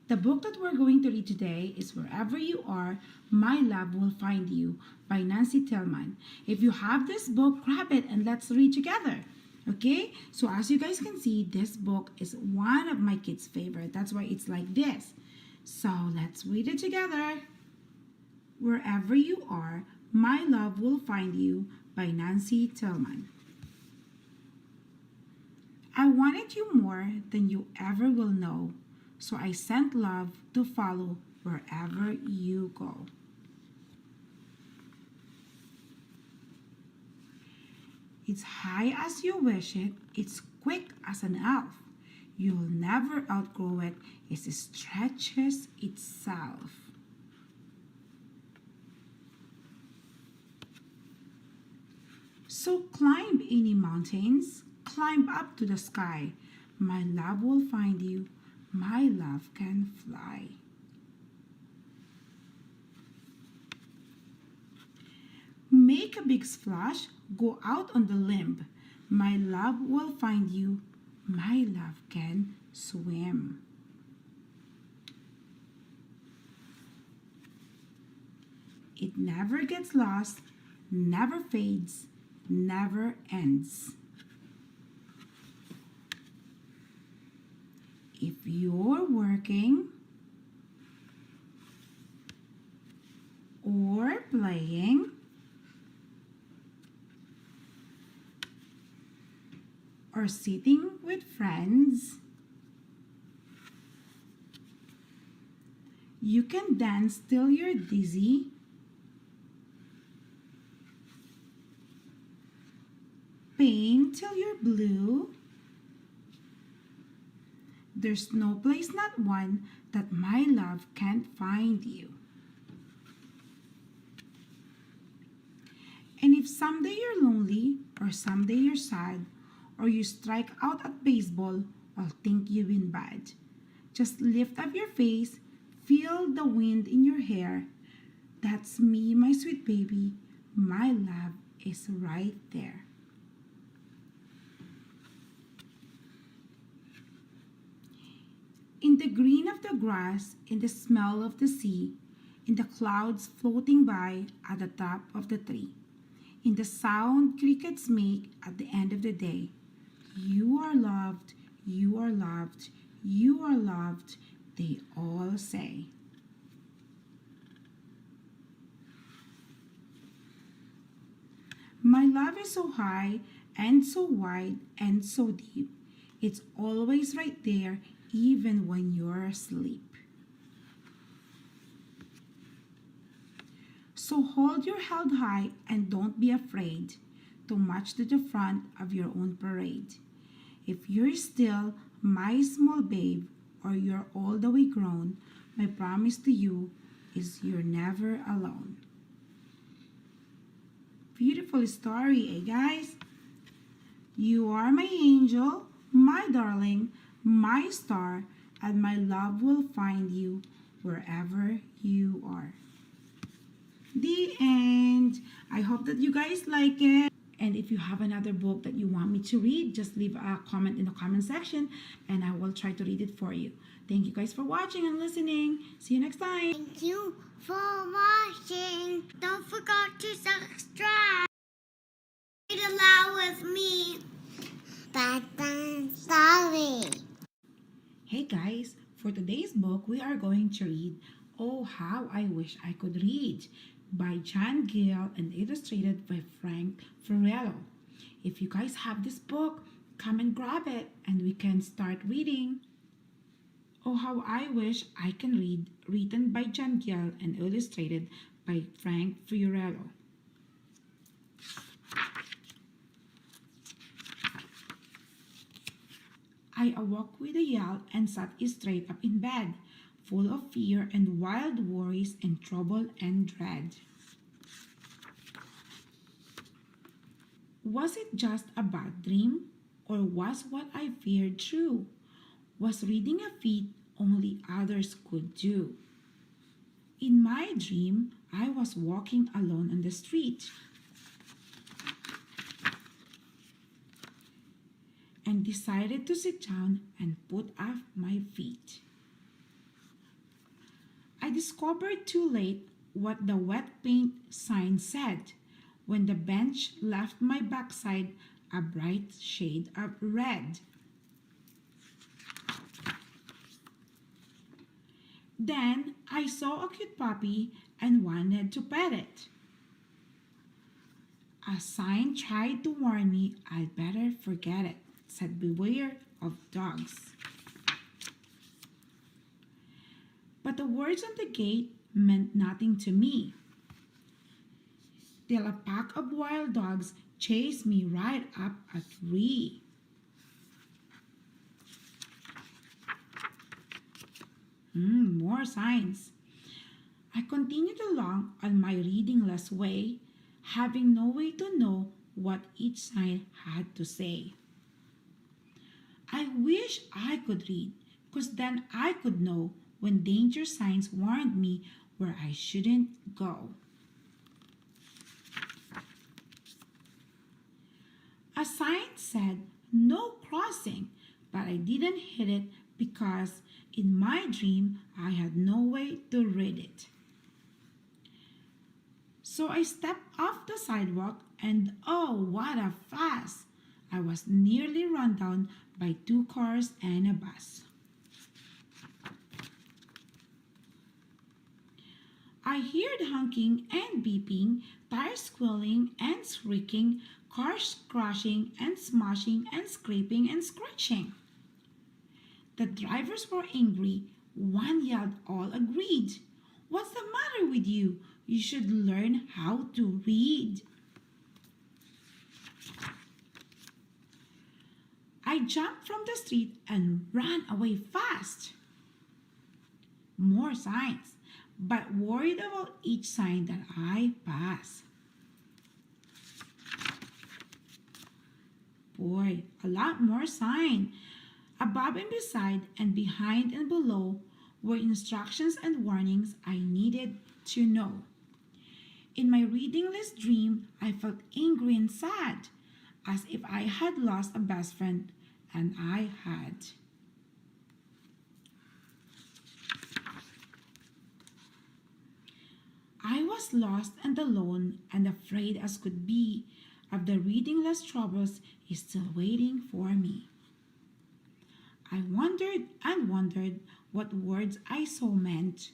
The book that we're going to read today is Wherever You Are, My Love Will Find You by Nancy Tillman. If you have this book, grab it and let's read together. Okay, so as you guys can see, this book is one of my kids' favorite. That's why it's like this. So let's read it together. Wherever You Are, My Love Will Find You by Nancy Tillman. I wanted you more than you ever will know, so I sent love to follow wherever you go. It's high as you wish it, it's quick as an elf. You'll never outgrow it, it stretches itself. So climb any mountains, climb up to the sky. My love will find you, my love can fly. Make a big splash, go out on the limb. My love will find you, my love can swim. It never gets lost, never fades, never ends. If you're working or playing or sitting with friends, you can dance till you're dizzy, paint till you're blue. There's no place, not one, that my love can't find you. And if someday you're lonely, or someday you're sad, or you strike out at baseball, I'll think you've been bad. Just lift up your face, feel the wind in your hair. That's me, my sweet baby. My love is right there. In the green of the grass, in the smell of the sea, in the clouds floating by at the top of the tree, in the sound crickets make at the end of the day, you are loved, you are loved, you are loved, they all say. My love is so high and so wide and so deep. It's always right there, even when you're asleep. So hold your head high and don't be afraid to march to the front of your own parade. If you're still my small babe or you're all the way grown, my promise to you is you're never alone. Beautiful story, guys? You are my angel, my darling, my star, and my love will find you wherever you are. The end. I hope that you guys like it. And if you have another book that you want me to read, just leave a comment in the comment section and I will try to read it for you. Thank you guys for watching and listening. See you next time. Thank you for watching. Don't forget to subscribe. Read aloud with me. Bedtime story. Hey guys, for today's book, we are going to read Oh How I Wish I Could Read by John Gill and illustrated by Frank Furello. If you guys have this book, come and grab it and we can start reading. Oh How I Wish I Can Read, written by John Gill and illustrated by Frank Furello. I awoke with a yell and sat straight up in bed, full of fear and wild worries and trouble and dread. Was it just a bad dream, or was what I feared true? Was reading a feat only others could do? In my dream, I was walking alone on the street and decided to sit down and put up my feet. discovered too late what the wet paint sign said when the bench left my backside a bright shade of red. Then I saw a cute puppy and wanted to pet it. A sign tried to warn me I'd better forget it, said beware of dogs. But the words on the gate meant nothing to me, till a pack of wild dogs chased me right up a tree. More signs. I continued along on my readingless way, having no way to know what each sign had to say. I wish I could read, because then I could know when danger signs warned me where I shouldn't go. A sign said no crossing, but I didn't hit it because in my dream I had no way to read it. So I stepped off the sidewalk and oh, what a fuss! I was nearly run down by 2 cars and a bus. I heard honking and beeping, tires squealing and shrieking, cars crashing and smashing and scraping and scratching. The drivers were angry. One yelled, all agreed. What's the matter with you? You should learn how to read. I jumped from the street and ran away fast. More signs, but worried about each sign that I pass. Boy, a lot more sign. Above and beside and behind and below were instructions and warnings I needed to know. In my readingless dream, I felt angry and sad, as if I had lost a best friend, and I had. I was lost and alone and afraid as could be of the readingless troubles is still waiting for me. I wondered and wondered what words I saw meant.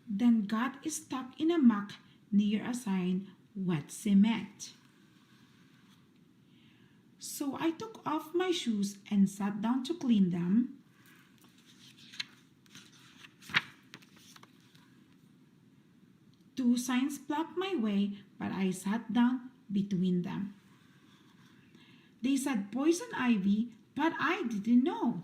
Then got stuck in a muck near a sign, wet cement. So I took off my shoes and sat down to clean them. Two signs blocked my way, but I sat down between them. They said poison ivy, but I didn't know.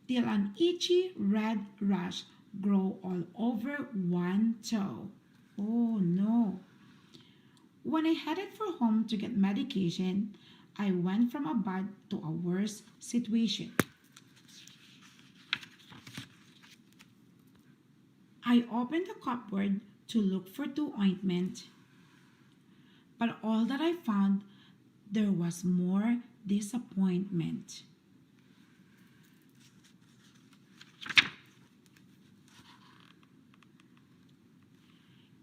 Till an itchy red rash grew all over one toe. Oh no. When I headed for home to get medication, I went from a bad to a worse situation. I opened the cupboard to look for 2 ointment, but all that I found, there was more disappointment.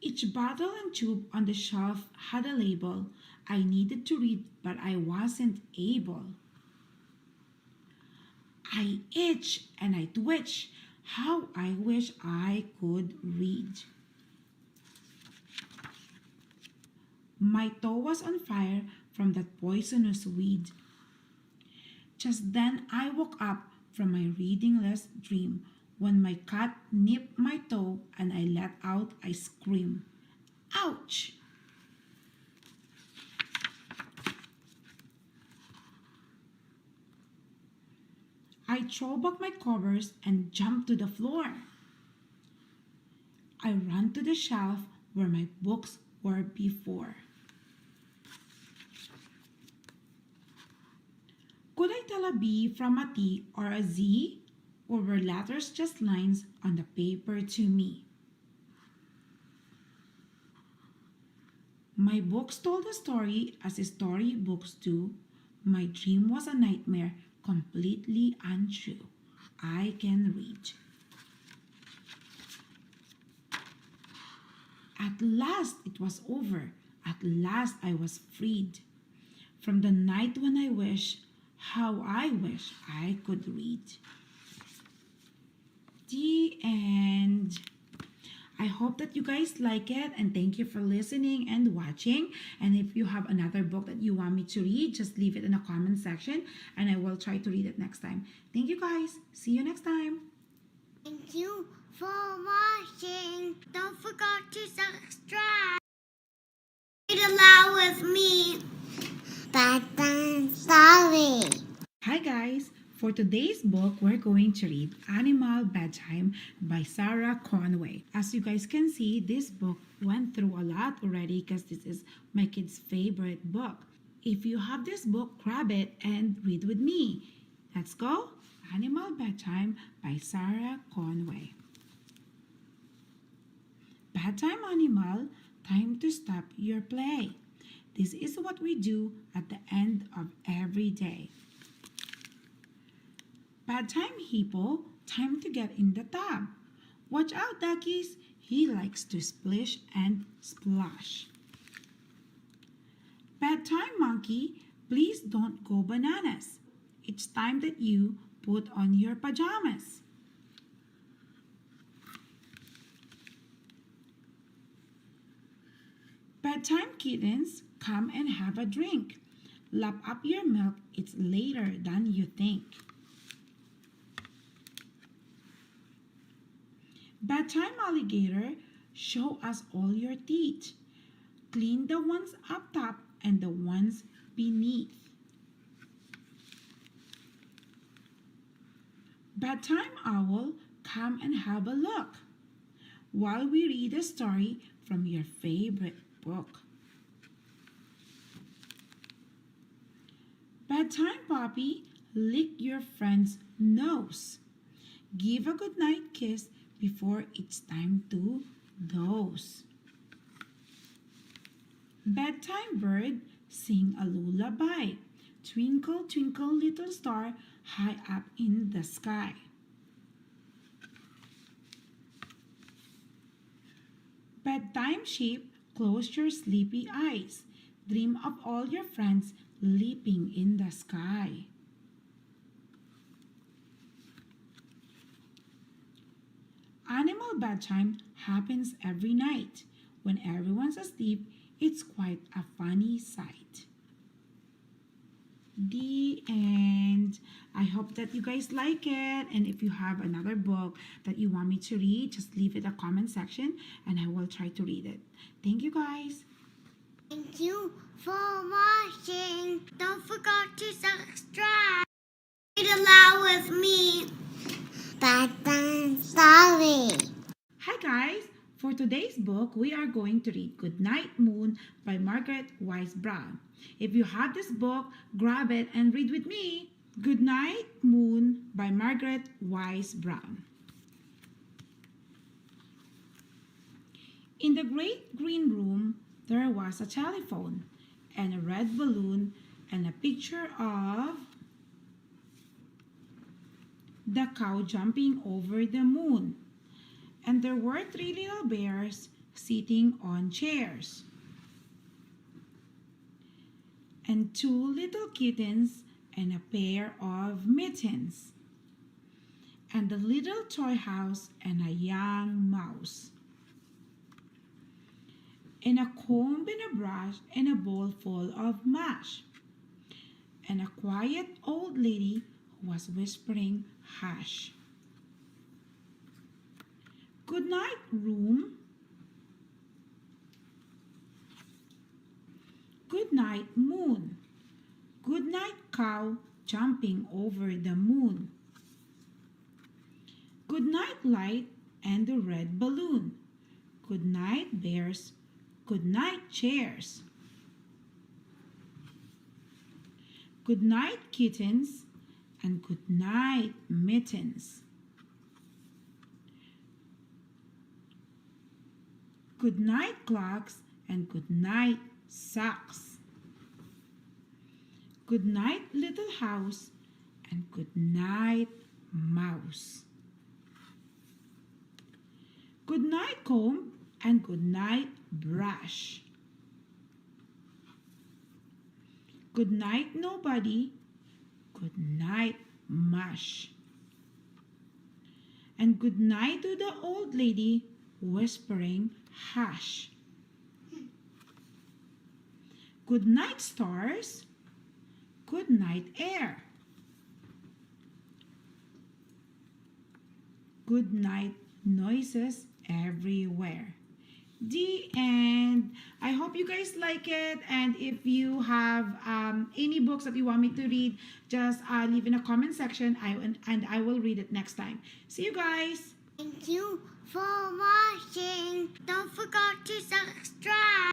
Each bottle and tube on the shelf had a label I needed to read, but I wasn't able. I itch and I twitch. How I wish I could read. My toe was on fire from that poisonous weed. Just then I woke up from my readingless dream when my cat nipped my toe and I let out a scream. Ouch! I threw back my covers and jumped to the floor. I ran to the shelf where my books were before. Could I tell a B from a T or a Z? Or were letters just lines on the paper to me? My books told a story as storybooks do, My dream was a nightmare, completely untrue. I can read. At last it was over. At last I was freed. From the night when I wish, how I wish I could read. The end. I hope that you guys like it, and thank you for listening and watching. And if you have another book that you want me to read, just leave it in the comment section and I will try to read it next time. Thank you guys. See you next time. Thank you for watching. Don't forget to subscribe. Read aloud with me. Bedtime story. Hi guys. For today's book, we're going to read Animal Bedtime by Sarah Conway. As you guys can see, this book went through a lot already because this is my kid's favorite book. If you have this book, grab it and read with me. Let's go. Animal Bedtime by Sarah Conway. Bedtime, animal, time to stop your play. This is what we do at the end of every day. Bedtime, hippo, time to get in the tub. Watch out, duckies, he likes to splish and splash. Bedtime, monkey, please don't go bananas. It's time that you put on your pajamas. Bedtime, kittens, come and have a drink. Lap up your milk, it's later than you think. Bedtime, alligator, show us all your teeth. Clean the ones up top and the ones beneath. Bedtime, owl, come and have a look while we read a story from your favorite book. Bedtime, puppy, lick your friend's nose. Give a goodnight kiss before it's time to doze. Bedtime, bird, sing a lullaby. Twinkle, twinkle, little star, high up in the sky. Bedtime, sheep, close your sleepy eyes. Dream of all your friends leaping in the sky. Animal bedtime happens every night. When everyone's asleep, it's quite a funny sight. The end. I hope that you guys like it. And if you have another book that you want me to read, just leave it in the comment section and I will try to read it. Thank you guys. Thank you for watching. Don't forget to subscribe. Read aloud with me. Bedtime story. Hi guys. For today's book, we are going to read Goodnight Moon by Margaret Weisbrot. If you have this book, grab it and read with me. Goodnight Moon by Margaret Weisbrot. In the great green room, there was a telephone and a red balloon and a picture of the cow jumping over the moon. And there were 3 little bears sitting on chairs. And 2 little kittens and a pair of mittens. And a little toy house and a young mouse. And a comb and a brush and a bowl full of mash. And a quiet old lady who was whispering, "Hush." Good night, room. Good night, moon. Good night, cow jumping over the moon. Good night, light and the red balloon. Good night, bears. Good night, chairs. Good night, kittens, and good night, mittens. Good night, clocks, and good night, socks. Good night, little house, and good night, mouse. Good night, comb, and good night, brush. Good night, nobody. Good night, mush. And good night to the old lady, whispering, hush. Good night, stars. Good night, air. Good night, noises everywhere. The end. I hope you guys like it, and if you have any books that you want me to read, just leave in a comment section, and I will read it next time. See you guys. Thank you for watching. Don't forget to subscribe.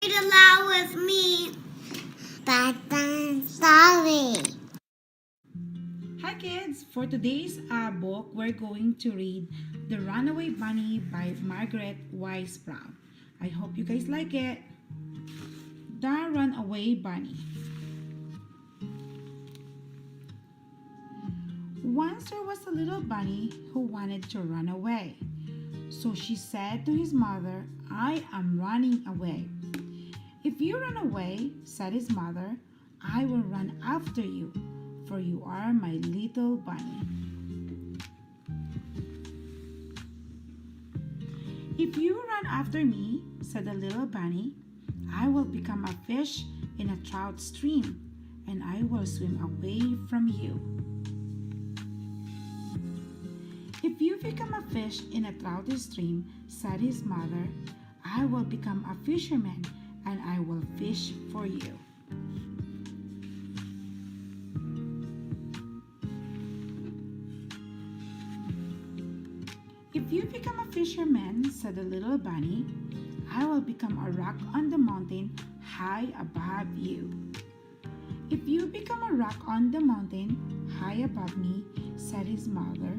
Read aloud with me. Bedtime story. Hi kids! For today's book, we're going to read The Runaway Bunny by Margaret Weisbrot. I hope you guys like it. The Runaway Bunny. Once there was a little bunny who wanted to run away. So she said to his mother, "I am running away." "If you run away," said his mother, "I will run after you, for you are my little bunny." "If you run after me," said the little bunny, "I will become a fish in a trout stream, and I will swim away from you." "If you become a fish in a trout stream," said his mother, "I will become a fisherman, and I will fish for you." "If you become a fisherman," said the little bunny, "I will become a rock on the mountain high above you." "If you become a rock on the mountain high above me," said his mother,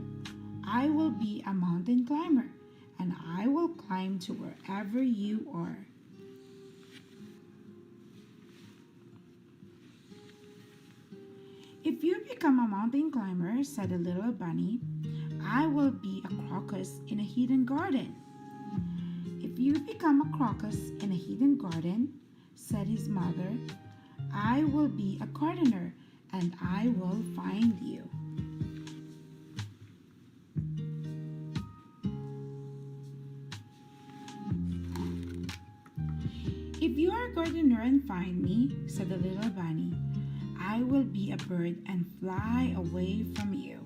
"I will be a mountain climber, and I will climb to wherever you are." "If you become a mountain climber," said the little bunny, "I will be a crocus in a hidden garden." "If you become a crocus in a hidden garden," said his mother, "I will be a gardener, and I will find you." "If you are a gardener and find me," said the little bunny, "I will be a bird and fly away from you."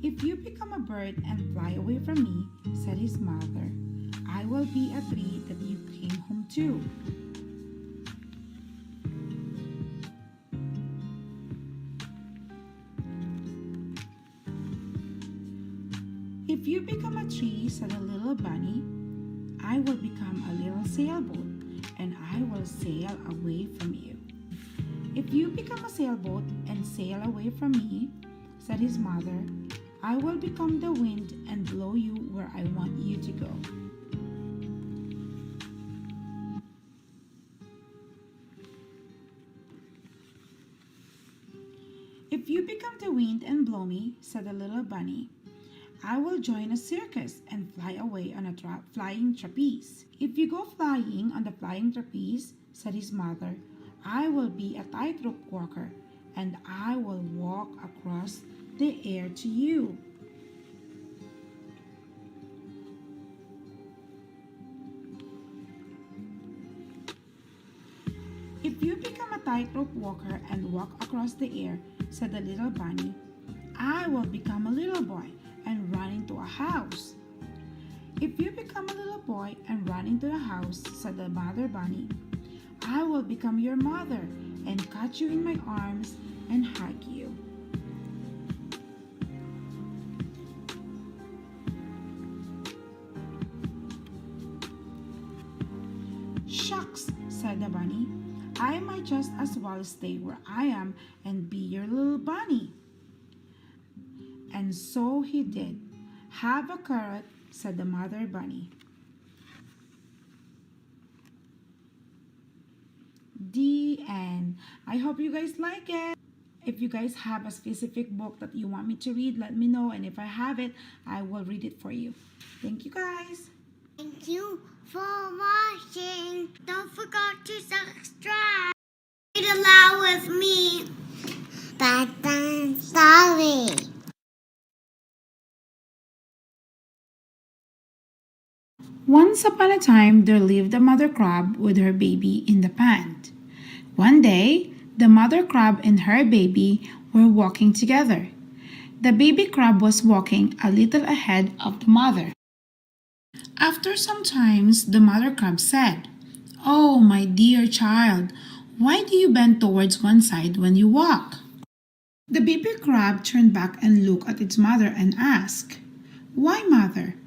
"If you become a bird and fly away from me," said his mother, "I will be a tree that you came home to." "If you become a tree," said the little bunny, "I will become a little sailboat, and I will sail away from you." "If you become a sailboat and sail away from me," said his mother, "I will become the wind and blow you where I want you to go." "If you become the wind and blow me," said the little bunny, "I will join a circus and fly away on a flying trapeze." "If you go flying on the flying trapeze," said his mother, "I will be a tightrope walker, and I will walk across the air to you." "If you become a tightrope walker and walk across the air," said the little bunny, "I will become a little boy and run into a house." "If you become a little boy and run into a house," said the mother bunny, "I will become your mother and catch you in my arms and hug you." "Shucks," said the bunny, "I might just as well stay where I am and be your little bunny." And so he did. "Have a carrot," said the mother bunny. The end. I hope you guys like it. If you guys have a specific book that you want me to read, let me know. And if I have it, I will read it for you. Thank you guys. Thank you for watching. Don't forget to subscribe. Read aloud with me. Bedtime story. Once upon a time, there lived a mother crab with her baby in the pond. One day, the mother crab and her baby were walking together. The baby crab was walking a little ahead of the mother. After some time, the mother crab said, "Oh, my dear child, why do you bend towards one side when you walk?" The baby crab turned back and looked at its mother and asked, "Why, mother?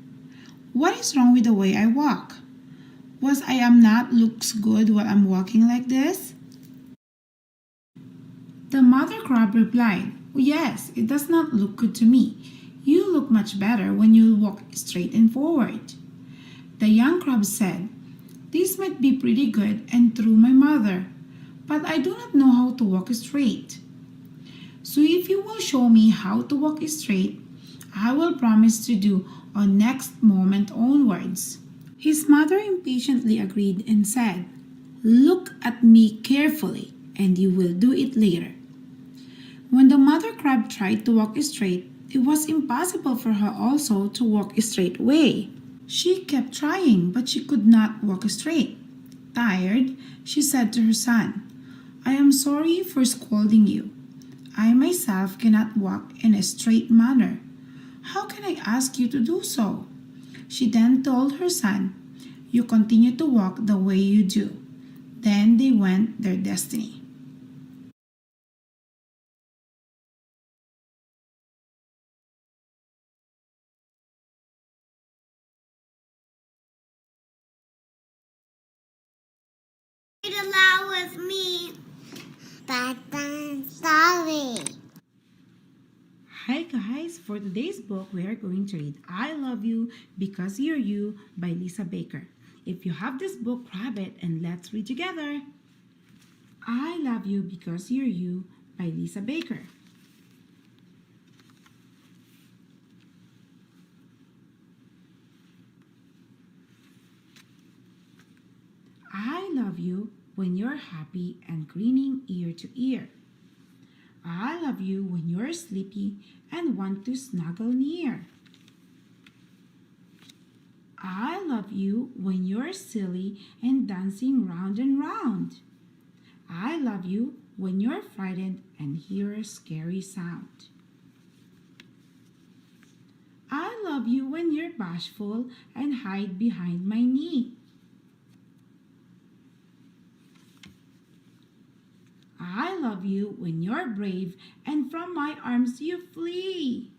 What is wrong with the way I walk? Was I am not looks good while I'm walking like this?" The mother crab replied, "Yes, it does not look good to me. You look much better when you walk straight and forward." The young crab said, "This might be pretty good and true, my mother, but I do not know how to walk straight. So if you will show me how to walk straight, I will promise to do on next moment onwards." His mother impatiently agreed and said, "Look at me carefully, and you will do it later." When the mother crab tried to walk straight, it was impossible for her also to walk a straight way. She kept trying, but she could not walk straight. Tired, she said to her son, "I am sorry for scolding you. I myself cannot walk in a straight manner. How can I ask you to do so?" She then told her son, "You continue to walk the way you do." Then they went their destiny. Read aloud with me. Bedtime story. Hi guys, for today's book we are going to read I Love You Because You're You by Lisa Baker. If you have this book, grab it and let's read together. I Love You Because You're You by Lisa Baker. I love you when you're happy and grinning ear to ear. I love you when you're sleepy and want to snuggle near. I love you when you're silly and dancing round and round. I love you when you're frightened and hear a scary sound. I love you when you're bashful and hide behind my knee. I love you when you're brave and from my arms you flee.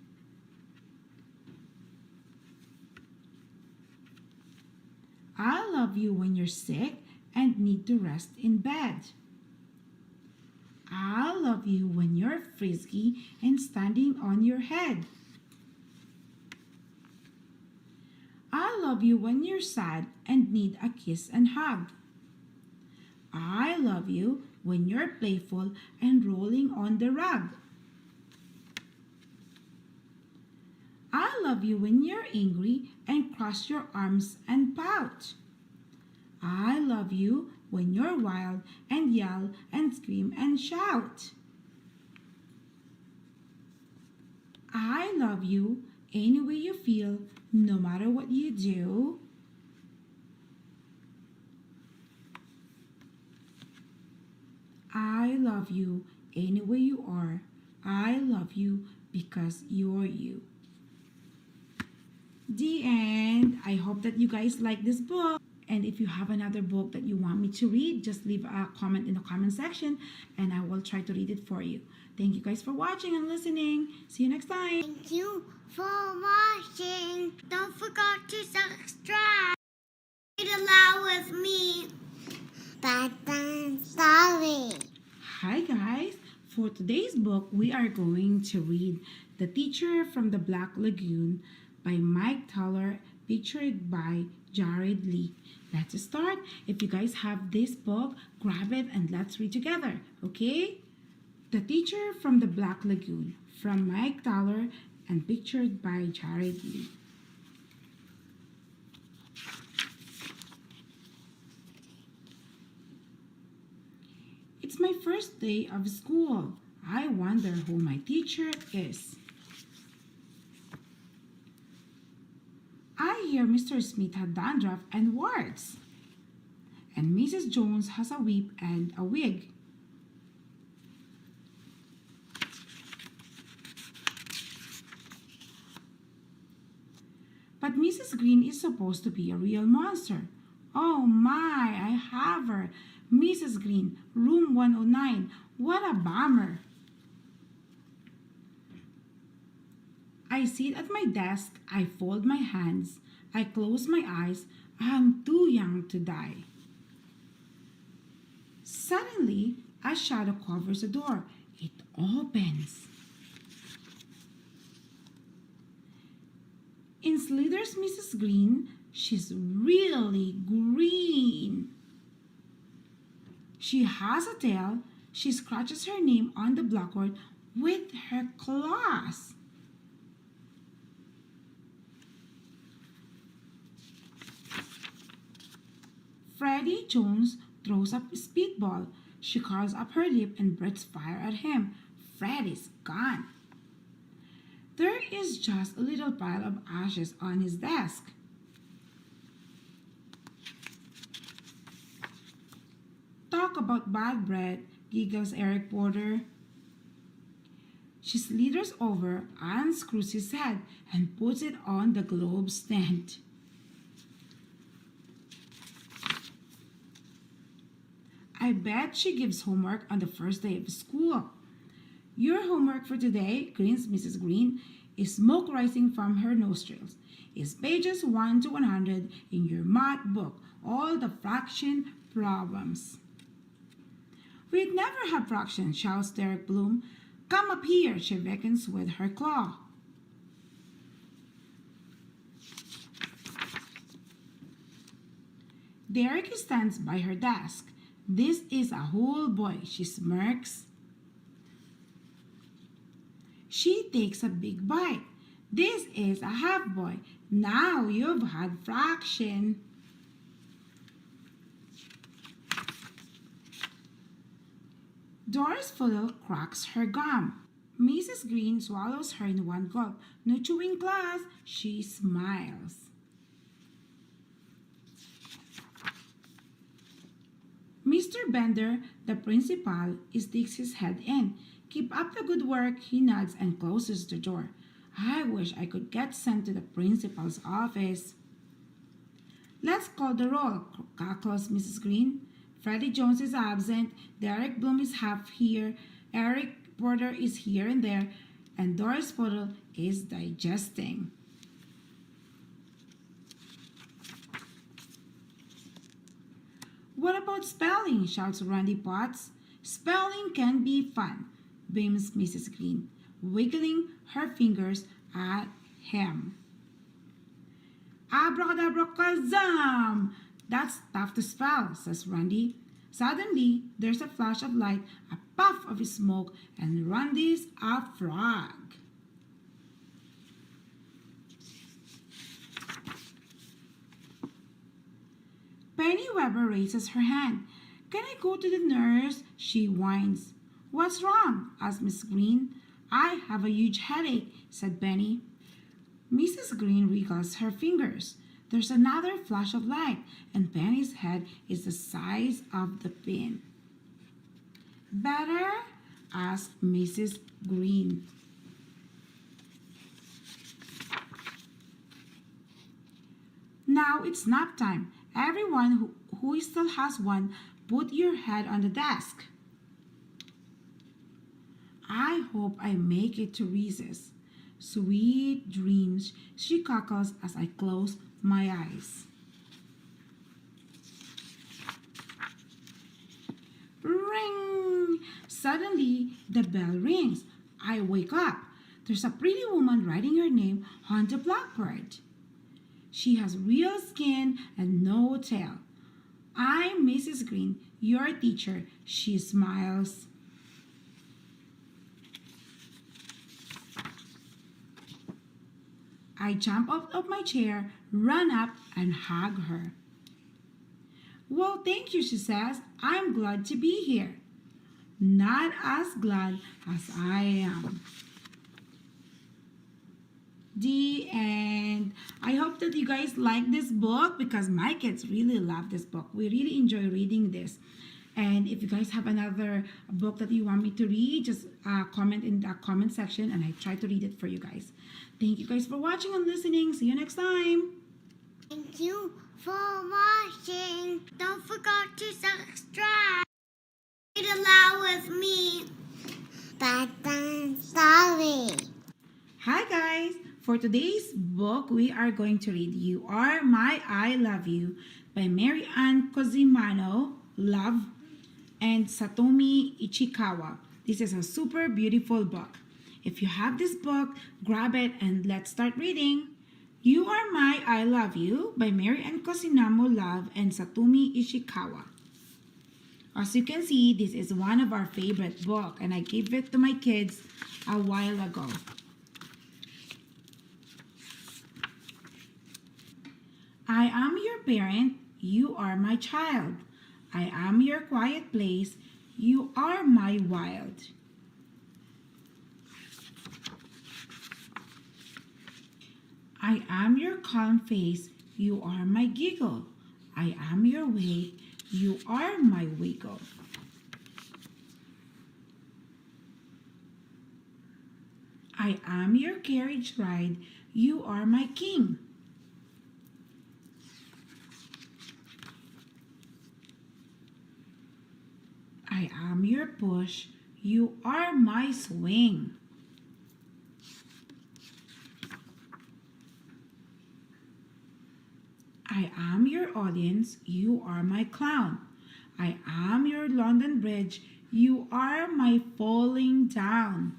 I love you when you're sick and need to rest in bed. I love you when you're frisky and standing on your head. I love you when you're sad and need a kiss and hug. I love you when you're playful and rolling on the rug. I love you when you're angry and cross your arms and pout. I love you when you're wild and yell and scream and shout. I love you any way you feel, no matter what you do. I love you any way you are. I love you because you're you. The end. I hope that you guys like this book. And if you have another book that you want me to read, just leave a comment in the comment section and I will try to read it for you. Thank you guys for watching and listening. See you next time. Thank you for watching. Don't forget to subscribe. Read aloud with me. Bedtime story. Hi guys. For today's book, we are going to read The Teacher from the Black Lagoon by Mike Teller, pictured by Jared Lee. let's start. If you guys have this book, grab it and let's read together, okay? The Teacher from the Black Lagoon, from Mike Dollar and pictured by Jared Lee. It's my first day of school. I wonder who my teacher is. I hear Mr. Smith had dandruff and warts, and Mrs. Jones has a whip and a wig. But Mrs. Green is supposed to be a real monster. Oh my, I have her. Mrs. Green, room 109. What a bummer. I sit at my desk, I fold my hands, I close my eyes. I'm too young to die. Suddenly, a shadow covers the door. It opens. In slithers Mrs. Green. She's really green. She has a tail. She scratches her name on the blackboard with her claws. Freddie Jones throws up a speedball. She curls up her lip and breathes fire at him. Freddie's gone. There is just a little pile of ashes on his desk. Talk about bad breath, giggles Eric Porter. She slithers over, unscrews his head, and puts it on the globe stand. I bet she gives homework on the first day of school. Your homework for today, grins Mrs. Green, is smoke rising from her nostrils. Is pages 1 to 100 in your math book, all the fraction problems. We'd never have fractions, shouts Derek Bloom. Come up here, she beckons with her claw. Derek stands by her desk. This is a whole boy, she smirks. She takes a big bite. This is a half boy. Now you've had fraction. Doris Fuddle cracks her gum. Mrs. Green swallows her in one gulp. No chewing class, she smiles. Mr. Bender, the principal, sticks his head in. Keep up the good work, he nods and closes the door. I wish I could get sent to the principal's office. Let's call the roll, cackles Mrs. Green. Freddie Jones is absent, Derek Bloom is half here, Eric Porter is here and there, and Doris Fuddle is digesting. What about spelling? Shouts Randy Potts. Spelling can be fun, beams Mrs. Green, wiggling her fingers at him. Abracadabra-kazam! That's tough to spell, says Randy. Suddenly, there's a flash of light, a puff of smoke, and Randy's a frog. Penny Weber raises her hand. Can I go to the nurse? She whines. What's wrong? Asked Miss Green. I have a huge headache, said Penny. Mrs. Green wriggles her fingers. There's another flash of light, and Penny's head is the size of the pin. Better? Asked Mrs. Green. Now it's nap time. Everyone who still has one, put your head on the desk. I hope I make it to recess. Sweet dreams, she cackles as I close my eyes. Ring! Suddenly, the bell rings. I wake up. There's a pretty woman writing her name on the blackboard. She has real skin and no tail. I'm Mrs. Green, your teacher. She smiles. I jump out of my chair, run up, and hug her. Well, thank you, she says. I'm glad to be here. Not as glad as I am. The end. I hope that you guys like this book because my kids really love this book. We really enjoy reading this. And if you guys have another book that you want me to read, just comment in the comment section and I try to read it for you guys. Thank you guys for watching and listening. See you next time. Thank you for watching. Don't forget to subscribe. Read aloud with me. Bedtime story. Hi guys. For today's book, we are going to read You Are My I Love You by Mary Ann Cossimano, Love, and Satomi Ichikawa. This is a super beautiful book. If you have this book, grab it and let's start reading. You Are My I Love You by Mary Ann Cossimano, Love, and Satomi Ichikawa. As you can see, this is one of our favorite books and I gave it to my kids a while ago. I am your parent, you are my child. I am your quiet place, you are my wild. I am your calm face, you are my giggle. I am your wake, you are my wiggle. I am your carriage ride, you are my king. I am your push, you are my swing. I am your audience, you are my clown. I am your London Bridge, you are my falling down.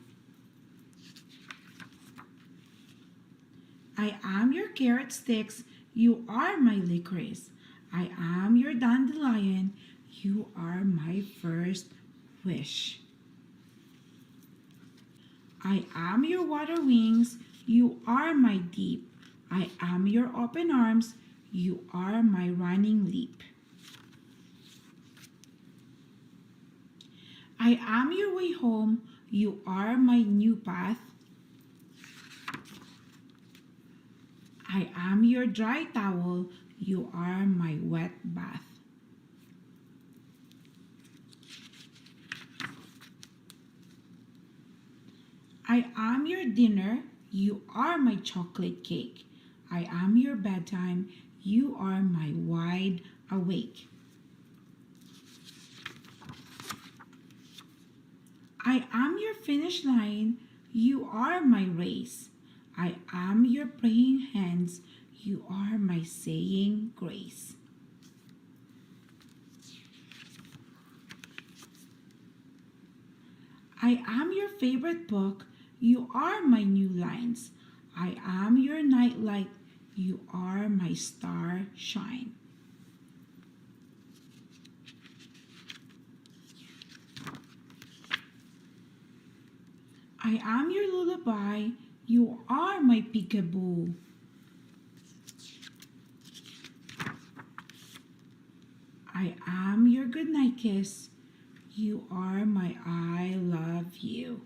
I am your carrot sticks, you are my licorice. I am your dandelion, you are my first wish. I am your water wings, you are my deep. I am your open arms, you are my running leap. I am your way home, you are my new path. I am your dry towel, you are my wet bath. I am your dinner, you are my chocolate cake. I am your bedtime, you are my wide awake. I am your finish line, you are my race. I am your praying hands, you are my saying grace. I am your favorite book, you are my new lines. I am your nightlight, you are my star shine. I am your lullaby, you are my peekaboo. I am your goodnight kiss, you are my I love you.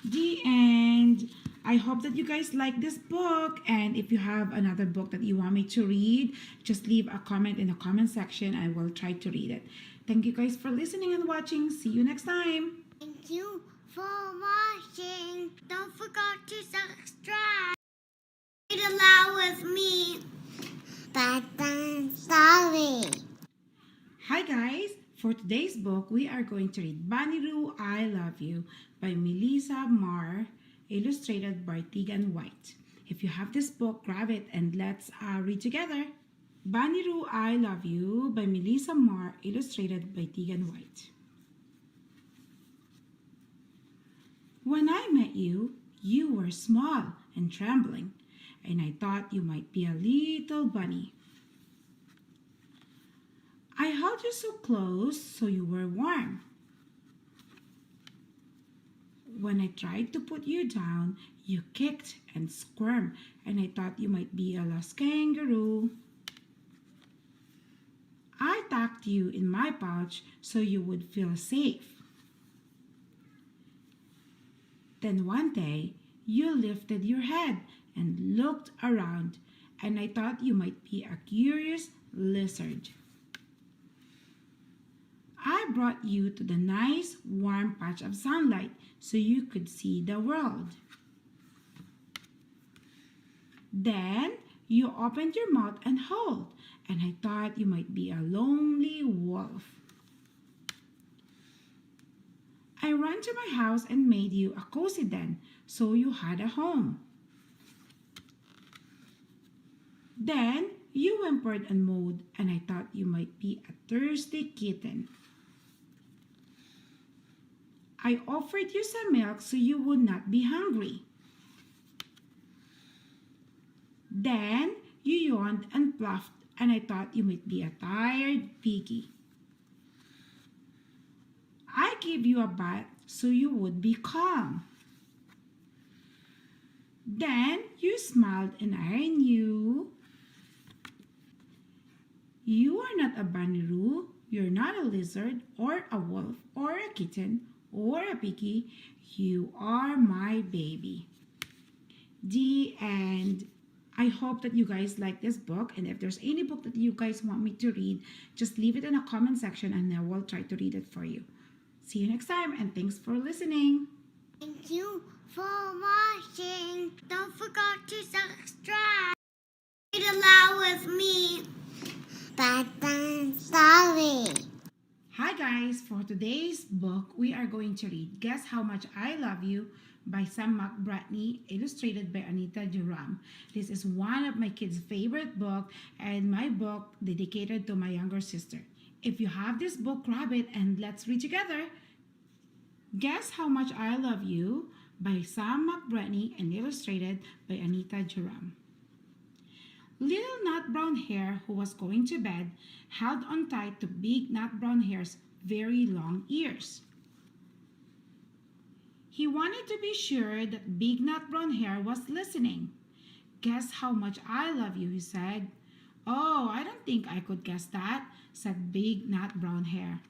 The end. I hope that you guys like this book, and if you have another book that you want me to read, just leave a comment in the comment section. I will try to read it. Thank you guys for listening and watching. See you next time. Thank you for watching. Don't forget to subscribe. Read aloud with me. Bedtime story. Hi guys. For today's book, we are going to read Bunny Roo, I Love You by Melissa Marr, illustrated by Tegan White. If you have this book, grab it and let's read together. Bunny Roo, I Love You by Melissa Marr, illustrated by Tegan White. When I met you, you were small and trembling, and I thought you might be a little bunny. I held you so close so you were warm. When I tried to put you down, you kicked and squirmed, and I thought you might be a lost kangaroo. I tucked you in my pouch so you would feel safe. Then one day, you lifted your head and looked around, and I thought you might be a curious lizard. I brought you to the nice warm patch of sunlight so you could see the world. Then you opened your mouth and howled, and I thought you might be a lonely wolf. I ran to my house and made you a cozy den so you had a home. Then you whimpered and mowed, and I thought you might be a thirsty kitten. I offered you some milk so you would not be hungry. Then you yawned and puffed, and I thought you might be a tired piggy. I gave you a bath so you would be calm. Then you smiled, and I knew you are not a bunny-roo, you're not a lizard or a wolf or a kitten or a piggy. You are my baby. The end. I hope that you guys like this book, and if there's any book that you guys want me to read, just leave it in a comment section and I will try to read it for you. See you next time, and thanks for listening. Thank you for watching. Don't forget to subscribe. Read aloud with me. Bedtime story. Hi guys, for today's book, we are going to read Guess How Much I Love You by Sam McBratney, illustrated by Anita Duram. This is one of my kids' favorite book and my book dedicated to my younger sister. If you have this book, grab it and let's read together. Guess How Much I Love You by Sam McBratney and illustrated by Anita Duram. Little Nut Brown Hare, who was going to bed, held on tight to Big Nut Brown Hare's very long ears. He wanted to be sure that Big Nut Brown Hare was listening. Guess how much I love you, he said. Oh, I don't think I could guess that, said Big Nut Brown Hare.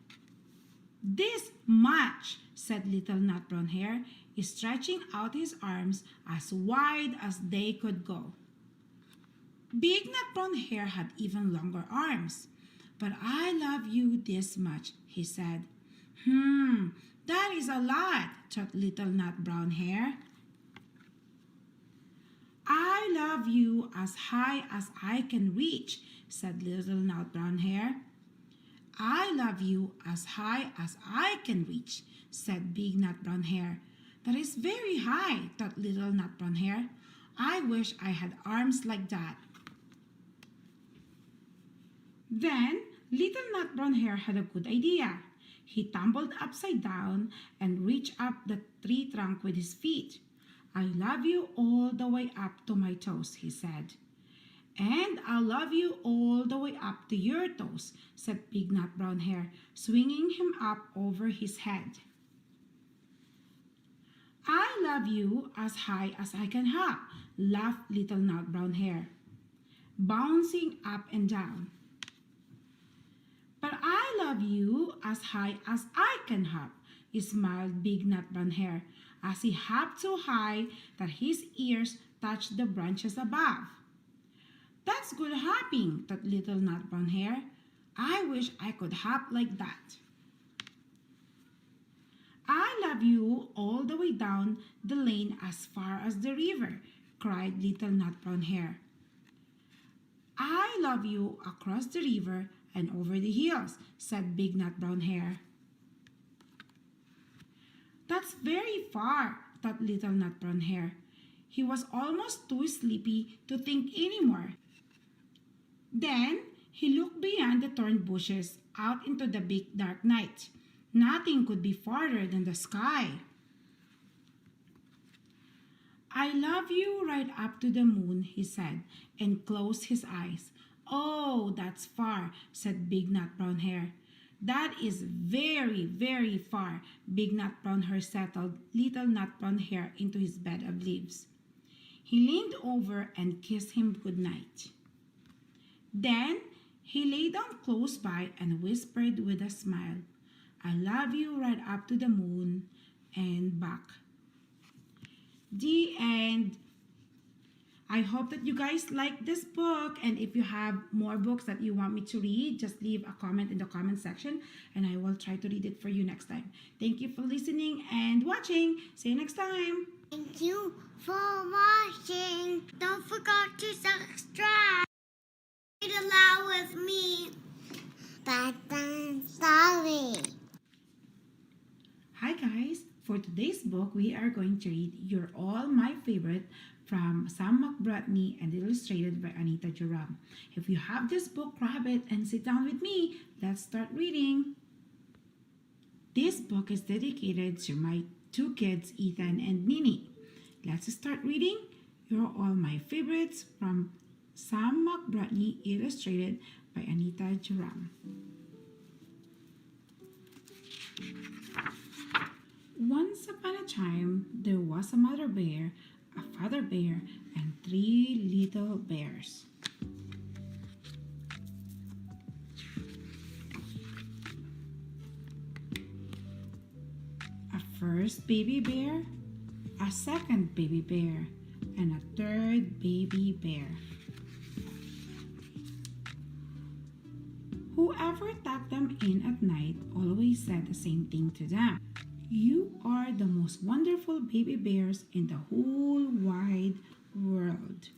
This much, said Little Nut Brown Hare, stretching out his arms as wide as they could go. Big Nut Brown Hare had even longer arms. But I love you this much, he said. That is a lot, thought Little Nut Brown Hare. I love you as high as I can reach, said Little Nut Brown Hare. I love you as high as I can reach, said Big Nut Brown Hare. That is very high, thought Little Nut Brown Hare. I wish I had arms like that. Then Little Nut Brown Hare had a good idea. He tumbled upside down and reached up the tree trunk with his feet. I love you all the way up to my toes, he said. And I'll love you all the way up to your toes, said Big Nut Brown Hare, swinging him up over his head. I love you as high as I can hop, laughed Little Nut Brown Hare, bouncing up and down. But I love you as high as I can hop, smiled Big Nut Brown Hare, as he hopped so high that his ears touched the branches above. That's good hopping, thought Little Nut Brown Hare. I wish I could hop like that. I love you all the way down the lane as far as the river, cried Little Nut Brown Hare. I love you across the river and over the hills, said Big Nut Brown Hare. That's very far, thought Little Nut Brown Hare. He was almost too sleepy to think anymore. Then he looked beyond the thorn bushes out into the big dark night. Nothing could be farther than the sky. I love you right up to the moon, he said, and closed his eyes. Oh, that's far, said Big Nut Brown Hair. That is very, very far. Big Nut Brown Hair settled Little Nut Brown Hair into his bed of leaves. He leaned over and kissed him good night. Then he lay down close by and whispered with a smile, I love you right up to the moon and back. The end. I hope that you guys like this book, and if you have more books that you want me to read, just leave a comment in the comment section and I will try to read it for you next time. Thank you for listening and watching. See you next time. Thank you for watching. Don't forget to subscribe. Read aloud with me. Bedtime story. Hi guys, for today's book we are going to read You're All My Favorite from Sam McBratney and illustrated by Anita Joram. If you have this book, grab it and sit down with me. Let's start reading. This book is dedicated to my two kids, Ethan and Nini. Let's start reading You're All My Favorites from Sam McBratney, illustrated by Anita Joram. Once upon a time, there was a mother bear, a father bear, and 3 little bears. A first baby bear, a second baby bear, and a third baby bear. Whoever tucked them in at night always said the same thing to them. You are the most wonderful baby bears in the whole wide world.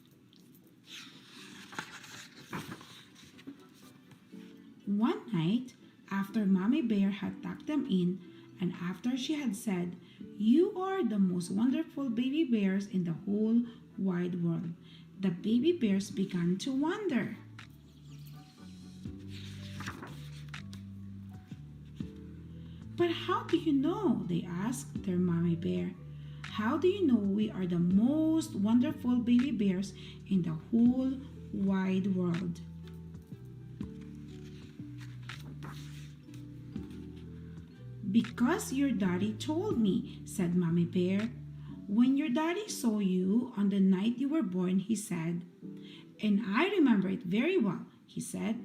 One night, after Mommy Bear had tucked them in, and after she had said, You are the most wonderful baby bears in the whole wide world, the baby bears began to wonder. But how do you know? They asked their mommy bear. How do you know we are the most wonderful baby bears in the whole wide world? Because your daddy told me, said Mommy Bear. When your daddy saw you on the night you were born, he said, and I remember it very well, he said,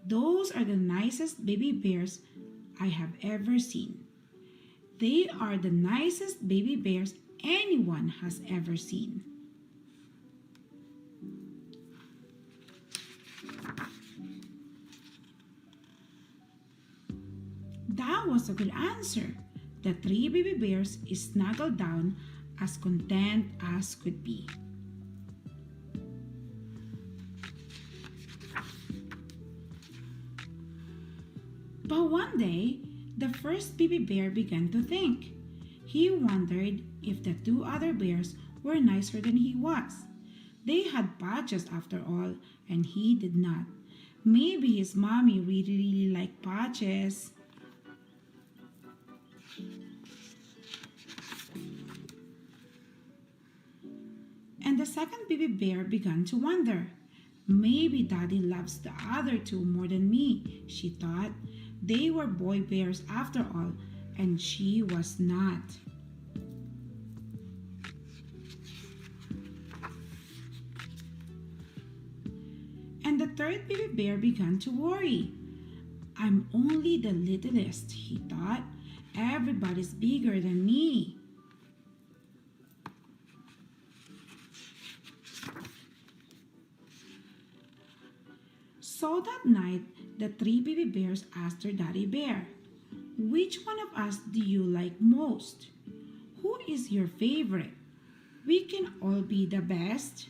those are the nicest baby bears I have ever seen. They are the nicest baby bears anyone has ever seen. That was a good answer. The 3 baby bears snuggled down as content as could be. But one day, the first baby bear began to think. He wondered if the 2 other bears were nicer than he was. They had patches after all, and he did not. Maybe his mommy really liked patches. And the second baby bear began to wonder. Maybe Daddy loves the other 2 more than me, she thought. They were boy bears after all, and she was not. And the third baby bear began to worry. I'm only the littlest, he thought. Everybody's bigger than me. So that night, the 3 baby bears asked their daddy bear, which one of us do you like most? Who is your favorite? We can all be the best.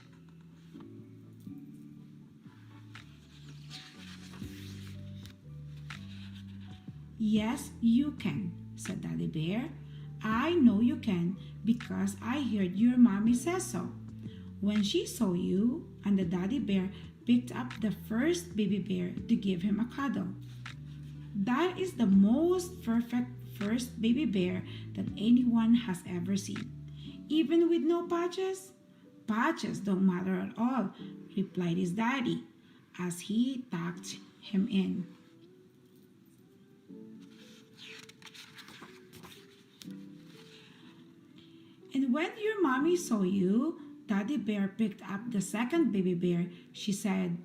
Yes, you can, said Daddy Bear. I know you can because I heard your mommy say so. When she saw you, and the Daddy Bear picked up the first baby bear to give him a cuddle. That is the most perfect first baby bear that anyone has ever seen. Even with no patches? Patches don't matter at all, replied his daddy as he tucked him in. And when your mommy saw you, Daddy Bear picked up the second baby bear. She said,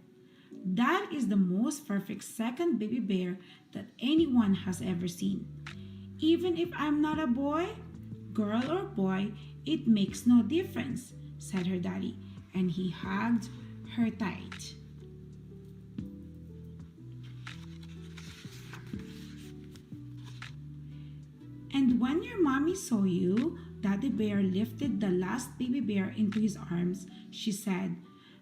"That is the most perfect second baby bear that anyone has ever seen. Even if I'm not a boy, girl or boy, it makes no difference," said her daddy, and he hugged her tight. And when your mommy saw you, Daddy Bear lifted the last baby bear into his arms. She said,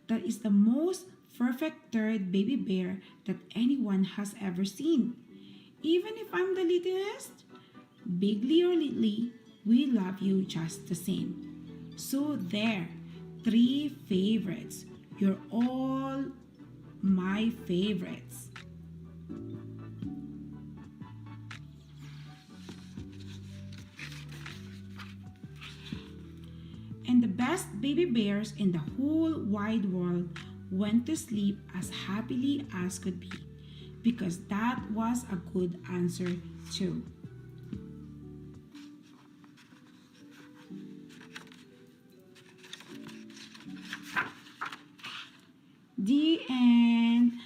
"That is the most perfect third baby bear that anyone has ever seen. Even if I'm the littlest, bigly or little, we love you just the same." So there, 3 favorites. You're all my favorites. And the best baby bears in the whole wide world went to sleep as happily as could be, because that was a good answer too. The end.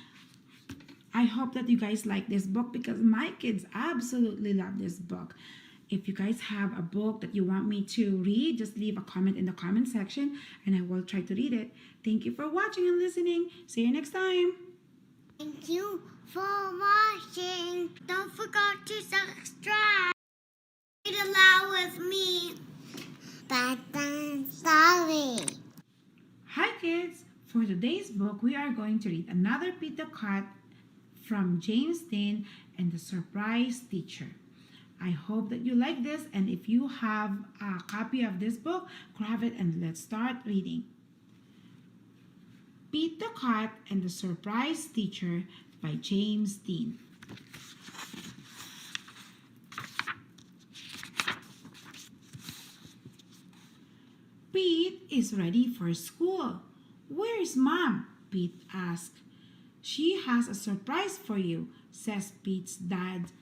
I hope that you guys like this book because my kids absolutely love this book. If you guys have a book that you want me to read, just leave a comment in the comment section and I will try to read it. Thank you for watching and listening. See you next time. Thank you for watching. Don't forget to subscribe. Read aloud with me. Bedtime story. Hi kids. For today's book, we are going to read another Pete the Cat from James Dean and the Surprise Teacher. I hope that you like this, and if you have a copy of this book, grab it and let's start reading. Pete the Cat and the Surprise Teacher by James Dean. Pete is ready for school. "Where is Mom?" Pete asked. "She has a surprise for you," says Pete's dad.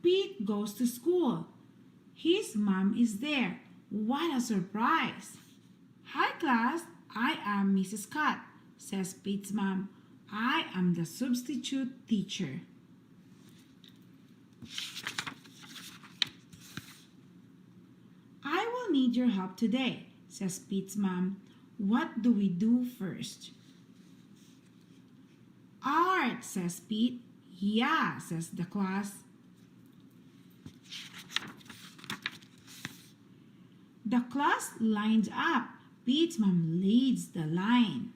Pete goes to school. His mom is there. What a surprise! "Hi class, I am Mrs. Cat," says Pete's mom. "I am the substitute teacher." "I will need your help today," says Pete's mom. "What do we do first?" "Art," says Pete. "Yeah," says the class. The class lined up. Pete's mom leads the line.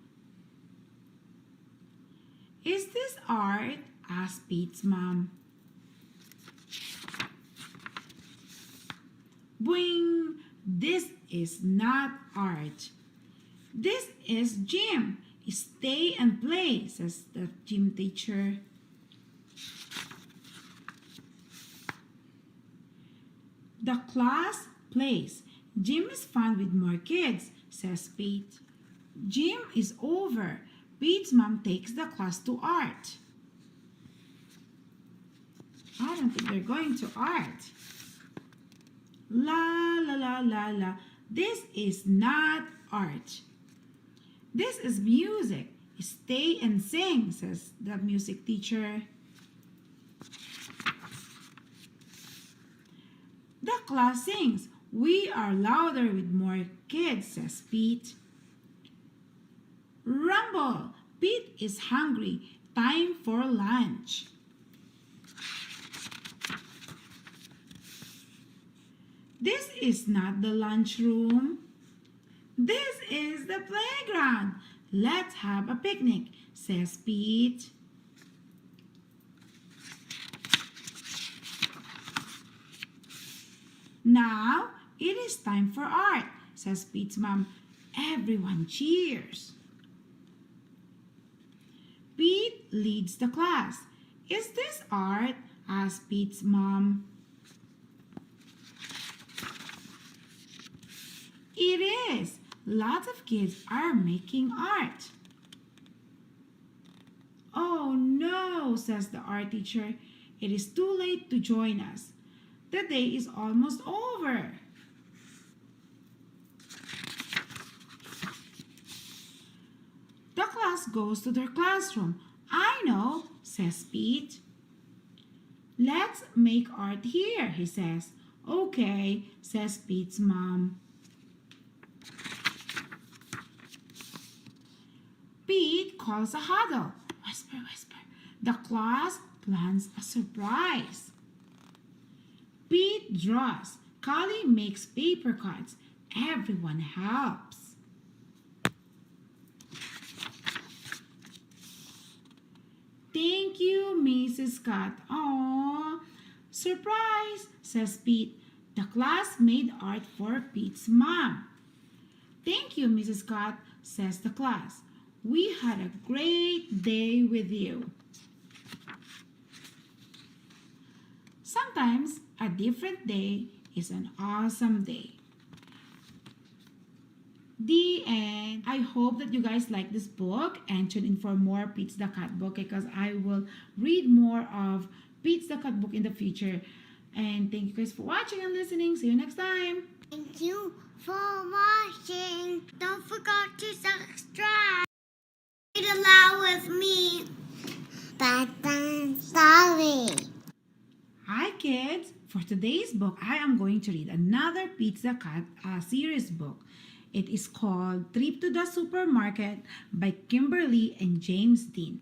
"Is this art?" asked Pete's mom. Boing! "This is not art. This is gym. Stay and play," says the gym teacher. The class plays. "Gym is fun with more kids," says Pete. Gym is over. Pete's mom takes the class to art. I don't think they're going to art. "La la la la la. This is not art. This is music. Stay and sing," says the music teacher. The class sings. "We are louder with more kids," says Pete. Rumble! Pete is hungry. Time for lunch. "This is not the lunchroom. This is the playground. Let's have a picnic," says Pete. "Now it is time for art," says Pete's mom. Everyone cheers. Pete leads the class. "Is this art?" asks Pete's mom. It is. Lots of kids are making art. Oh no, says the art teacher. It is too late to join us. The day is almost over. The class goes to their classroom. I know, says Pete. Let's make art here, he says. Okay, says Pete's mom. Pete calls a huddle. Whisper, whisper. The class plans a surprise. Pete draws. Callie makes paper cuts. Everyone helps. Thank you, Mrs. Scott. Aww. Surprise, says Pete. The class made art for Pete's mom. Thank you, Mrs. Scott, says the class. We had a great day with you. Sometimes a different day is an awesome day. The end. I hope that you guys like this book and tune in for more Pete's the Cat book because I will read more of Pete's the Cat book in the future. And thank you guys for watching and listening. See you next time. Thank you for watching. Don't forget to subscribe. Read aloud with me. Bedtime story. Hi kids. For today's book, I am going to read another Pete's the Cat series book. It is called Trip to the Supermarket by Kimberly and James Dean.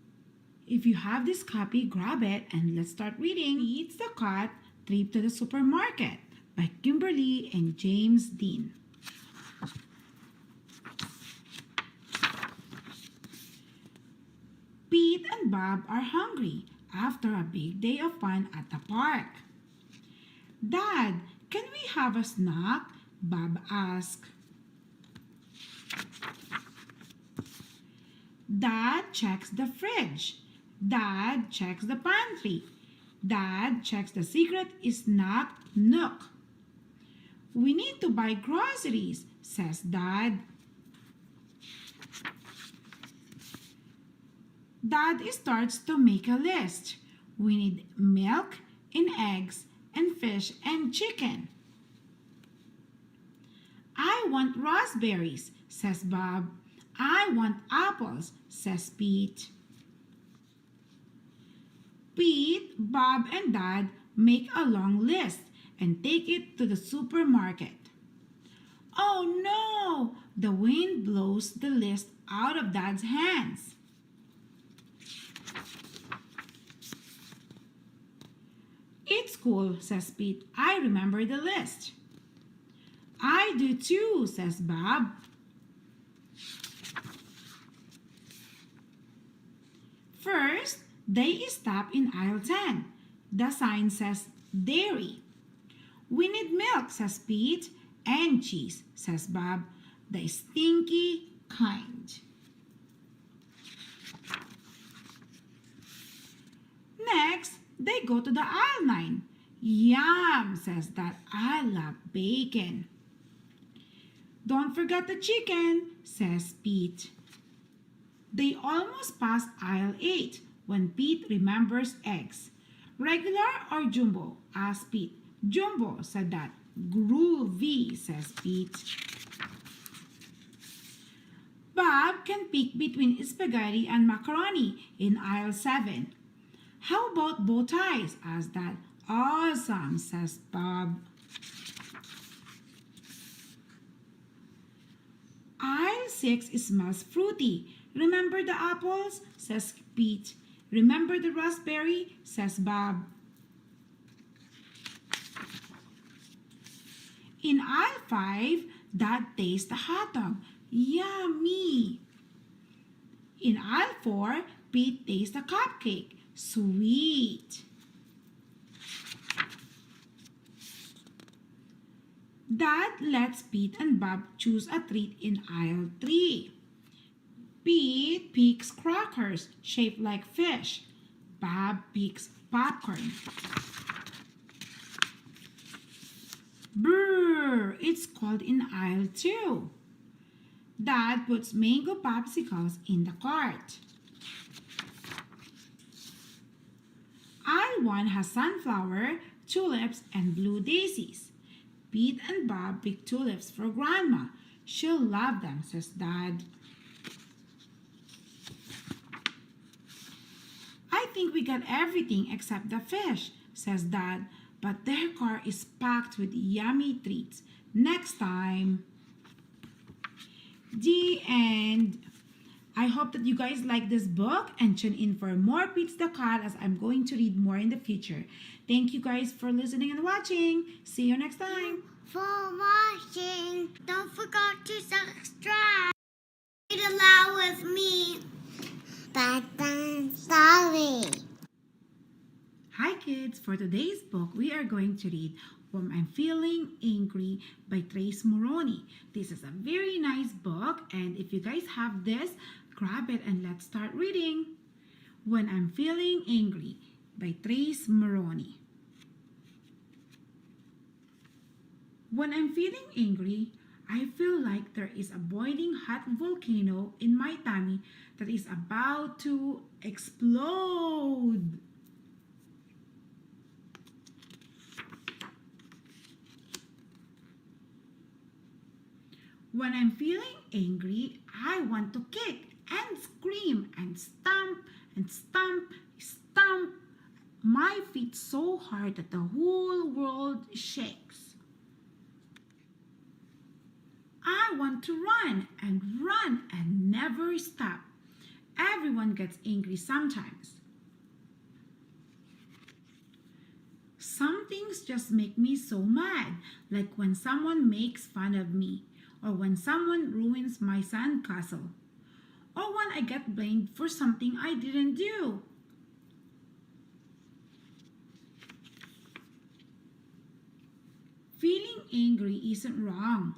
If you have this copy, grab it and let's start reading. Pete's the Cat Trip to the Supermarket by Kimberly and James Dean. Pete and Bob are hungry after a big day of fun at the park. Dad, can we have a snack? Bob asked. Dad checks the fridge. Dad checks the pantry. Dad checks the secret snack nook. We need to buy groceries, says Dad. Dad starts to make a list. We need milk and eggs and fish and chicken. I want raspberries, says Bob. I want apples, says Pete. Pete, Bob, and Dad make a long list and take it to the supermarket. Oh no! The wind blows the list out of Dad's hands. It's cool, says Pete. I remember the list. I do too, says Bob. First, they stop in aisle 10. The sign says dairy. We need milk, says Pete, and cheese, says Bob, the stinky kind. Next, they go to the aisle 9. Yum, says Dad. I love bacon. Don't forget the chicken, says Pete. They almost pass aisle 8 when Pete remembers eggs. Regular or jumbo? Asked Pete. Jumbo, said Dad. Groovy, says Pete. Bob can pick between spaghetti and macaroni in aisle 7. How about bow ties? Asked Dad. Awesome, says Bob. Aisle 6 smells fruity. Remember the apples? Says Pete. Remember the raspberry? Says Bob. In aisle 5, Dad tastes the hot dog. Yummy! In aisle 4, Pete tastes the cupcake. Sweet! Dad lets Pete and Bob choose a treat in aisle 3. Pete picks crackers shaped like fish. Bob picks popcorn. Brr, it's cold in aisle 2. Dad puts mango popsicles in the cart. Aisle 1 has sunflower, tulips, and blue daisies. Pete and Bob pick tulips for Grandma. She'll love them, says Dad. I think we got everything except the fish, says Dad, but their car is packed with yummy treats. Next time. The end. I hope that you guys like this book and tune in for more Pete's the Cat as I'm going to read more in the future. Thank you guys for listening and watching. See you next time. For watching, don't forget to subscribe. Read aloud with me. Bedtime story. Hi kids, for today's book we are going to read When I'm Feeling Angry by Trace Moroni. This is a very nice book, and if you guys have this, grab it and let's start reading. When I'm Feeling Angry by Trace Moroni. When I'm feeling angry, I feel like there is a boiling hot volcano in my tummy that is about to explode. When I'm feeling angry, I want to kick and scream and stomp and stomp, stomp my feet so hard that the whole world shakes. I want to run and never stop. Everyone gets angry sometimes. Some things just make me so mad, like when someone makes fun of me, or when someone ruins my sandcastle, or when I get blamed for something I didn't do. Feeling angry isn't wrong,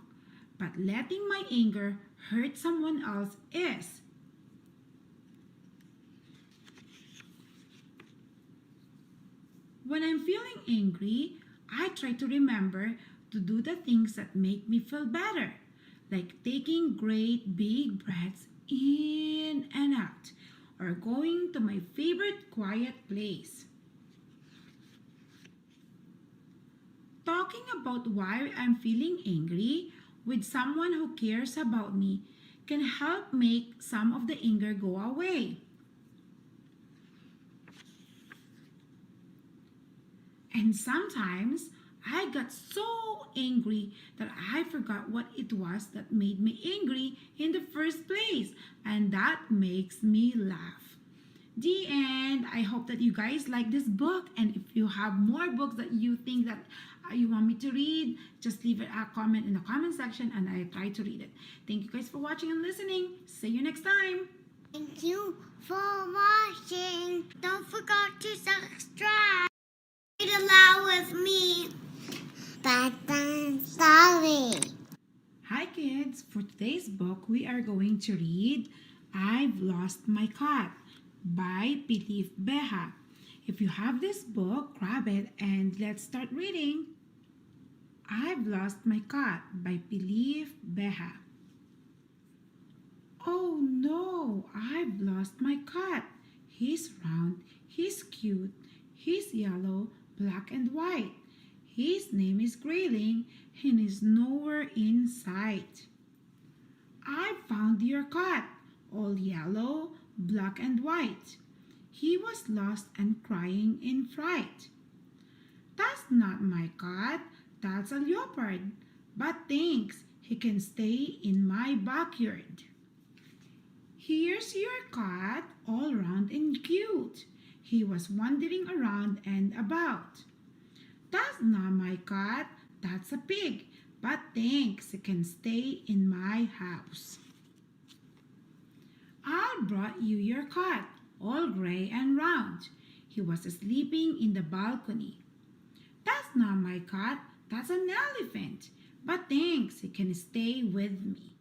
but letting my anger hurt someone else is. When I'm feeling angry, I try to remember to do the things that make me feel better, like taking great big breaths in and out, or going to my favorite quiet place. Talking about why I'm feeling angry with someone who cares about me can help make some of the anger go away. And sometimes I got so angry that I forgot what it was that made me angry in the first place, and that makes me laugh. The end. I hope that you guys like this book, and if you have more books that you think that you want me to read, just leave it a comment in the comment section and I try to read it. Thank you guys for watching and listening. See you next time. Thank you for watching. Don't forget to subscribe. Read aloud with me. Bedtime story. Hi kids, for today's book we are going to read I've Lost My Cat by Pilif Beha. If you have this book, grab it and let's start reading. I've Lost My Cat by Pilif Beha. Oh no, I've lost my cat. He's round, he's cute, he's yellow, black and white. His name is Grayling and is nowhere in sight. I found your cat, all yellow, black and white. He was lost and crying in fright. That's not my cat, that's a leopard. But thanks, he can stay in my backyard. Here's your cat, all round and cute. He was wandering around and about. That's not my cat, that's a pig. But thanks, he can stay in my house. I brought you your cat, all gray and round. He was sleeping in the balcony. That's not my cat, that's an elephant. But thanks, he can stay with me.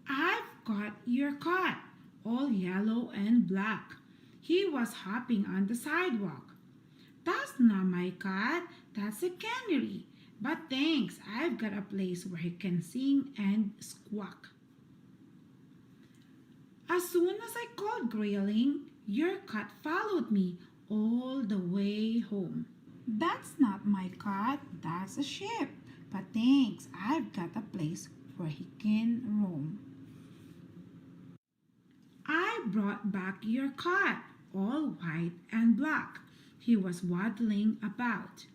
I've got your cat, all yellow and black. He was hopping on the sidewalk. That's not my cat, that's a canary. But thanks, I've got a place where he can sing and squawk. As soon as I called Grayling, your cat followed me all the way home. That's not my cat, that's a sheep. But thanks, I've got a place where he can roam. I brought back your cat, all white and black. He was waddling about.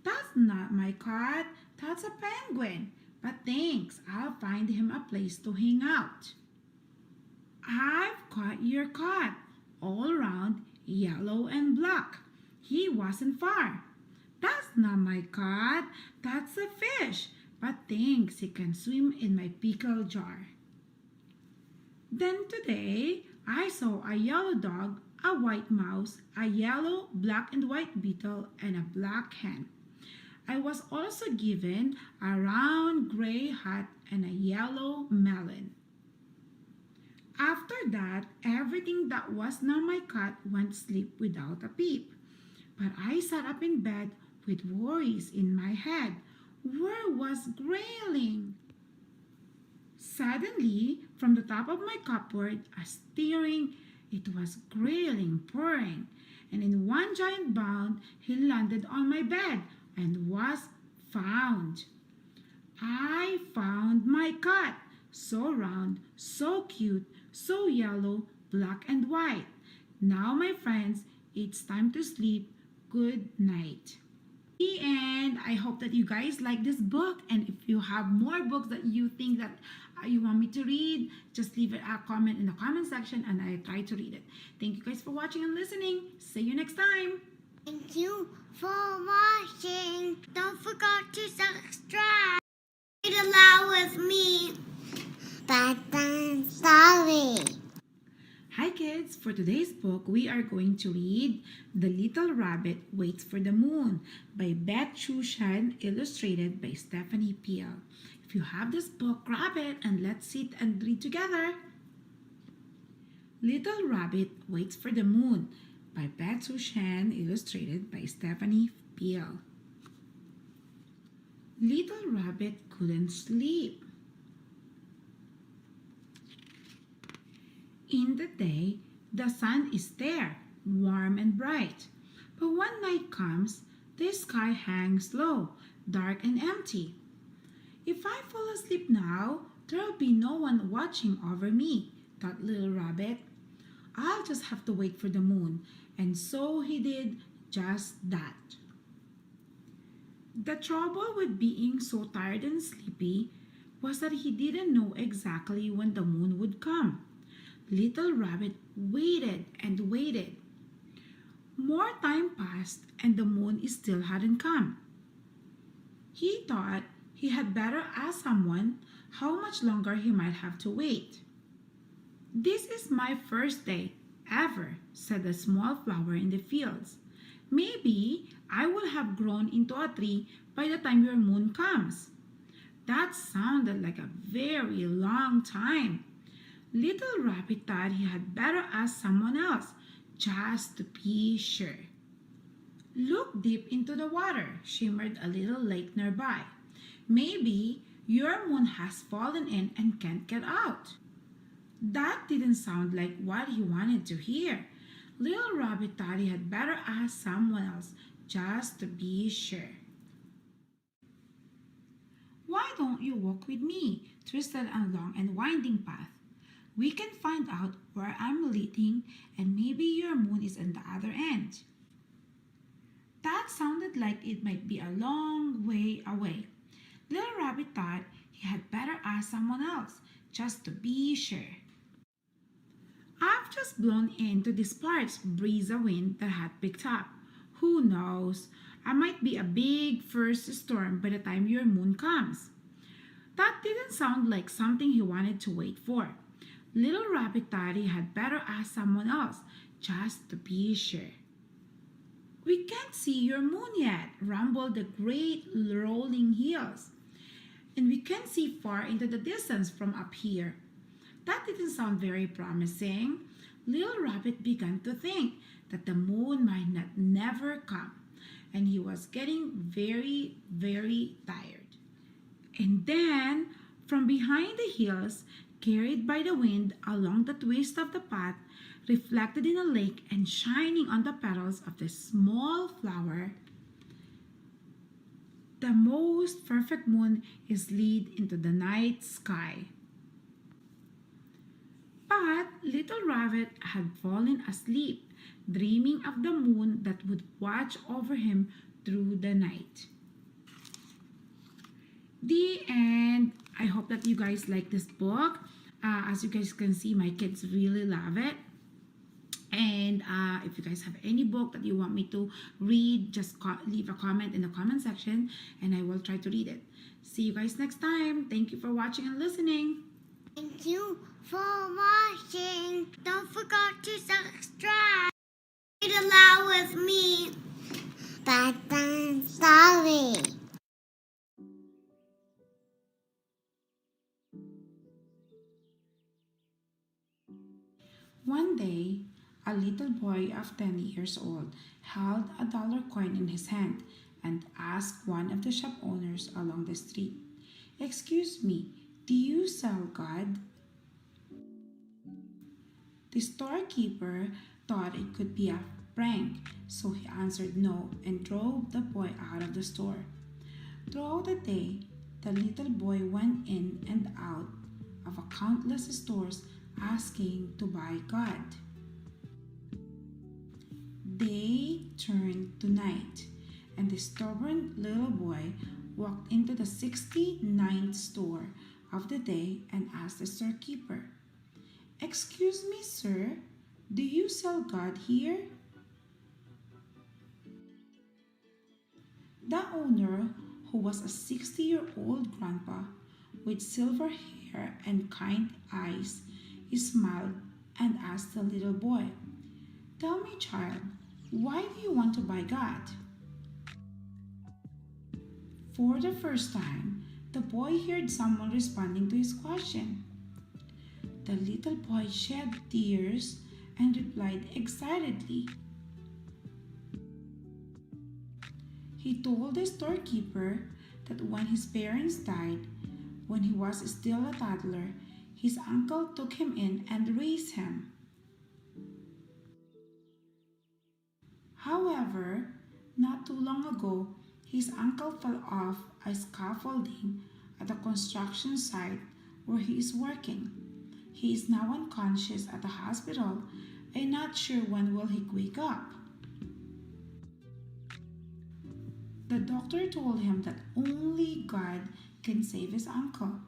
That's not my cat, that's a penguin. But thanks, I'll find him a place to hang out. I've caught your cat, all round, yellow and black. He wasn't far. That's not my cat, that's a fish. But thanks, he can swim in my pickle jar. Then today, I saw a yellow dog, a white mouse, a yellow, black and white beetle, and a black hen. I was also given a round gray hat and a yellow melon. After that, everything that was not my cat went to sleep without a peep. But I sat up in bed with worries in my head. Where was Grayling? Suddenly, from the top of my cupboard, a stirring, it was Grayling purring, and in one giant bound, he landed on my bed and was found. I found my cat, so round, so cute, so yellow, black and white. Now, my friends, it's time to sleep. Good night. The end. I hope that you guys like this book, and if you have more books that you think that you want me to read, just leave it a comment in the comment section and I try to read it. Thank you guys for watching and listening. See you next time. Thank you for watching. Don't forget to subscribe. Read aloud with me. Bedtime story. Hi kids, for today's book we are going to read The Little Rabbit Waits for the Moon by Beth Chushan, illustrated by Stephanie Peel. If you have this book, grab it and let's sit and read together. Little Rabbit Waits for the Moon by Beth Chushan, illustrated by Stephanie Peel. Little Rabbit couldn't sleep. In the day, the sun is there, warm and bright. But when night comes, the sky hangs low, dark and empty. If I fall asleep now, there'll be no one watching over me, thought Little Rabbit. I'll just have to wait for the moon. And so he did just that. The trouble with being so tired and sleepy was that he didn't know exactly when the moon would come. Little Rabbit waited and waited. More time passed and the moon still hadn't come. He thought he had better ask someone how much longer he might have to wait. This is my first day ever, said a small flower in the fields. Maybe I will have grown into a tree by the time your moon comes. That sounded like a very long time. Little Rabbit thought he had better ask someone else, just to be sure. Look deep into the water, shimmered a little lake nearby. Maybe your moon has fallen in and can't get out. That didn't sound like what he wanted to hear. Little Rabbit thought he had better ask someone else, just to be sure. Why don't you walk with me, twisted along and winding path? We can find out where I'm leading and maybe your moon is on the other end. That sounded like it might be a long way away. Little Rabbit thought he had better ask someone else, just to be sure. I've just blown into this sparse breeze of wind that had picked up. Who knows? I might be a big first storm by the time your moon comes. That didn't sound like something he wanted to wait for. Little Rabbit thought he had better ask someone else, just to be sure. We can't see your moon yet, rumbled the great rolling hills. And we can't see far into the distance from up here. That didn't sound very promising. Little Rabbit began to think that the moon might not never come. and he was getting very, very tired. And then, from behind the hills, carried by the wind along the twist of the path, reflected in a lake and shining on the petals of the small flower, the most perfect moon is lit into the night sky. But little Rabbit had fallen asleep, dreaming of the moon that would watch over him through the night. The end. I hope that you guys like this book. As you guys can see, my kids really love it. And if you guys have any book that you want me to read, just leave a comment in the comment section and I will try to read it. See you guys next time. Thank you for watching and listening. Thank you for watching. Don't forget to subscribe. Read aloud with me. Bedtime story. One day, a little boy of 10 years old held a dollar coin in his hand and asked one of the shop owners along the street, "Excuse me, do you sell God?" The storekeeper thought it could be a prank, so he answered no and drove the boy out of the store. Throughout the day, the little boy went in and out of countless stores asking to buy God. Day turned to night, and the stubborn little boy walked into the 69th store of the day and asked the storekeeper, "Excuse me, sir, do you sell God here?" The owner, who was a 60-year-old grandpa with silver hair and kind eyes, smiled and asked the little boy, "Tell me, child, why do you want to buy God?" For the first time, the boy heard someone responding to his question. The little boy shed tears and replied excitedly. He told the storekeeper that when his parents died, when he was still a toddler, his uncle took him in and raised him. However, not too long ago, his uncle fell off a scaffolding at a construction site where he is working. He is now unconscious at the hospital and not sure when will he wake up. The doctor told him that only God can save his uncle.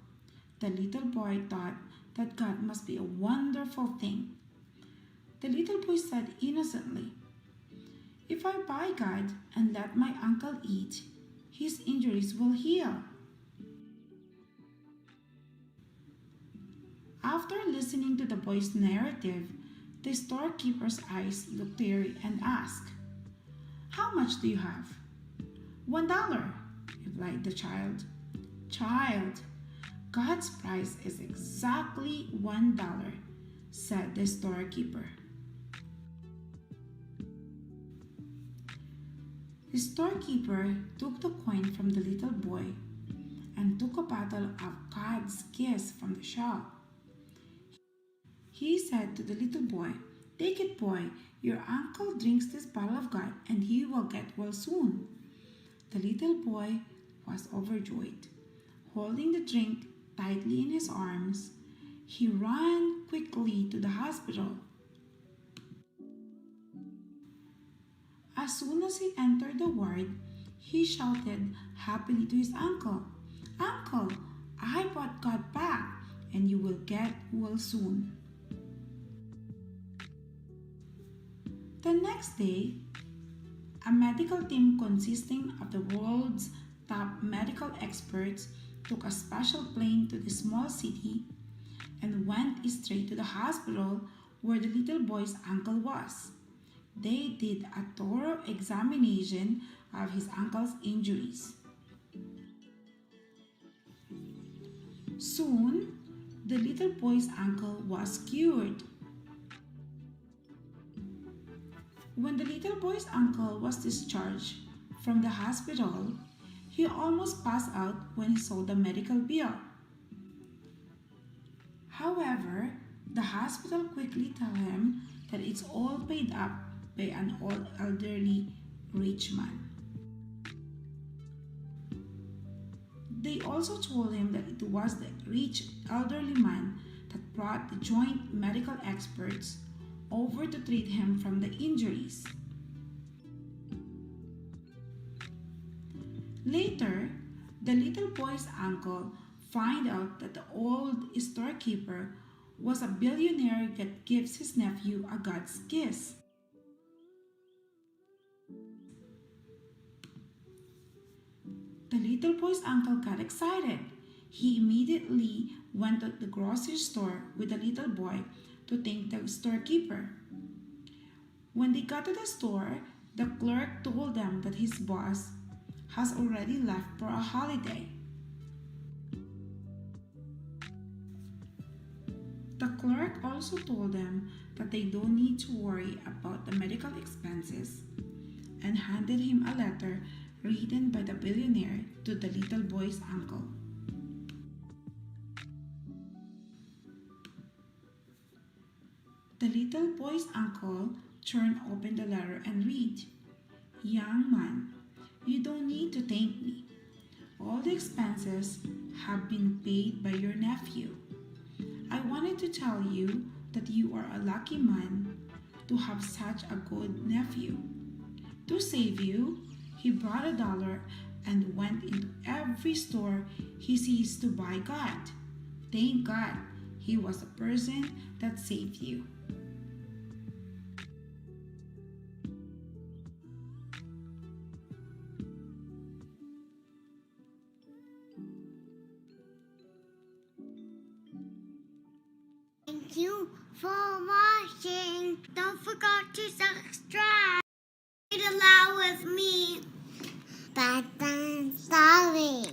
The little boy thought that God must be a wonderful thing. The little boy said innocently, "If I buy God and let my uncle eat, his injuries will heal." After listening to the boy's narrative, the storekeeper's eyes looked teary and asked, "How much do you have?" $1, replied the child. "Child, God's price is exactly $1, said the storekeeper. The storekeeper took the coin from the little boy and took a bottle of God's kiss from the shelf. He said to the little boy, "Take it, boy. Your uncle drinks this bottle of God and he will get well soon." The little boy was overjoyed. Holding the drink tightly in his arms, he ran quickly to the hospital. As soon as he entered the ward, he shouted happily to his uncle, "Uncle, I brought God back and you will get well soon." The next day, a medical team consisting of the world's top medical experts took a special plane to the small city and went straight to the hospital where the little boy's uncle was. They did a thorough examination of his uncle's injuries. Soon, the little boy's uncle was cured. When the little boy's uncle was discharged from the hospital, he almost passed out when he saw the medical bill. However, the hospital quickly told him that it's all paid up by an old elderly rich man. They also told him that it was the rich elderly man that brought the joint medical experts over to treat him from the injuries. Later, the little boy's uncle found out that the old storekeeper was a billionaire that gives his nephew a God's kiss. The little boy's uncle got excited. He immediately went to the grocery store with the little boy to thank the storekeeper. When they got to the store, the clerk told them that his boss has already left for a holiday. The clerk also told them that they don't need to worry about the medical expenses and handed him a letter written by the billionaire to the little boy's uncle. The little boy's uncle turned open the letter and read, "Young man, you don't need to thank me. All the expenses have been paid by your nephew. I wanted to tell you that you are a lucky man to have such a good nephew. To save you, he brought $1 and went into every store he sees to buy God. Thank God he was the person that saved you." Thank you for watching. Don't forget to subscribe. Read aloud with me. Bedtime story.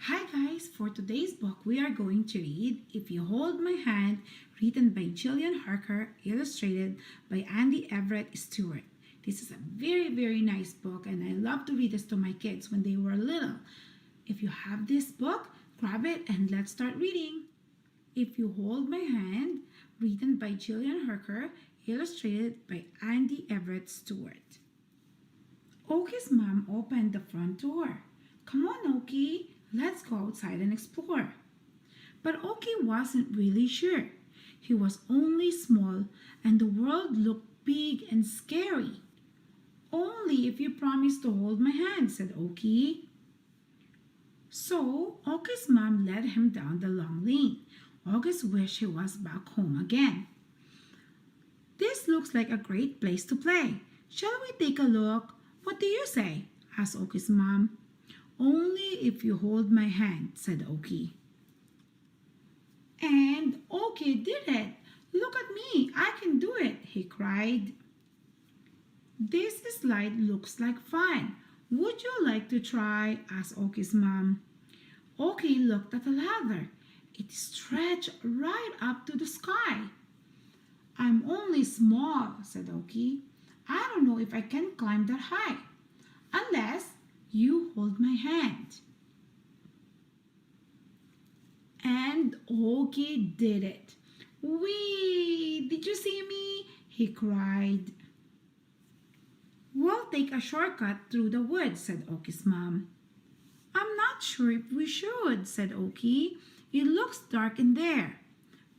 Hi guys, for today's book we are going to read If You Hold My Hand, written by Gillian Harker, illustrated by Andy Everett Stewart. This is a very nice book and I love to read this to my kids when they were little. If you have this book, grab it and let's start reading. If You Hold My Hand, written by Gillian Harker, illustrated by Andy Everett Stewart. Oki's mom opened the front door. "Come on, Oki, let's go outside and explore." But Oki wasn't really sure. He was only small and the world looked big and scary. "Only if you promise to hold my hand," said Oki. So Oki's mom led him down the long lane. August wished he was back home again. "This looks like a great place to play. Shall we take a look? What do you say?" asked Oki's mom. "Only if you hold my hand," said Oki. And Oki did it. "Look at me, I can do it," he cried. "This slide looks like fun. Would you like to try?" asked Oki's mom. Oki looked at the ladder. It stretched right up to the sky. "I'm only small," said Oki. "I don't know if I can climb that high, unless you hold my hand." And Oki did it. "Whee! Did you see me?" he cried. "We'll take a shortcut through the woods," said Oki's mom. "I'm not sure if we should," said Oki. "It looks dark in there."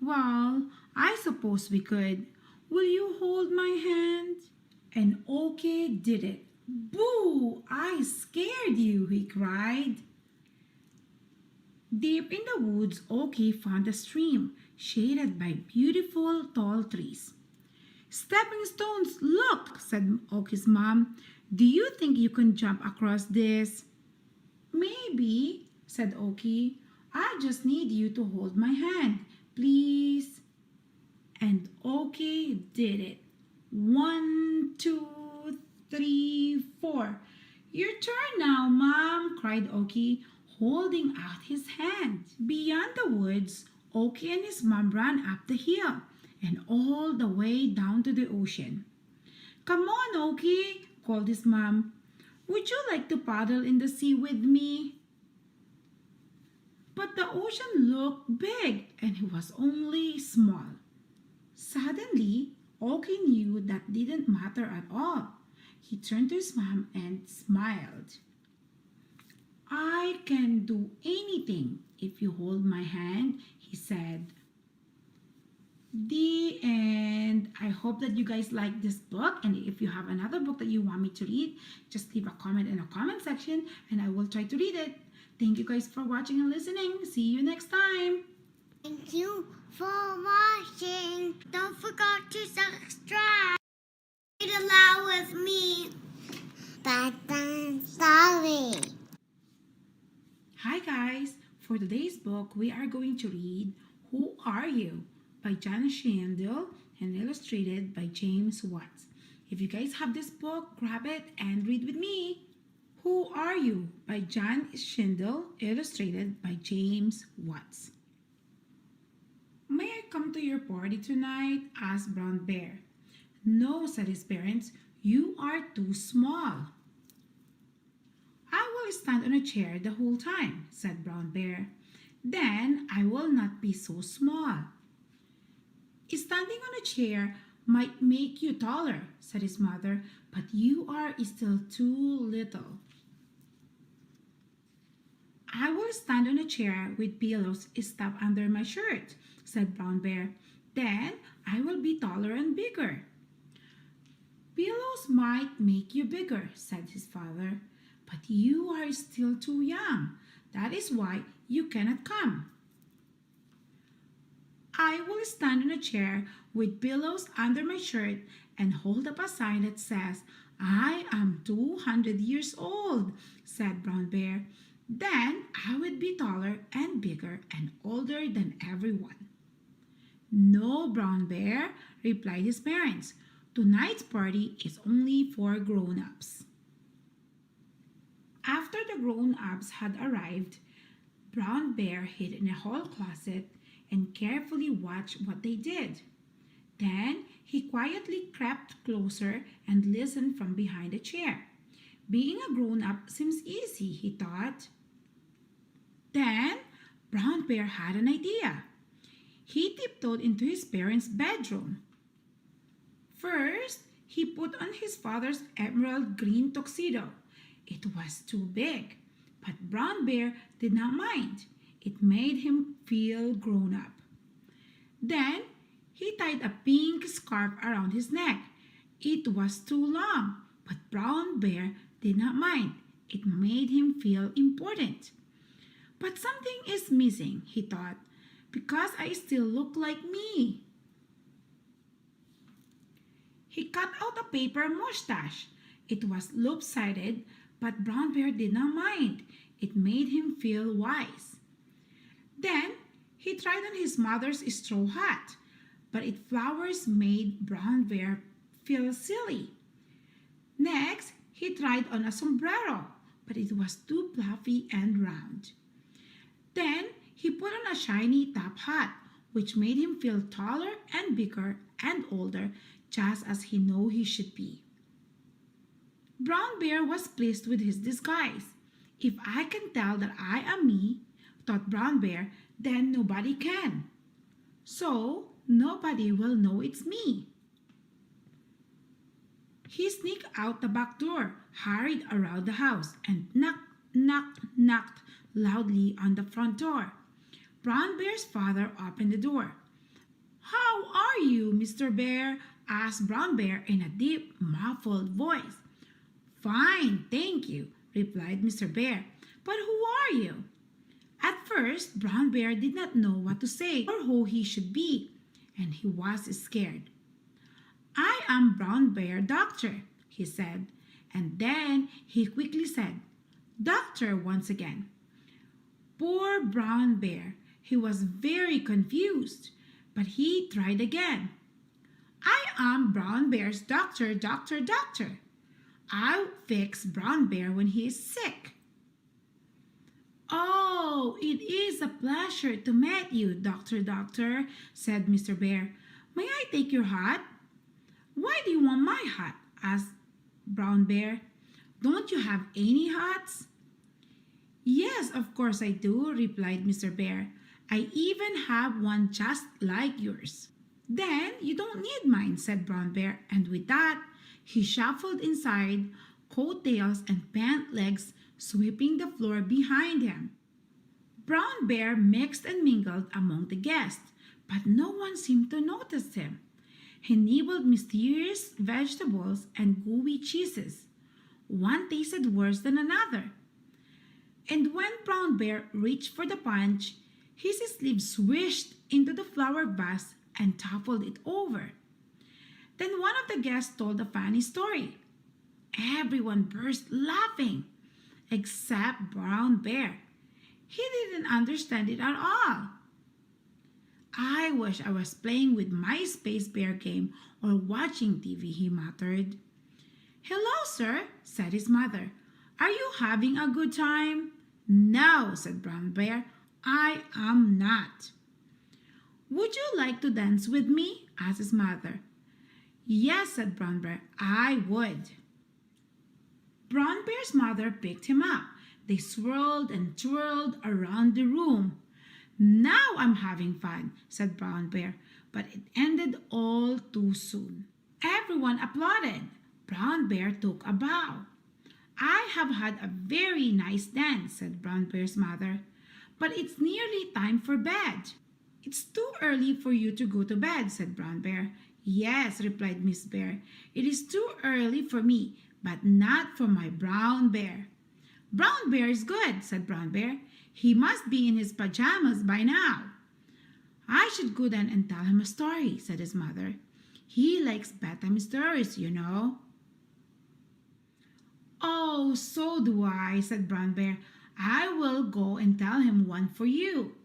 "Well, I suppose we could. Will you hold my hand?" And Oki did it. "Boo! I scared you," he cried. Deep in the woods, Oki found a stream shaded by beautiful tall trees. "Stepping stones, look," said Oki's mom. "Do you think you can jump across this?" "Maybe," said Oki. "I just need you to hold my hand, please." And Oki did it. 1, 2, 3, 4. "Your turn now, Mom," cried Oki, holding out his hand. Beyond the woods, Oki and his mom ran up the hill and all the way down to the ocean. "Come on, Oki," called his mom. Would you like to paddle in the sea with me? But the ocean looked big and he was only small. Suddenly, Oki knew that didn't matter at all. He turned to his mom and smiled. I can do anything if you hold my hand, he said. The end. I hope that you guys like this book, and if you have another book that you want me to read, just leave a comment in the comment section and I will try to read it. Thank you guys for watching and listening. See you next time. Thank you for watching. Don't forget to subscribe. Read aloud with me. Bedtime story. Hi guys. For today's book, we are going to read Who Are You? By John Chandle and illustrated by James Watts. If you guys have this book, grab it and read with me. Who Are You? By John Schindler, illustrated by James Watts. May I come to your party tonight? Asked Brown Bear. No, said his parents. You are too small. I will stand on a chair the whole time, said Brown Bear. Then I will not be so small. Standing on a chair might make you taller, said his mother, but you are still too little. I will stand on a chair with pillows stuffed under my shirt, said Brown Bear. Then I will be taller and bigger. Pillows might make you bigger, said his father, but you are still too young. That is why you cannot come. I will stand on a chair with pillows under my shirt and hold up a sign that says, I am 200 years old, said Brown Bear. Then I would be taller and bigger and older than everyone. No, Brown Bear, replied his parents. Tonight's party is only for grown-ups. After the grown-ups had arrived, Brown Bear hid in a hall closet and carefully watched what they did. Then he quietly crept closer and listened from behind a chair. Being a grown-up seems easy, he thought. Then Brown Bear had an idea. He tiptoed into his parents' bedroom. First, he put on his father's emerald green tuxedo. It was too big, but Brown Bear did not mind. It made him feel grown up. Then he tied a pink scarf around his neck. It was too long, but Brown Bear did not mind. It made him feel important. But something is missing, he thought, because I still look like me. He cut out a paper mustache. It was lopsided, but Brown Bear did not mind. It made him feel wise. Then he tried on his mother's straw hat, but its flowers made Brown Bear feel silly. Next, he tried on a sombrero, but it was too fluffy and round. Then he put on a shiny top hat, which made him feel taller and bigger and older, just as he knew he should be. Brown Bear was pleased with his disguise. If I can tell that I am me, thought Brown Bear, then nobody can. So nobody will know it's me. He sneaked out the back door, hurried around the house, and knocked loudly on the front door. Brown Bear's father opened the door. How are you, Mr. Bear? Asked Brown Bear in a deep, muffled voice. Fine, thank you, replied Mr. Bear. But who are you? At first, Brown Bear did not know what to say or who he should be, and he was scared. I am Brown Bear Doctor, he said, and then he quickly said, Doctor once again. Poor Brown Bear, he was very confused, but he tried again. I am Brown Bear's doctor. I'll fix Brown Bear when he is sick. Oh, it is a pleasure to meet you, Doctor, said Mr. Bear. May I take your hat? Why do you want my hat? Asked Brown Bear. Don't you have any hats?" "Yes, of course I do," replied Mr. Bear. "I even have one just like yours." "Then you don't need mine," said Brown Bear, and with that, he shuffled inside, coattails and pant legs sweeping the floor behind him. Brown Bear mixed and mingled among the guests, but no one seemed to notice him. He nibbled mysterious vegetables and gooey cheeses. One tasted worse than another. And when Brown Bear reached for the punch, his sleeve swished into the flower vase and toppled it over. Then one of the guests told a funny story. Everyone burst laughing, except Brown Bear. He didn't understand it at all. "I wish I was playing with my Space Bear game or watching TV," he muttered. "Hello, sir," said his mother. "Are you having a good time?" "No," said Brown Bear, "I am not." "Would you like to dance with me?" asked his mother. "Yes," said Brown Bear, "I would." Brown Bear's mother picked him up. They swirled and twirled around the room. "Now I'm having fun," said Brown Bear, but it ended all too soon. Everyone applauded. Brown Bear took a bow. "I have had a very nice dance," said Brown Bear's mother, "but it's nearly time for bed." "It's too early for you to go to bed," said Brown Bear. "Yes," replied Miss Bear, "it is too early for me, but not for my Brown Bear." "Brown Bear is good," said Brown Bear. "He must be in his pajamas by now." "I should go then and tell him a story," said his mother. "He likes bedtime stories, you know." "Oh, so do I," said Brown Bear. "I will go and tell him one for you."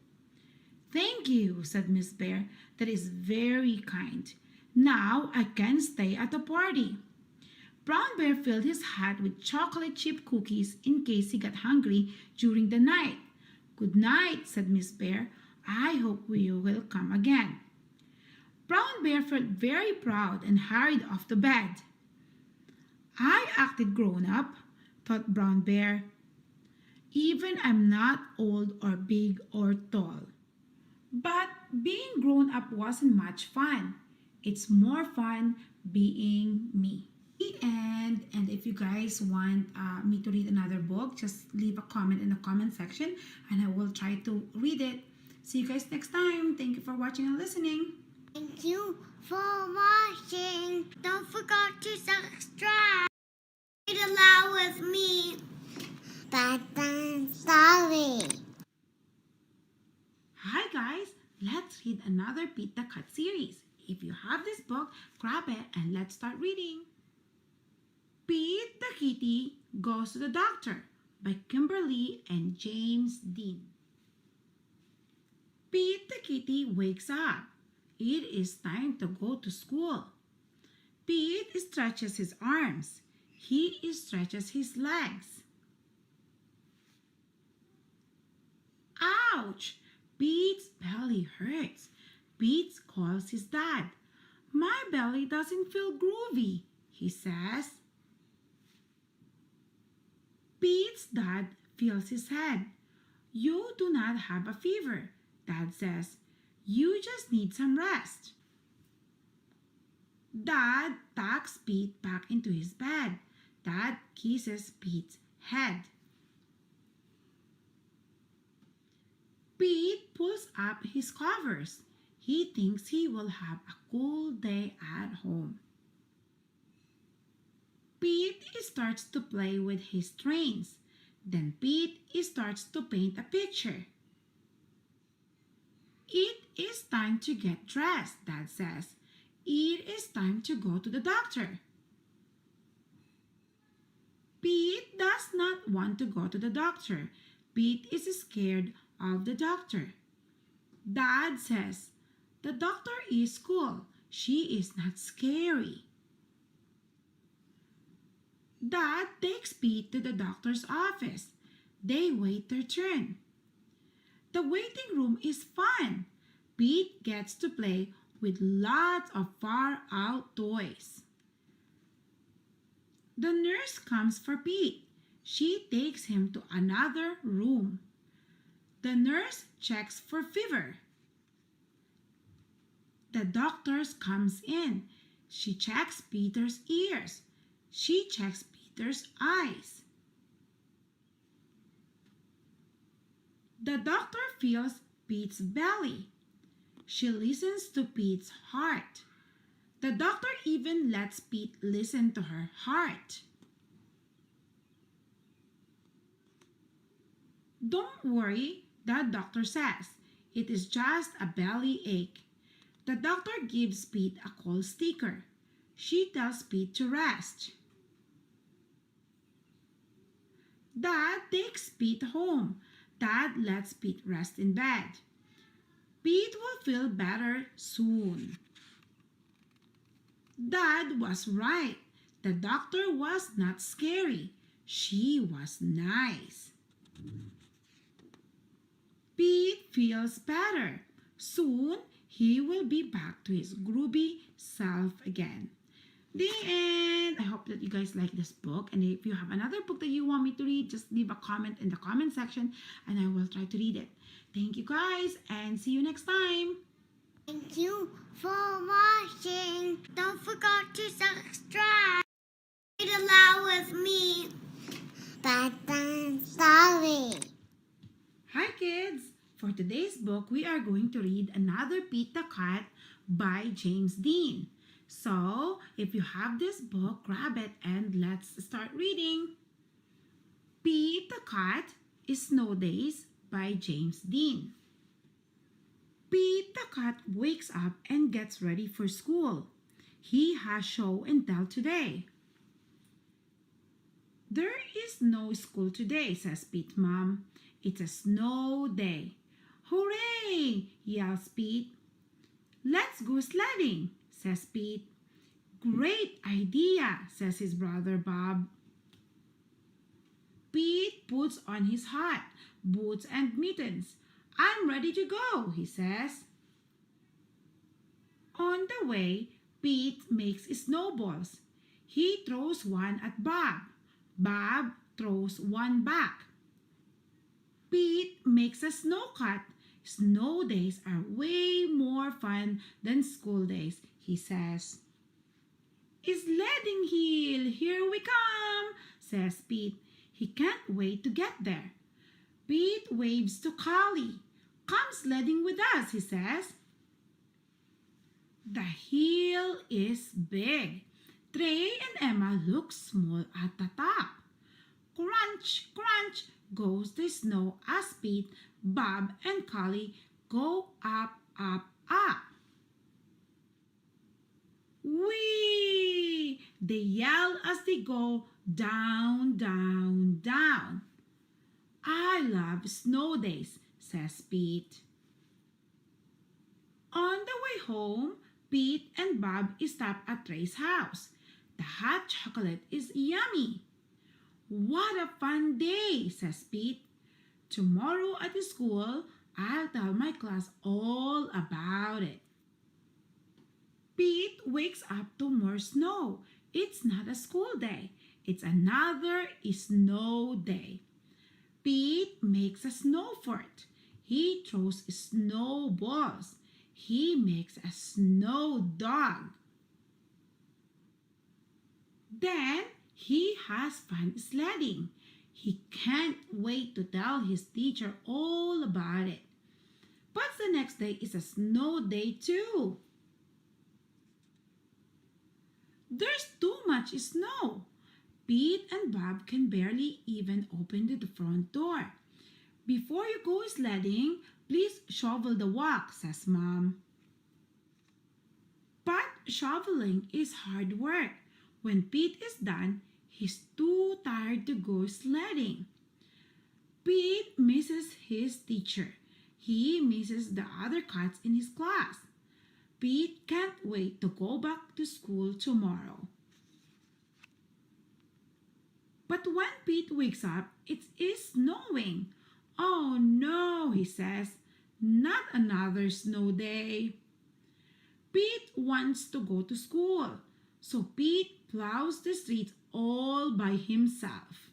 "Thank you," said Miss Bear. "That is very kind. Now I can stay at the party." Brown Bear filled his hat with chocolate chip cookies in case he got hungry during the night. "Good night," said Miss Bear. "I hope you will come again." Brown Bear felt very proud and hurried off to bed. "I acted grown up," thought Brown Bear. "Even I'm not old or big or tall." But being grown up wasn't much fun. It's more fun being me. The end. And if you guys want me to read another book, just leave a comment in the comment section and I will try to read it. See you guys next time. Thank you for watching and listening. Thank you for watching. Don't forget to subscribe. Read aloud with me. Bedtime story. Hi guys, let's read another Pete the Cat series. If you have this book, grab it and let's start reading. Pete the Kitty Goes to the Doctor by Kimberly and James Dean. Pete the Kitty wakes up. It is time to go to school. Pete stretches his arms. He stretches his legs. Ouch! Pete's belly hurts. Pete calls his dad. "My belly doesn't feel groovy," he says. Pete's dad feels his head. "You do not have a fever," Dad says. "You just need some rest." Dad tucks Pete back into his bed. Dad kisses Pete's head. Pete pulls up his covers. He thinks he will have a cool day at home. Pete starts to play with his trains. Then Pete starts to paint a picture. "It is time to get dressed," Dad says. "It is time to go to the doctor." Pete does not want to go to the doctor. Pete is scared of the doctor. Dad says, "The doctor is cool. She is not scary." Dad takes Pete to the doctor's office. They wait their turn. The waiting room is fun. Pete gets to play with lots of far-out toys. The nurse comes for Pete. She takes him to another room. The nurse checks for fever. The doctor comes in. She checks Peter's ears. She checks Peter's eyes. The doctor feels Pete's belly. She listens to Pete's heart. The doctor even lets Pete listen to her heart. Don't worry, the doctor says. It is just a belly ache. The doctor gives Pete a cold sticker. She tells Pete to rest. Dad takes Pete home. Dad lets Pete rest in bed. Pete will feel better soon. Dad was right. The doctor was not scary. She was nice. Pete feels better. Soon, he will be back to his groovy self again. The end. I hope that you guys like this book. And if you have another book that you want me to read, just leave a comment in the comment section and I will try to read it. Thank you guys and see you next time. Thank you for watching. Don't forget to subscribe. Read aloud with me. Bedtime story. Hi kids! For today's book, we are going to read Another Pete the Cat by James Dean. So, if you have this book, grab it and let's start reading. Pete the Cat is Snow Days by James Dean. Pete the Cat wakes up and gets ready for school. He has show and tell today. There is no school today, says Pete's mom. It's a snow day. Hooray! Yells Pete. Let's go sledding, says Pete. Great idea, says his brother Bob. Pete puts on his hat, boots and mittens. I'm ready to go, he says. On the way, Pete makes snowballs. He throws one at Bob. Bob throws one back. Pete makes a snow cat. Snow days are way more fun than school days, he says. Sledding Hill, here we come, says Pete. He can't wait to get there. Pete waves to Collie. Come sledding with us, he says. The hill is big. Trey and Emma look small at the top. Crunch, crunch goes the snow as Pete, Bob, and Collie go up, up, up. Whee! They yell as they go down, down, down. I love snow days, says Pete. On the way home, Pete and Bob stop at Trey's house. The hot chocolate is yummy. What a fun day, says Pete. Tomorrow at school, I'll tell my class all about it. Pete wakes up to more snow. It's not a school day. It's another snow day. Pete makes a snow fort. He throws snowballs. He makes a snow dog. Then he has fun sledding. He can't wait to tell his teacher all about it. But the next day is a snow day too. There's too much snow. Pete and Bob can barely even open the front door. Before you go sledding, please shovel the walk, says Mom. But shoveling is hard work. When Pete is done, he's too tired to go sledding. Pete misses his teacher. He misses the other cats in his class. Pete can't wait to go back to school tomorrow. But when Pete wakes up, it is snowing. Oh no, he says, not another snow day. Pete wants to go to school, so Pete plows the streets all by himself.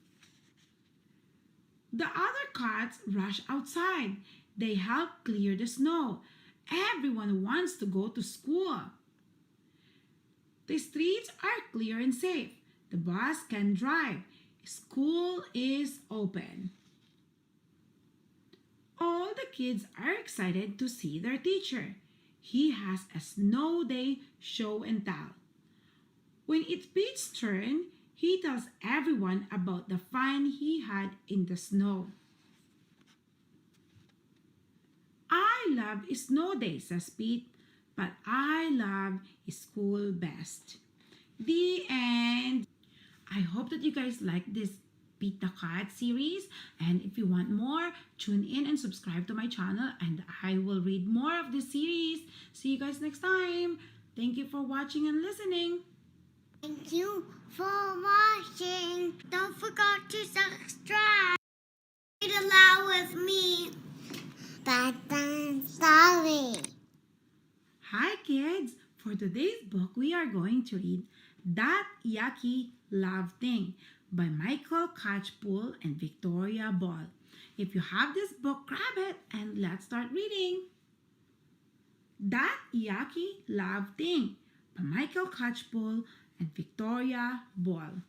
The other cats rush outside. They help clear the snow. Everyone wants to go to school. The streets are clear and safe. The bus can drive. School is open. All the kids are excited to see their teacher. He has a snow day show and tell. When it's Pete's turn, he tells everyone about the fun he had in the snow. I love snow days, says Pete, but I love school best. The end. I hope that you guys like this Pete the Cat series, and if you want more, tune in and subscribe to my channel and I will read more of this series. See you guys next time. Thank you for watching and listening. Thank you for watching. Don't forget to subscribe. Read aloud with me. Bedtime story. Hi kids! For today's book, we are going to read That Yucky Love Thing by Michael Catchpole and Victoria Ball. If you have this book, grab it and let's start reading. That Yucky Love Thing by Michael Catchpole and Victoria Ball.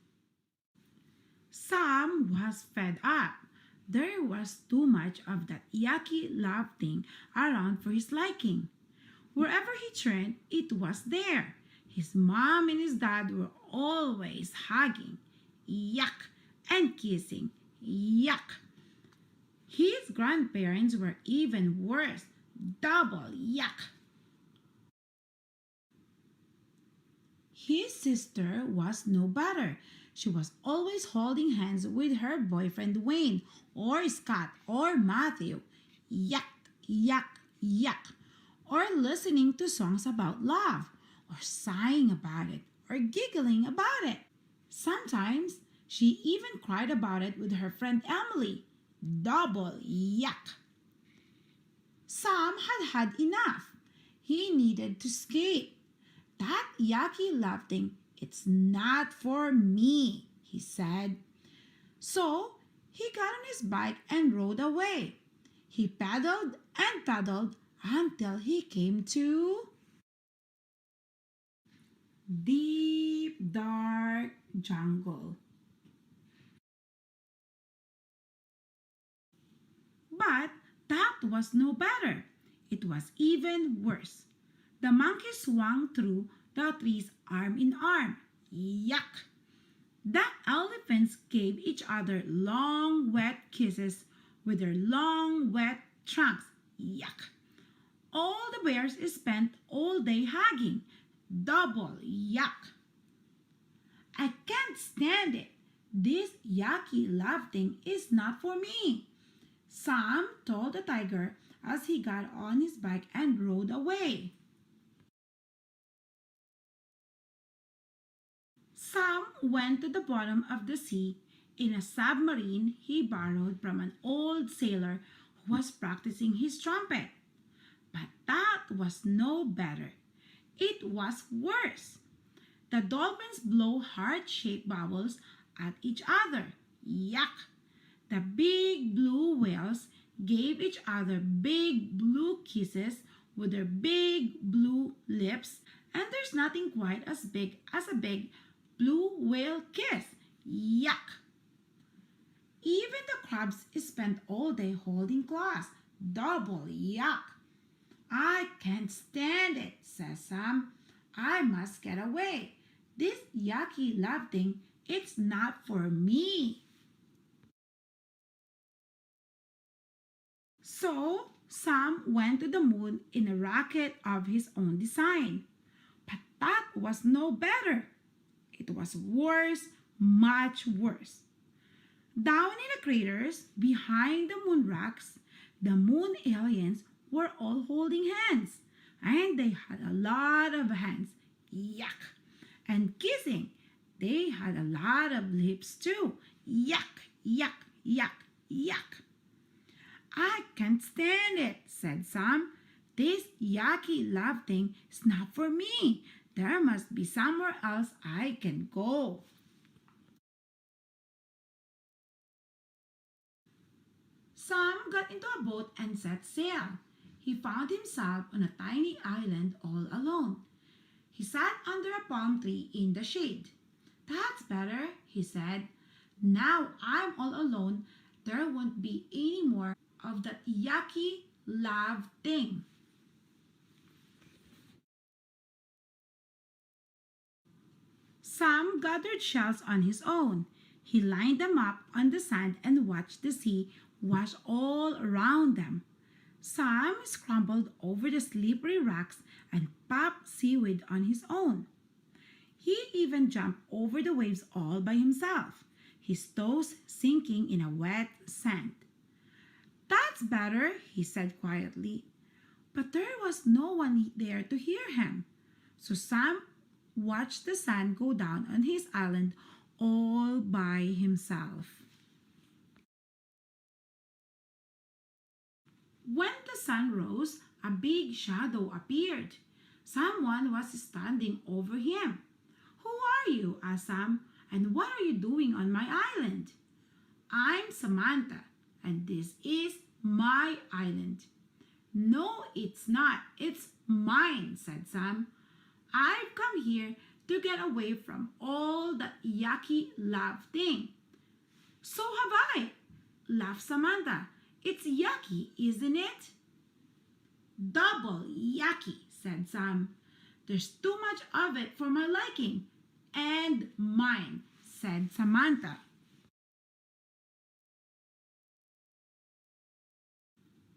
Sam was fed up. There was too much of that yucky love thing around for his liking. Wherever he turned, it was there. His mom and his dad were always hugging, yuck, and kissing, yuck. His grandparents were even worse, double yuck. His sister was no better. She was always holding hands with her boyfriend Wayne, or Scott, or Matthew. Yuck, yuck, yuck. Or listening to songs about love, or sighing about it, or giggling about it. Sometimes she even cried about it with her friend Emily. Double yuck. Sam had had enough. He needed to escape. That yucky love thing, it's not for me, he said. So he got on his bike and rode away. He pedaled and pedaled until he came to deep, dark jungle. But that was no better. It was even worse. The monkeys swung through the trees arm in arm. Yuck! The elephants gave each other long, wet kisses with their long, wet trunks. Yuck! All the bears spent all day hugging. Double yuck! I can't stand it. This yucky love thing is not for me, Sam told the tiger as he got on his bike and rode away. Sam went to the bottom of the sea in a submarine he borrowed from an old sailor who was practicing his trumpet. But that was no better. It was worse. The dolphins blow heart-shaped bubbles at each other. Yuck! The big blue whales gave each other big blue kisses with their big blue lips, and there's nothing quite as big as a big blue whale kiss. Yuck! Even the crabs spent all day holding claws. Double yuck! I can't stand it, says Sam. I must get away. This yucky love thing, it's not for me. So Sam went to the moon in a rocket of his own design. But that was no better. It was worse, much worse. Down in the craters behind the moon rocks, the moon aliens were all holding hands, and they had a lot of hands. Yuck! And kissing. They had a lot of lips too. Yuck, yuck, yuck, yuck. I can't stand it, said Sam. This yucky love thing is not for me. There must be somewhere else I can go. Sam got into a boat and set sail. He found himself on a tiny island all alone. He sat under a palm tree in the shade. That's better, he said. Now I'm all alone. There won't be any more of that yucky love thing. Sam gathered shells on his own. He lined them up on the sand and watched the sea wash all around them. Sam scrambled over the slippery rocks and popped seaweed on his own. He even jumped over the waves all by himself, his toes sinking in a wet sand. That's better, he said quietly. But there was no one there to hear him. So Sam watched the sun go down on his island all by himself. When the sun rose, a big shadow appeared. Someone was standing over him. Who are you? Asked Sam. And what are you doing on my island? I'm Samantha, and this is my island. No, it's not. It's mine, said Sam. I've come here to get away from all that yucky love thing. So have I, laughed Samantha. It's yucky, isn't it? Double yucky, said Sam. There's too much of it for my liking. And mine, said Samantha.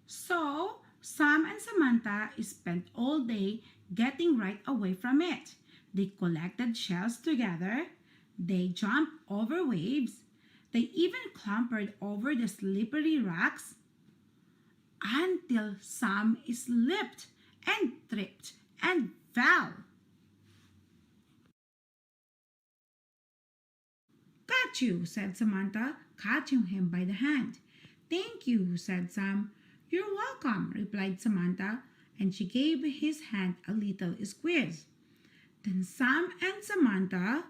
So Sam and Samantha spent all day getting right away from it. They collected shells together. They jumped over waves. They even clambered over the slippery rocks until Sam slipped and tripped and fell. Got you, said Samantha, catching him by the hand. Thank you, said Sam. You're welcome, replied Samantha, and she gave his hand a little squeeze. Then Sam and Samantha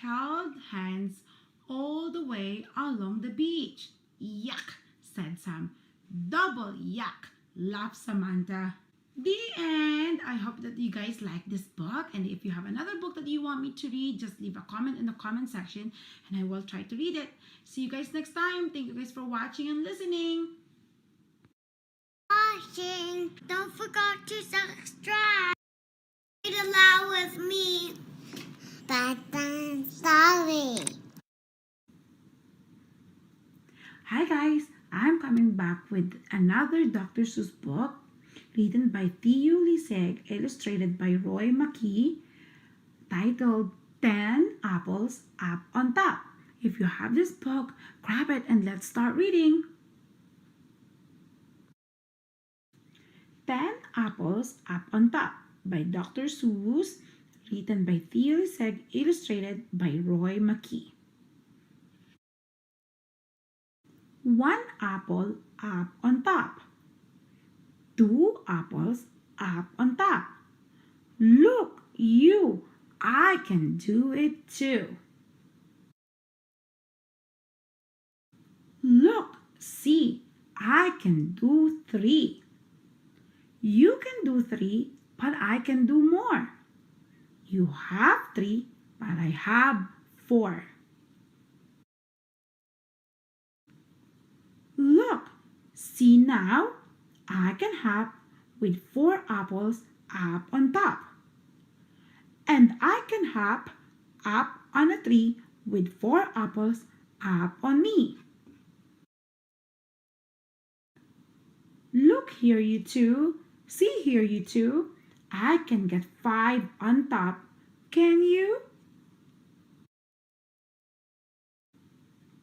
held hands all the way along the beach. Yuck, said Sam. Double yuck, laughed Samantha. The end. I hope that you guys like this book, and if you have another book that you want me to read, just leave a comment in the comment section and I will try to read it. See you guys next time. Thank you guys for watching and listening. Don't forget to subscribe. Read aloud with me. Bedtime story. Hi guys, I'm coming back with another Dr. Seuss book written by Theo Liseg, illustrated by Roy McKee, titled 10 Apples Up on Top. If you have this book, grab it and let's start reading. 10 Apples Up on Top by Dr. Seuss, written by Theo Liseg, illustrated by Roy McKee. 1 apple up on top. 2 apples up on top. Look, you, I can do it too. Look, see, I can do 3. You can do 3, but I can do more. You have 3, but I have 4. Look, see now, I can hop with 4 apples up on top. And I can hop up on a tree with 4 apples up on me. Look here, you two. See here, you two. I can get 5 on top. Can you?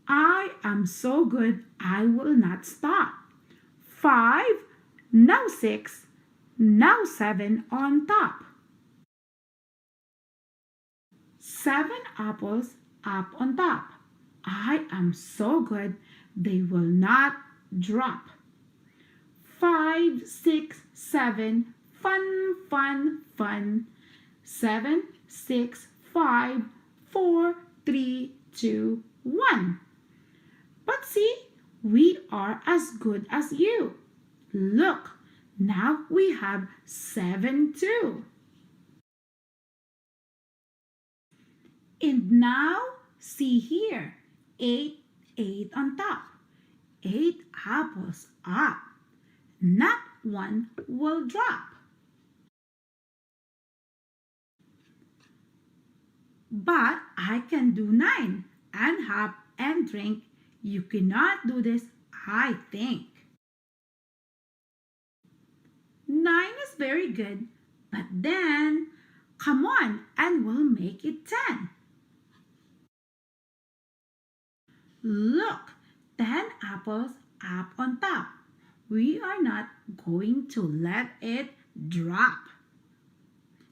I am so good, I will not stop. 5, now 6, now 7 on top. 7 apples up on top. I am so good, they will not drop. 5, 6, 7. Fun, fun, fun. 7, 6, 5, 4, 3, 2, 1. But see, we are as good as you. Look, now we have 7 too. And now, see here, 8, 8 on top. 8 apples up. Not one will drop. But I can do 9 and hop and drink. You cannot do this, I think. 9 is very good, but then, come on and we'll make it 10. Look, 10 apples up on top. We are not going to let it drop.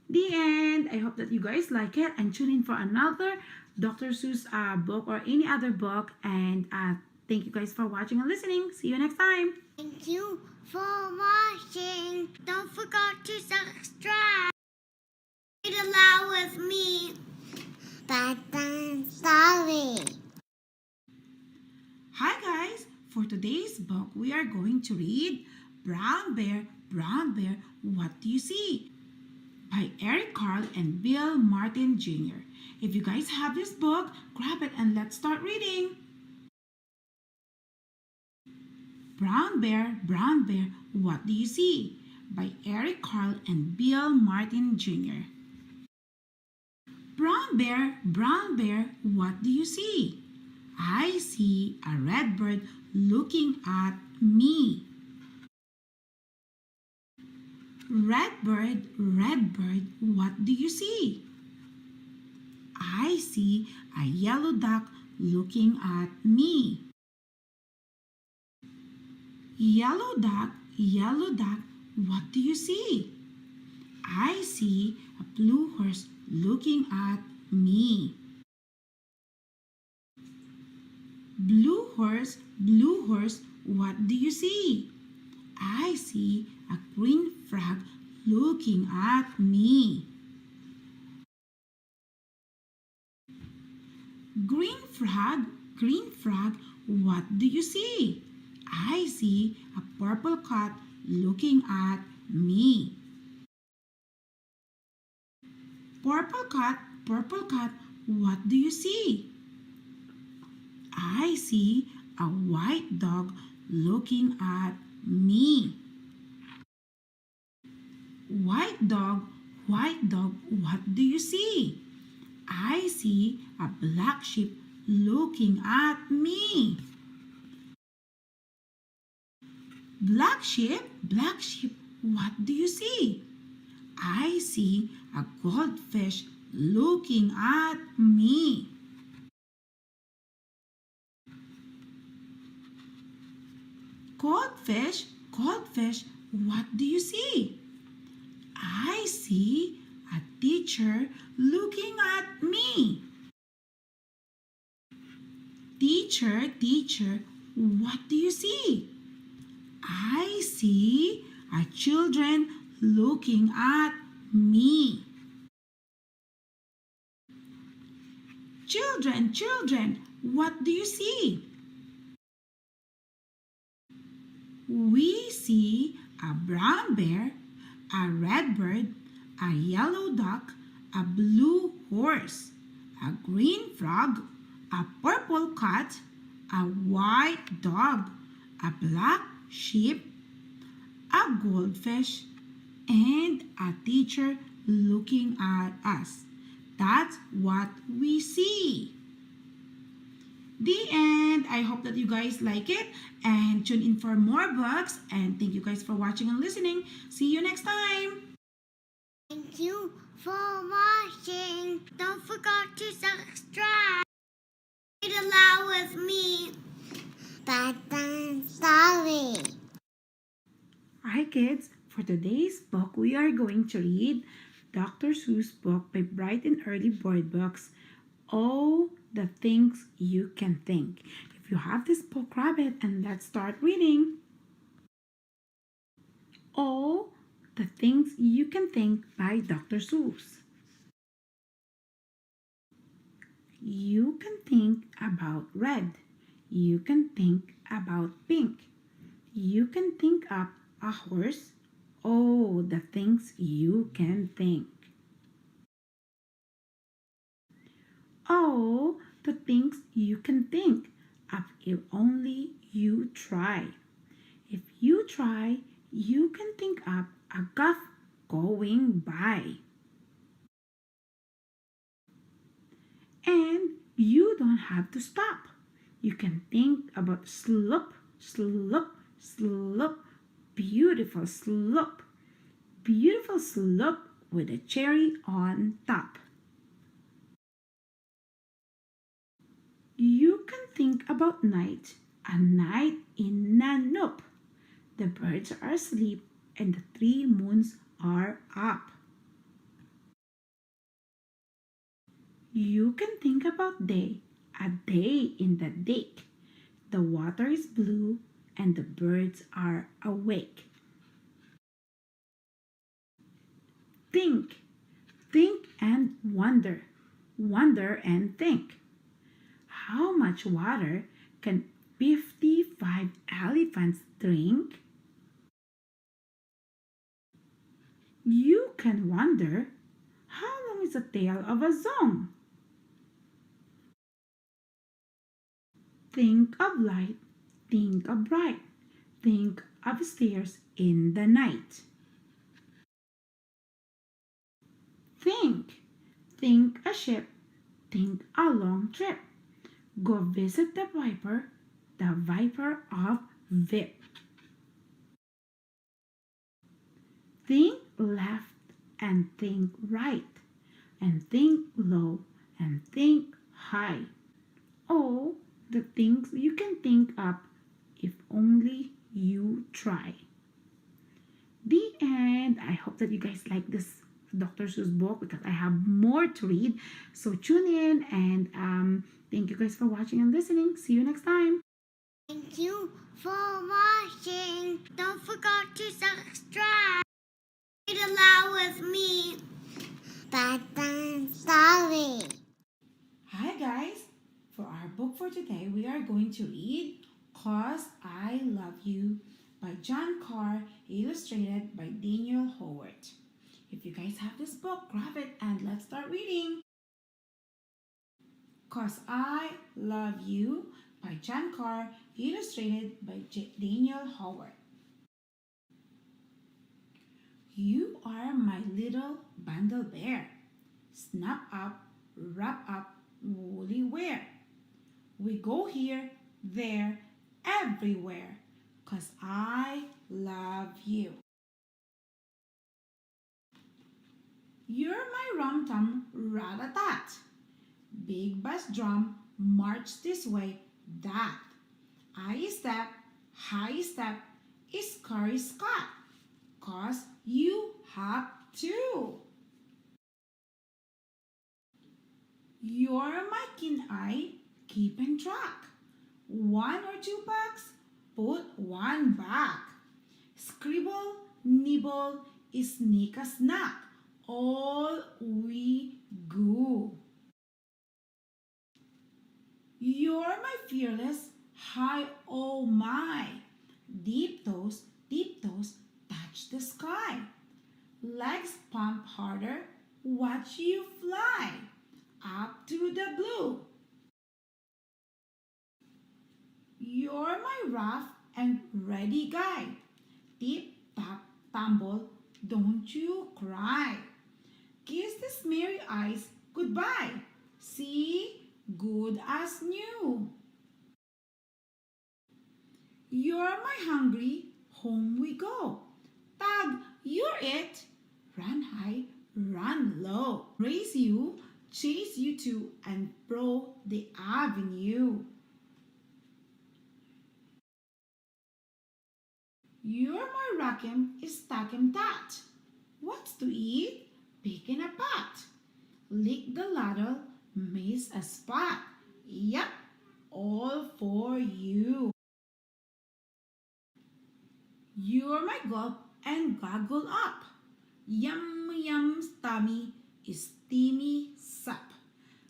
The end. I hope that you guys like it and tune in for another Dr. Seuss book or any other book. And thank you guys for watching and listening. See you next time. Thank you for watching. Don't forget to subscribe. Read aloud with me. Bedtime story. Hi guys. For today's book, we are going to read Brown Bear, What Do You See? By Eric Carle and Bill Martin Jr. If you guys have this book, grab it and let's start reading. Brown Bear, What Do You See? By Eric Carle and Bill Martin Jr. Brown Bear, what do you see? I see a red bird looking at me. Red bird, what do you see? I see a yellow duck looking at me. Yellow duck, what do you see? I see a blue horse looking at me. Blue horse, what do you see? I see a green frog looking at me. Green frog, what do you see? I see a purple cat looking at me. Purple cat, what do you see? I see a white dog looking at me. White dog, what do you see? I see a black sheep looking at me. Black sheep, what do you see? I see a goldfish looking at me. Goldfish, what do you see? I see a teacher looking at me. Teacher, what do you see? I see a children looking at me. Children, what do you see? We see a brown bear, a red bird, a yellow duck, a blue horse, a green frog, a purple cat, a white dog, a black sheep, a goldfish, and a teacher looking at us. That's what we see. The end. I hope that you guys like it and tune in for more books. And thank you guys for watching and listening. See you next time. Thank you for watching. Don't forget to subscribe. Read aloud with me. Bedtime story. Hi kids. For today's book, we are going to read Dr. Seuss book by Bright and Early Board Books. Oh, the things you can think. If you have this book, grab it and let's start reading. Oh, the things you can think by Dr. Seuss. You can think about red. You can think about pink. You can think up a horse. Oh, the things you can think. Oh, the things you can think of if only you try. If you try, you can think up a guff going by. And you don't have to stop. You can think about slope, slope, slope, beautiful slope, beautiful slope with a cherry on top. You can think about night, a night in a nook. The birds are asleep and the 3 moons are up. You can think about day, a day in the lake. The water is blue and the birds are awake. Think, think and wonder, wonder and think. How much water can 55 elephants drink? You can wonder, how long is the tail of a song? Think of light, think of bright, think of stairs in the night. Think, think a ship, think a long trip. Go visit the viper of Vip. Think left and think right, and think low and think high. Oh, the things you can think up if only you try. The end. I hope that you guys like this Dr. Seuss book because I have more to read. So tune in and thank you guys for watching and listening. See you next time. Thank you for watching. Don't forget to subscribe. Read aloud with me. Bedtime story. Hi guys. For our book for today, we are going to read "'Cause I Love You" by John Carr, illustrated by Daniel Howard. If you guys have this book, grab it and let's start reading. "'Cause I Love You" by John Carr, illustrated by Daniel Howard. You are my little bundle bear. Snap up, wrap up, woolly wear. We go here, there, everywhere, 'cause I love you. You're my rum-tum rat-a-tat. Big bass drum, march this way, that. I step, high step, scurry scott, 'cause you have to. You're my keen eye, keeping track. 1 or 2 bucks, put 1 back. Scribble, nibble, sneak a snack, all we go. You're my fearless, high oh my. Deep toes, touch the sky. Legs pump harder, watch you fly. Up to the blue. You're my rough and ready guide. Tip, tap, tumble, don't you cry. Kiss these merry eyes goodbye. See, good as new. You're my hungry, home we go. Tag, you're it. Run high, run low. Race you, chase you to and fro the avenue. You're my rockin' stockin' tat. What's to eat? Pick in a pot. Lick the ladle, miss a spot. Yep, all for you. You're my gulp and goggle up. Yum, yum, tummy is steamy sup.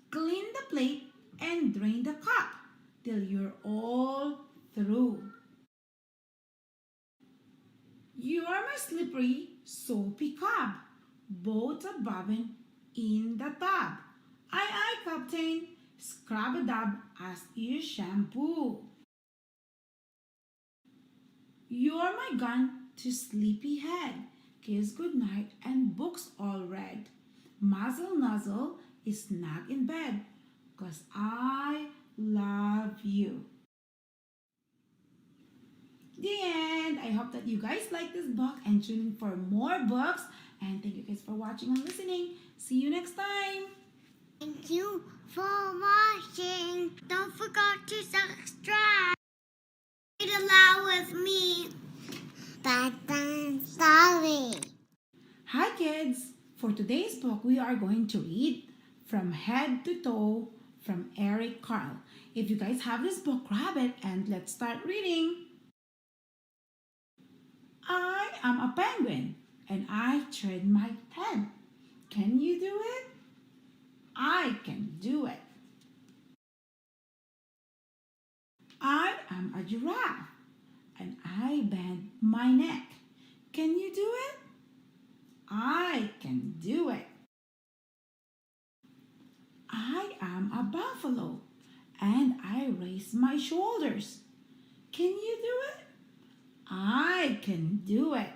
Clean the plate and drain the cup till you're all through. You are my slippery, soapy cub, both a bobbing in the tub. Aye, aye, Captain, scrub-a-dub as you shampoo. You're my gun to sleepy head, kiss goodnight and books all read. Muzzle nuzzle is snug in bed, 'cause I love you. The end. I hope that you guys like this book and tune in for more books. And thank you guys for watching and listening. See you next time. Thank you for watching. Don't forget to subscribe. Read aloud with me. Bedtime story. Hi kids. For today's book, we are going to read From Head to Toe from Eric Carle. If you guys have this book, grab it and let's start reading. I am a penguin and I turn my head. Can you do it? I can do it. I am a giraffe and I bend my neck. Can you do it? I can do it. I am a buffalo and I raise my shoulders. Can you do it? I can do it.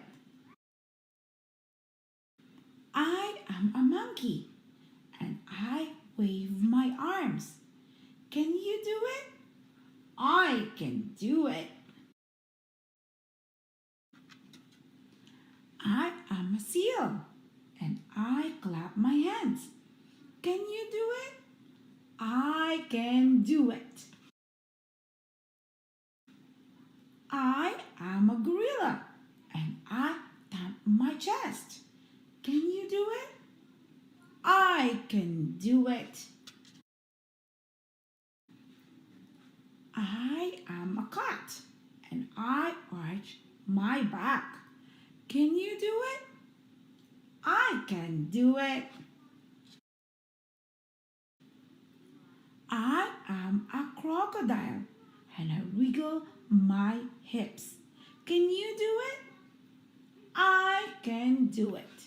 I am a monkey and I wave my arms. Can you do it? I can do it. I am a seal and I clap my hands. Can you do it? I can do it. I am a gorilla and I thump my chest. Can you do it? I can do it. I am a cat and I arch my back. Can you do it? I can do it. I am a crocodile and I wiggle my hips. Can you do it? I can do it.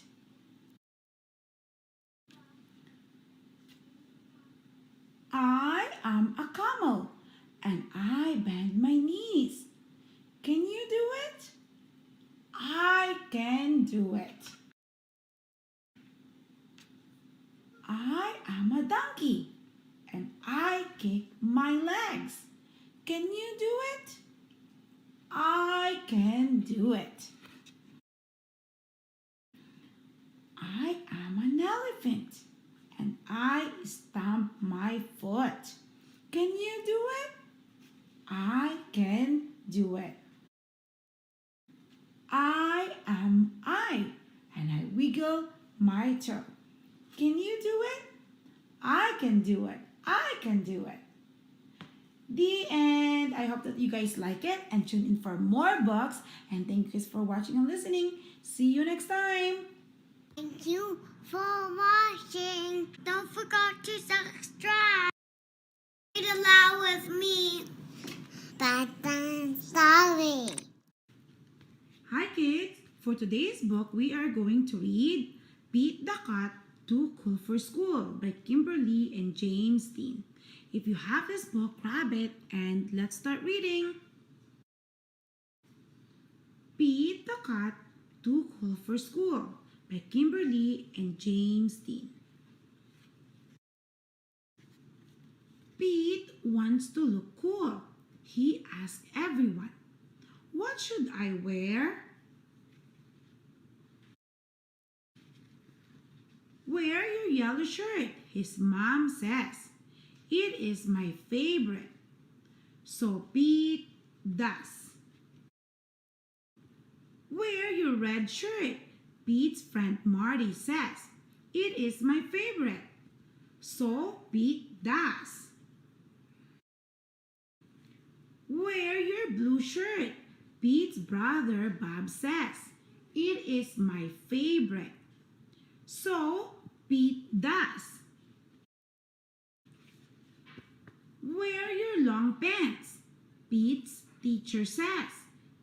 I am a camel and I bend my knees. Can you do it? I can do it. I am a donkey and I kick my legs. Can you do it? I can do it. I am an elephant and I stamp my foot. Can you do it? I can do it. I am I and I wiggle my toe. Can you do it? I can do it. I can do it. The end. I hope that you guys like it and tune in for more books. And thank you guys for watching and listening. See you next time. Thank you for watching. Don't forget to subscribe. Read aloud with me. Bedtime story. Hi kids. For today's book, we are going to read Beat the Cat Too Cool for School by Kimberly and James Dean. If you have this book, grab it and let's start reading. Beat the Cat Too Cool for School by Kimberly and James Dean. Pete wants to look cool. He asks everyone, "What should I wear?" "Wear your yellow shirt," his mom says. "It is my favorite." So Pete does. "Wear your red shirt," Pete's friend Marty says. "It is my favorite." So Pete does. "Wear your blue shirt," Pete's brother Bob says. It is my favorite. So Pete does. Wear your long pants. Pete's teacher says.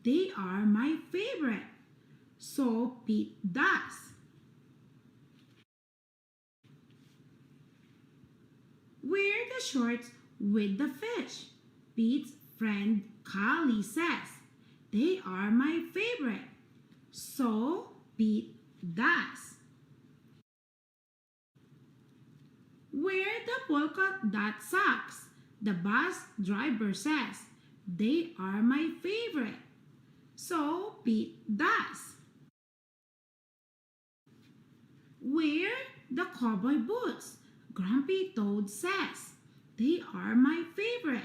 They are my favorite. So Pete does. Wear the shorts with the fish. Pete's friend Callie says. They are my favorite. So Pete does. Wear the polka dot socks. The bus driver says. They are my favorite. So Pete does. Wear the cowboy boots. Grumpy Toad says. They are my favorite.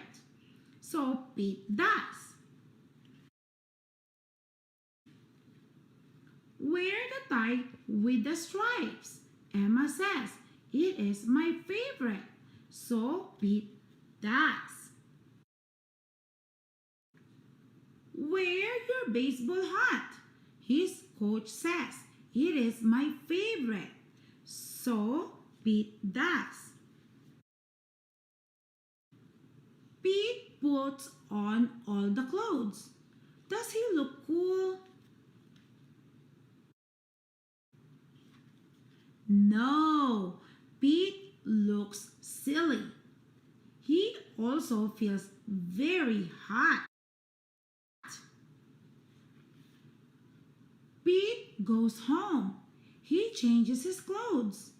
So Pete does. Wear the tie with the stripes. Emma says. It is my favorite. So Pete does. Wear your baseball hat. His coach says. It is my favorite. So Pete does. Pete puts on all the clothes. Does he look cool? No, Pete looks silly. He also feels very hot. Pete goes home. He changes his clothes.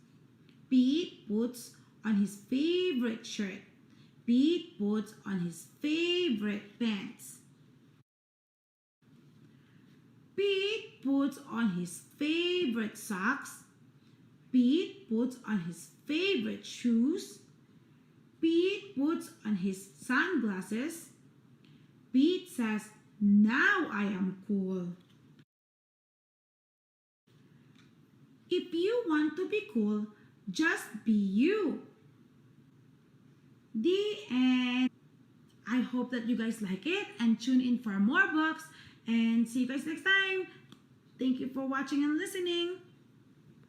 Pete puts on his favorite shirt. Pete puts on his favorite pants. Pete puts on his favorite socks. Pete puts on his favorite shoes. Pete puts on his sunglasses. Pete says, "Now I am cool." If you want to be cool, just be you. The end. I hope that you guys like it and tune in for more books. And see you guys next time. Thank you for watching and listening.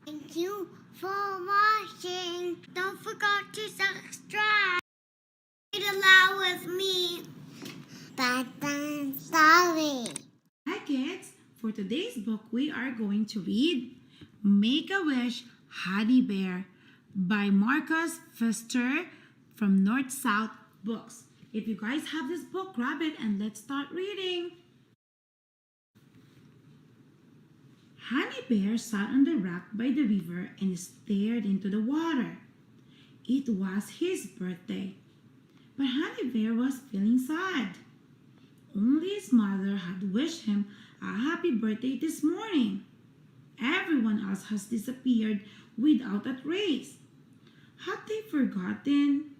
Thank you for watching. Don't forget to subscribe. Read aloud with me. Bedtime story. Hi kids, for today's book we are going to read Make a Wish, Hottie Bear by Marcus Pfister from North South Books. If you guys have this book, grab it and let's start reading. Honey Bear sat on the rock by the river and stared into the water. It was his birthday, but Honey Bear was feeling sad. Only his mother had wished him a happy birthday this morning. Everyone else has disappeared without a trace. Had they forgotten?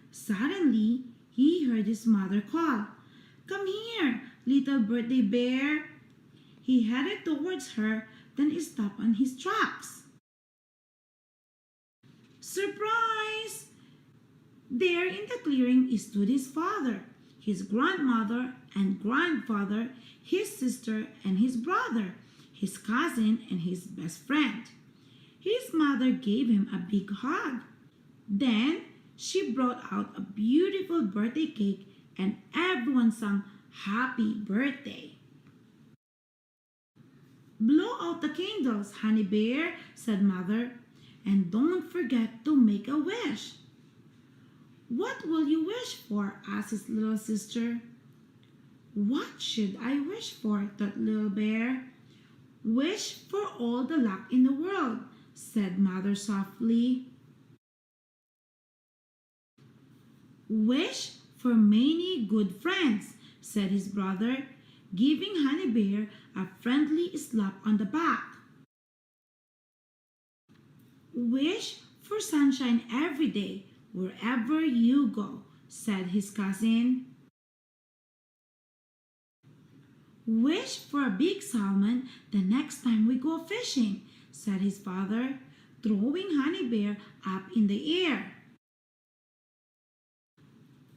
Suddenly, he heard his mother call, "Come here, little birthday bear." He headed towards her, then he stopped on his tracks. Surprise! There in the clearing stood his father, his grandmother and grandfather, his sister and his brother, his cousin and his best friend. His mother gave him a big hug. Then she brought out a beautiful birthday cake and everyone sang happy birthday. "Blow out the candles, Honey Bear," said Mother, "and don't forget to make a wish." "What will you wish for?" asked his little sister. "What should I wish for?" thought little bear. "Wish for all the luck in the world," said Mother softly. "Wish for many good friends," said his brother, giving Honey Bear a friendly slap on the back. "Wish for sunshine every day, wherever you go," said his cousin. "Wish for a big salmon the next time we go fishing," said his father, throwing Honey Bear up in the air.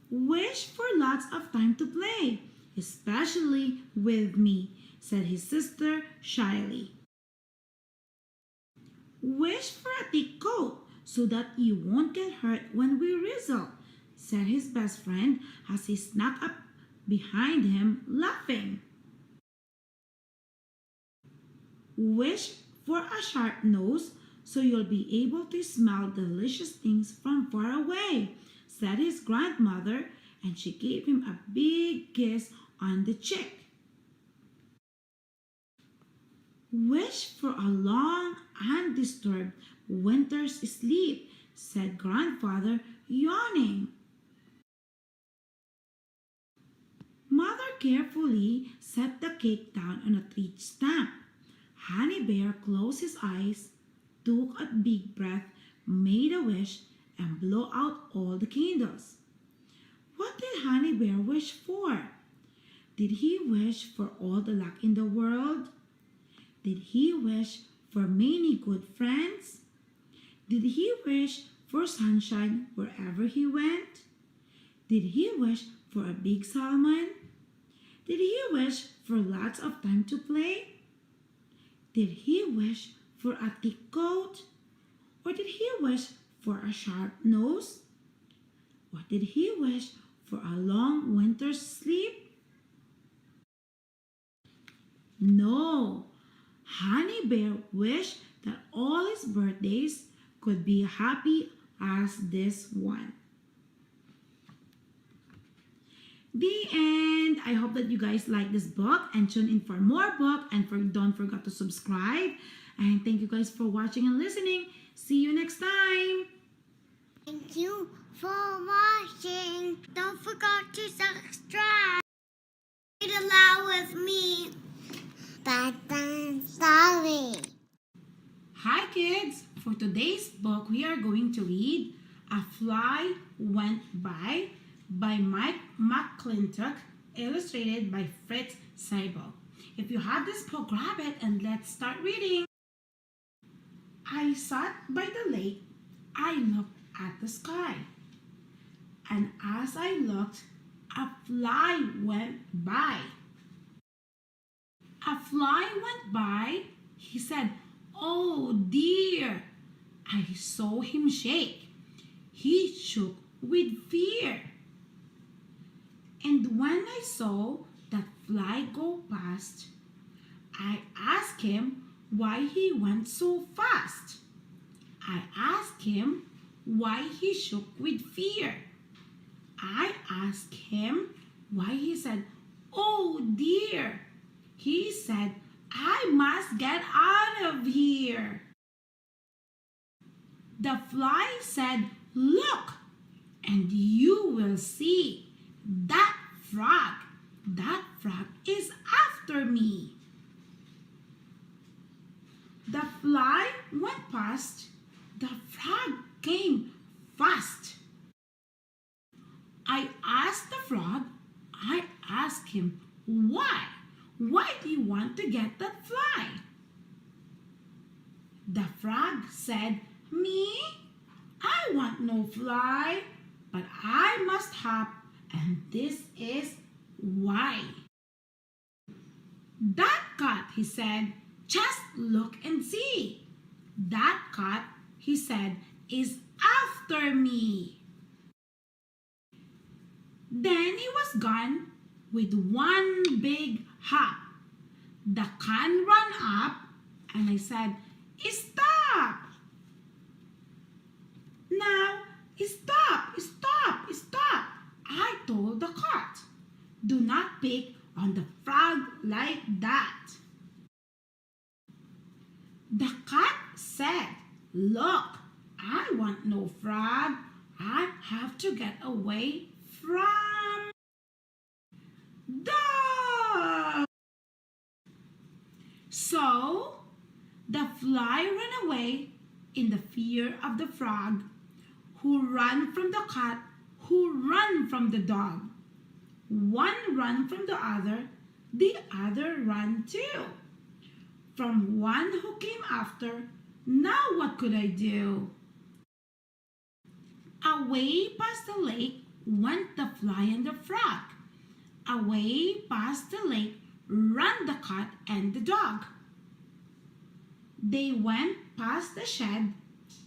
"Wish for lots of time to play, especially with me," said his sister shyly. Wish for a thick coat so that you won't get hurt when we wrestle, said his best friend as he snuck up behind him, laughing. Wish for a sharp nose so you'll be able to smell delicious things from far away, said his grandmother, and she gave him a big kiss on the cheek. Wish for a long, undisturbed winter's sleep, said grandfather, yawning. Mother carefully set the cake down on a tree stump. Honey Bear closed his eyes, took a big breath, made a wish, and blew out all the candles. What did Honey Bear wish for? Did he wish for all the luck in the world? Did he wish for many good friends? Did he wish for sunshine wherever he went? Did he wish for a big salmon? Did he wish for lots of time to play? Did he wish for a thick coat? Or did he wish for a sharp nose? Or did he wish for a long winter's sleep? No, Honey Bear wished that all his birthdays could be happy as this one. The end. I hope that you guys like this book and tune in for more book, and don't forget to subscribe. And thank you guys for watching and listening. See you next time. Thank you for watching. Don't forget to subscribe. Read aloud with me. Bedtime story. Hi kids. For today's book, we are going to read A Fly Went By Mcclintock, illustrated by Fritz Seibel. If you have this book, grab it and let's start reading. I sat by the lake. I looked at the sky. And as I looked, a fly went by. A fly went by, he said, "Oh dear." I saw him shake. He shook with fear. And when I saw that fly go past, I asked him why he went so fast. I asked him why he shook with fear. I asked him why he said, "Oh dear." He said, "I must get out of here." The fly said, "Look, and you will see. That frog is after me." The fly went past. The frog came fast. I asked the frog, I asked him, why? Why do you want to get that fly? The frog said, "Me? I want no fly, but I must hop, and this is why." "That cat," he said, "just look and see. That cat," he said, "is after me." Then he was gone with one big hop. The can ran up, and I said, "Stop! Now, stop. I told the cat, do not pick on the frog like that." The cat said, "Look, I want no frog. I have to get away from dog." So the fly ran away in the fear of the frog, who ran from the cat, who ran from the dog. One ran from the other ran too. From one who came after, now what could I do? Away past the lake went the fly and the frog. Away past the lake ran the cat and the dog. They went past the shed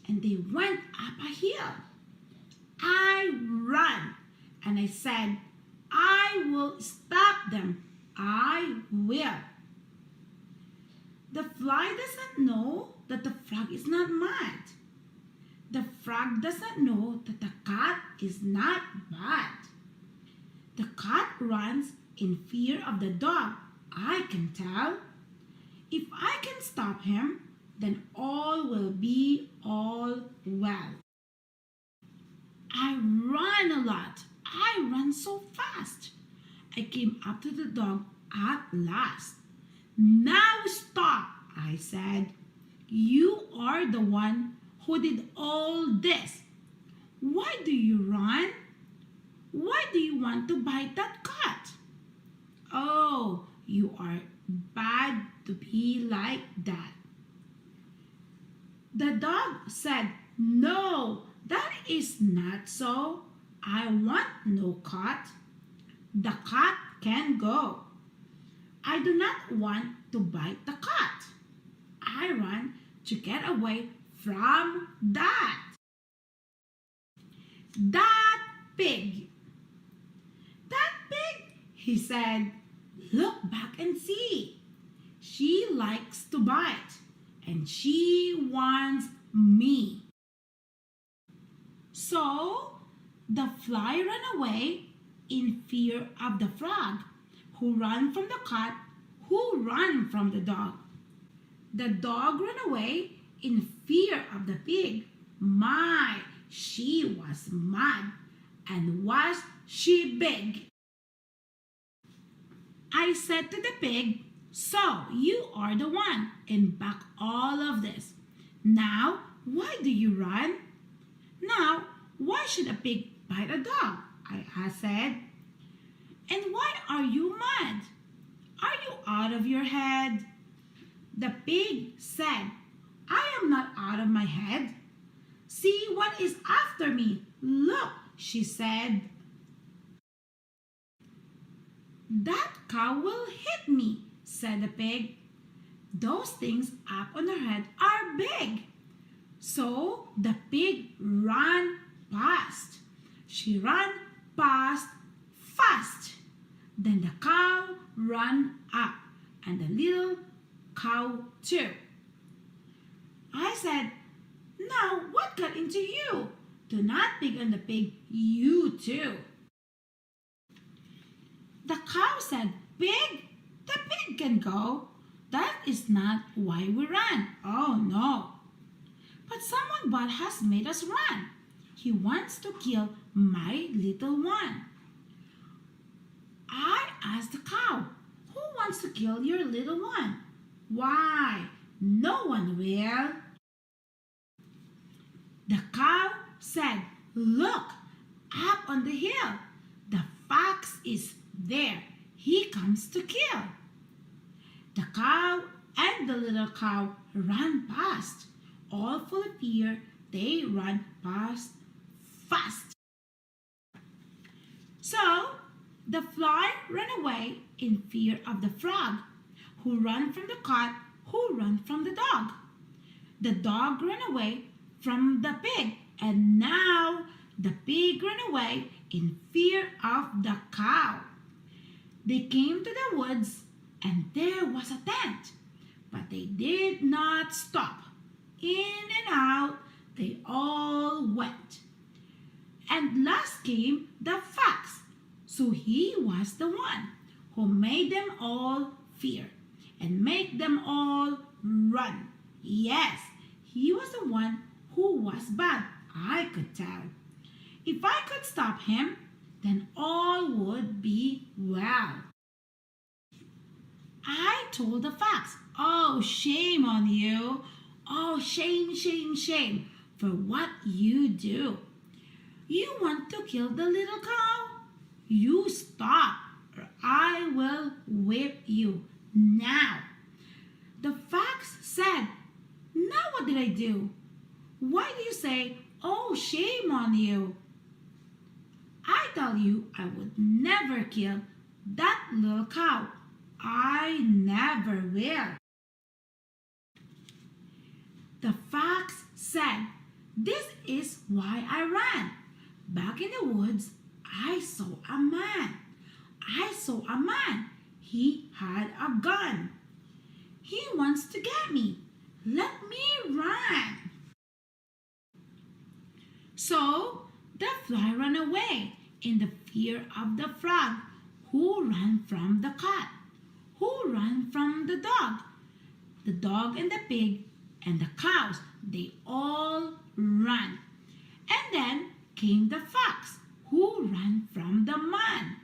and they went up a hill. I ran and I said, I will stop them. I will. The fly doesn't know that the frog is not mad. The frog doesn't know that the cat is not bad. The cat runs in fear of the dog, I can tell. If I can stop him, then all will be all well. I run a lot. I run so fast. I came up to the dog at last. Now stop, I said. You are the one who did all this. Why do you run? Why do you want to bite that cat? Oh, you are bad to be like that. The dog said, no, that is not so. I want no cat. The cat can go. I do not want to bite the cat. I run to get away from that. That pig. That pig, he said, look back and see. She likes to bite and she wants me. So the fly ran away in fear of the frog, who ran from the cat, who ran from the dog. The dog ran away in fear of the pig. My, she was mad, and was she big. I said to the pig, so you are the one in back all of this. Now, why do you run? Now, why should a pig bite a dog? I said. And why are you mad? Are you out of your head? The pig said, I am not out of my head. See what is after me. Look, she said. That cow will hit me, said the pig. Those things up on her head are big. So the pig ran past. She ran past fast. Then the cow ran up, and the little cow too. I said, now what got into you? Do not pick on the pig, you too. The cow said, pig? The pig can go. That is not why we ran. Oh no. But someone bad has made us run. He wants to kill my little one. I asked the cow, who wants to kill your little one? Why, no one will. The cow said, look, up on the hill. The fox is there. He comes to kill. The cow and the little cow ran past. All full of fear, they ran past fast. So the fly ran away in fear of the frog, who ran from the cat, who ran from the dog. The dog ran away from the pig, and now the pig ran away in fear of the cow. They came to the woods, and there was a tent, but they did not stop. In and out they all went. And last came the fox, so he was the one who made them all fear and made them all run. Yes, he was the one who was bad, I could tell. If I could stop him, then all would be well. I told the fox, oh, shame on you. Oh, shame, shame, shame for what you do. You want to kill the little cow? You stop, or I will whip you now. The fox said, now what did I do? Why do you say, oh, shame on you? I tell you, I would never kill that little cow. I never will. The fox said, "This is why I ran. Back in the woods, I saw a man. I saw a man. He had a gun. He wants to get me. Let me run." So the fly ran away in the fear of the frog, who ran from the cat, who ran from the dog and the pig and the cows. They all ran. And then came the fox, who ran from the man.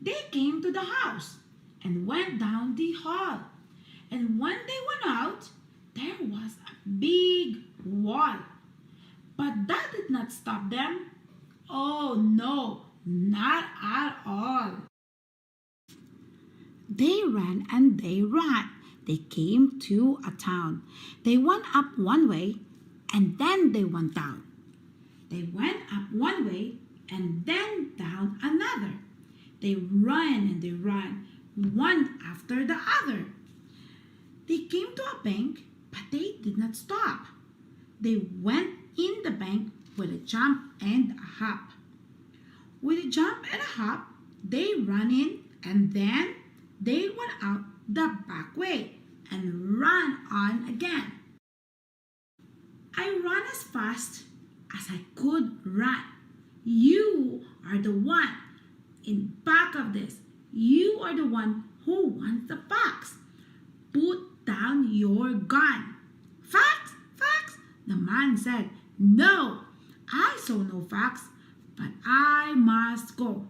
They came to the house and went down the hall. And when they went out, there was a big wall. But that did not stop them. Oh no, not at all. They ran and they ran. They came to a town. They went up one way and then they went down. They went up one way and then down another. They ran and they ran, one after the other. They came to a bank, but they did not stop. They went in the bank with a jump and a hop. With a jump and a hop, they ran in and then they went out the back way and ran on again. I ran as fast as I could run. You are the one in back of this. You are the one who wants the fox. Put down your gun. Fox, fox, the man said. No, I saw no fox, but I must go.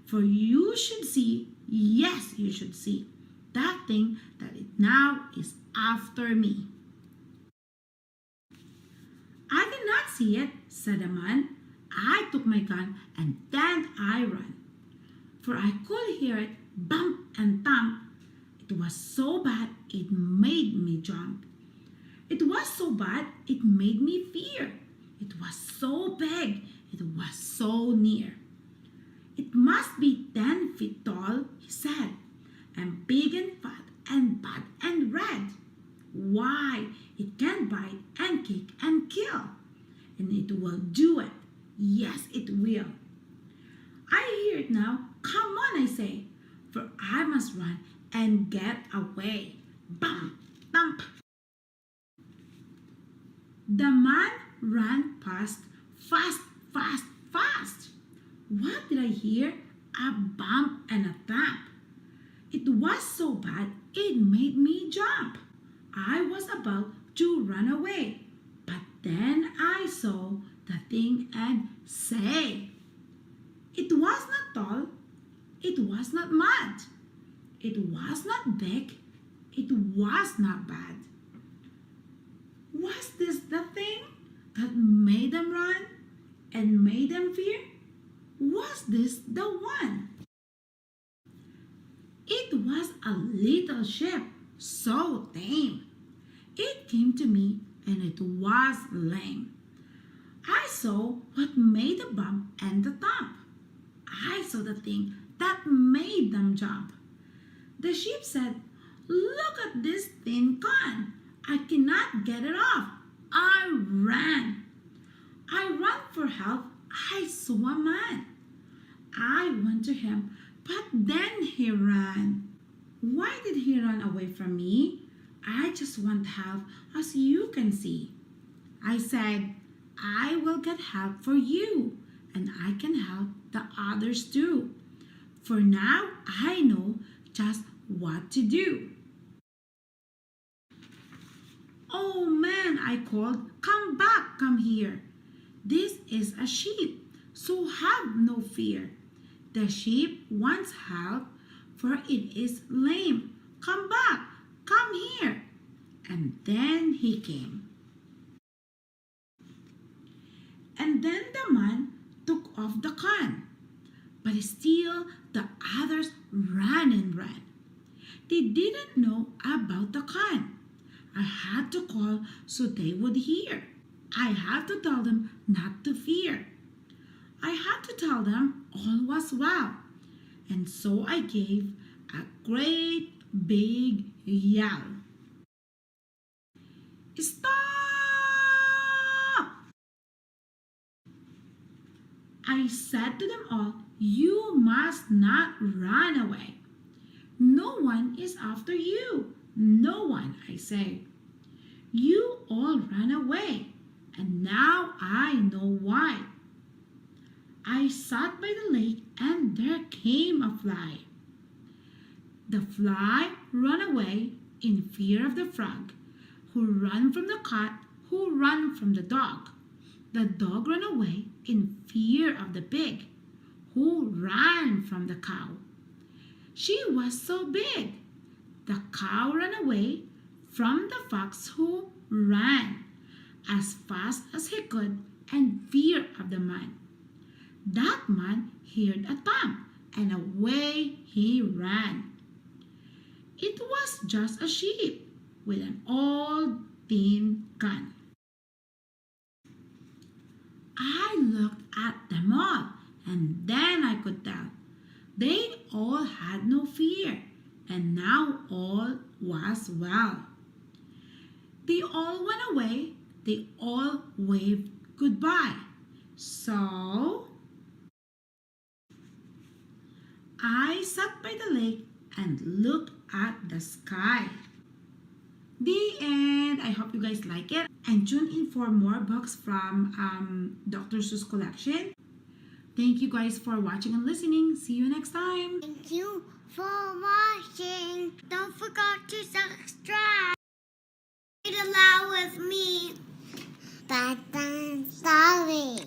For you should see, yes, you should see, that thing that it now is after me. I did not see it, said the man. I took my gun and then I ran. For I could hear it bump and thump. It was so bad it made me jump. It was so bad it made me fear. It was so big, it was so near. It must be 10 feet tall, he said, and big and fat and bad and red. Why, it can bite and kick and kill. And it will do it. Yes, it will. I hear it now. Come on, I say, for I must run and get away. Bump, thump. The man ran past, fast, fast, fast. What did I hear? A bump and a thump. It was so bad it made me jump. I was about to run away, but then I saw the thing and say, it was not tall, it was not mud, it was not big, it was not bad. Was this the thing that made them run and made them fear? Was this the one? It was a little ship, so tame. It came to me and it was lame. I saw what made the bump and the thump. I saw the thing that made them jump. The ship said, look at this thin con. I cannot get it off. I ran. I ran for help. I saw a man. I went to him, but then he ran. Why did he run away from me? I just want help, as you can see. I said, I will get help for you, and I can help the others too. For now, I know just what to do. Oh man, I called, come back, come here. This is a sheep, so have no fear. The sheep wants help, for it is lame. Come back, come here. And then he came. And then the man took off the con, but still the others ran and ran. They didn't know about the con. I had to call so they would hear. I had to tell them not to fear. I had to tell them all was well. And so I gave a great big yell. Stop! I said to them all, you must not run away. No one is after you. No one, I say. You all ran away, and now I know why. I sat by the lake, and there came a fly. The fly ran away in fear of the frog, who ran from the cat, who ran from the dog. The dog ran away in fear of the pig, who ran from the cow. She was so big. The cow ran away from the fox, who ran as fast as he could in fear of the man. That man heard a thump, and away he ran. It was just a sheep with an old tin can. I looked at them all, and then I could tell. They all had no fear, and now all was well. They all went away. They all waved goodbye. So I sat by the lake and looked at the sky. The end. I hope you guys like it. And tune in for more books from Dr. Seuss collection. Thank you guys for watching and listening. See you next time. Thank you for watching. Don't forget to subscribe. Read aloud with me. Bedtime story.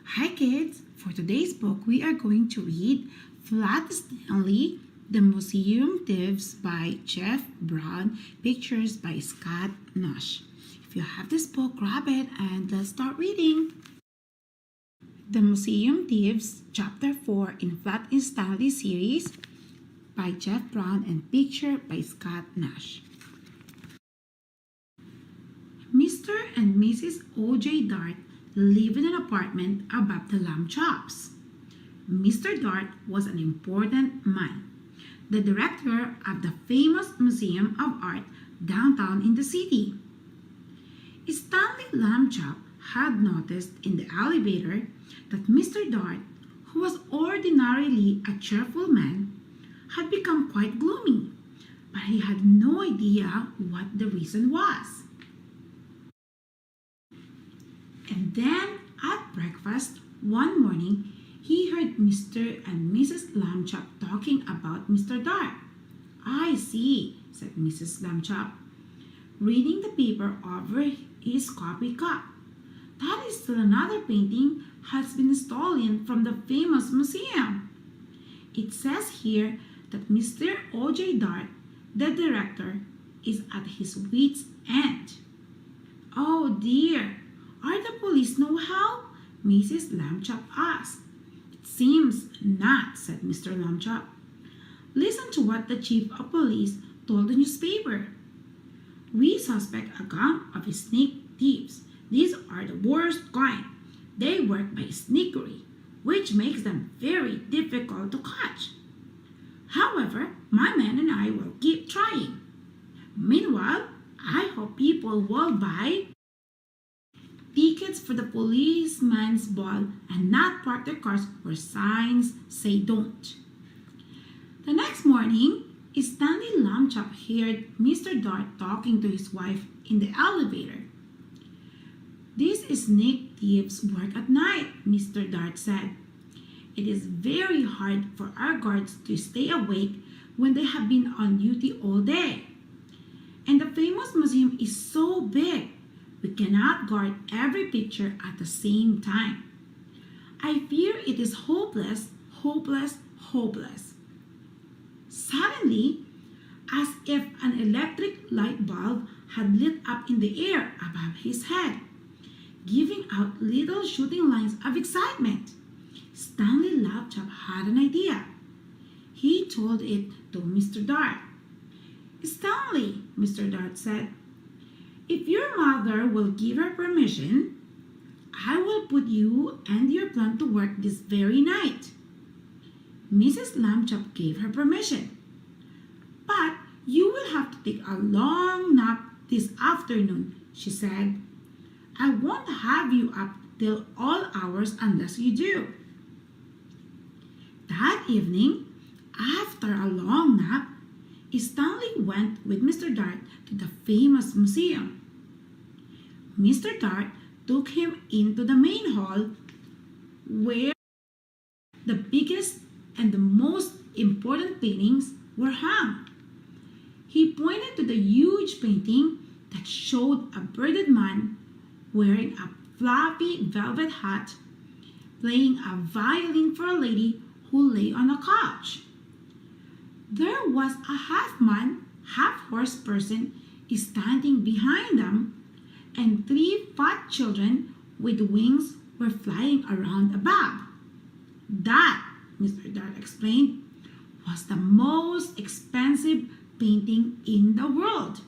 Hi kids. For today's book, we are going to read Flat Stanley, The Museum Thieves by Jeff Brown, pictures by Scott Nash. If you have this book, grab it and let's start reading. The Museum Thieves, Chapter 4 in Flat Stanley series by Jeff Brown and picture by Scott Nash. Mr. and Mrs. O.J. Dart lived in an apartment above the lamb chops. Mr. Dart was an important man, the director of the famous Museum of Art downtown in the city. Stanley Lambchop had noticed in the elevator that Mr. Dart, who was ordinarily a cheerful man, had become quite gloomy, but he had no idea what the reason was. And then at breakfast one morning, he heard Mr. and Mrs. Lambchop talking about Mr. Dart. I see, said Mrs. Lambchop, reading the paper over his coffee cup. That is still another painting has been stolen from the famous museum. It says here that Mr. O.J. Dart, the director, is at his wit's end. Oh dear, are the police no help? Mrs. Lambchop asked. It seems not, said Mr. Lambchop. Listen to what the chief of police told the newspaper. We suspect a gang of snake thieves. These are the worst kind. They work by sneakery, which makes them very difficult to catch. However, my man and I will keep trying. Meanwhile, I hope people will buy tickets for the policeman's ball and not park their cars where signs say don't. The next morning, Stanley Lambchop heard Mr. Dart talking to his wife in the elevator. These snake thieves work at night, Mr. Dart said. It is very hard for our guards to stay awake when they have been on duty all day. And the famous museum is so big, we cannot guard every picture at the same time. I fear it is hopeless, hopeless, hopeless. Suddenly, as if an electric light bulb had lit up in the air above his head, giving out little shooting lines of excitement, Stanley Lambchop had an idea. He told it to Mr. Dart. Stanley, Mr. Dart said, if your mother will give her permission, I will put you and your plan to work this very night. Mrs. Lambchop gave her permission. "You will have to take a long nap this afternoon," she said. "I won't have you up till all hours unless you do." That evening, after a long nap, Stanley went with Mr. Dart to the famous museum. Mr. Dart took him into the main hall where the biggest and the most important paintings were hung. He pointed to the huge painting that showed a bearded man wearing a fluffy velvet hat, playing a violin for a lady who lay on a couch. There was a half-man, half-horse person standing behind them, and 3 fat children with wings were flying around above. That, Mr. Dart explained, was the most expensive painting in the world.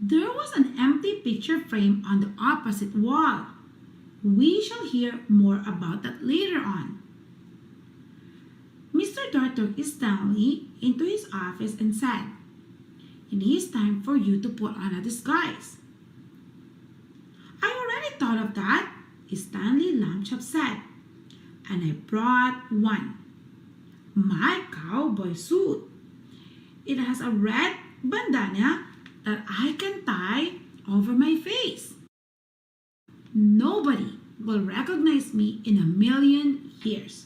There was an empty picture frame on the opposite wall. We shall hear more about that later on. Mr. Dart took Stanley into his office and said, "It is time for you to put on a disguise." "I already thought of that," Stanley Longchop said, "and I brought one. My cowboy suit. It has a red bandana that I can tie over my face. Nobody will recognize me in a million years."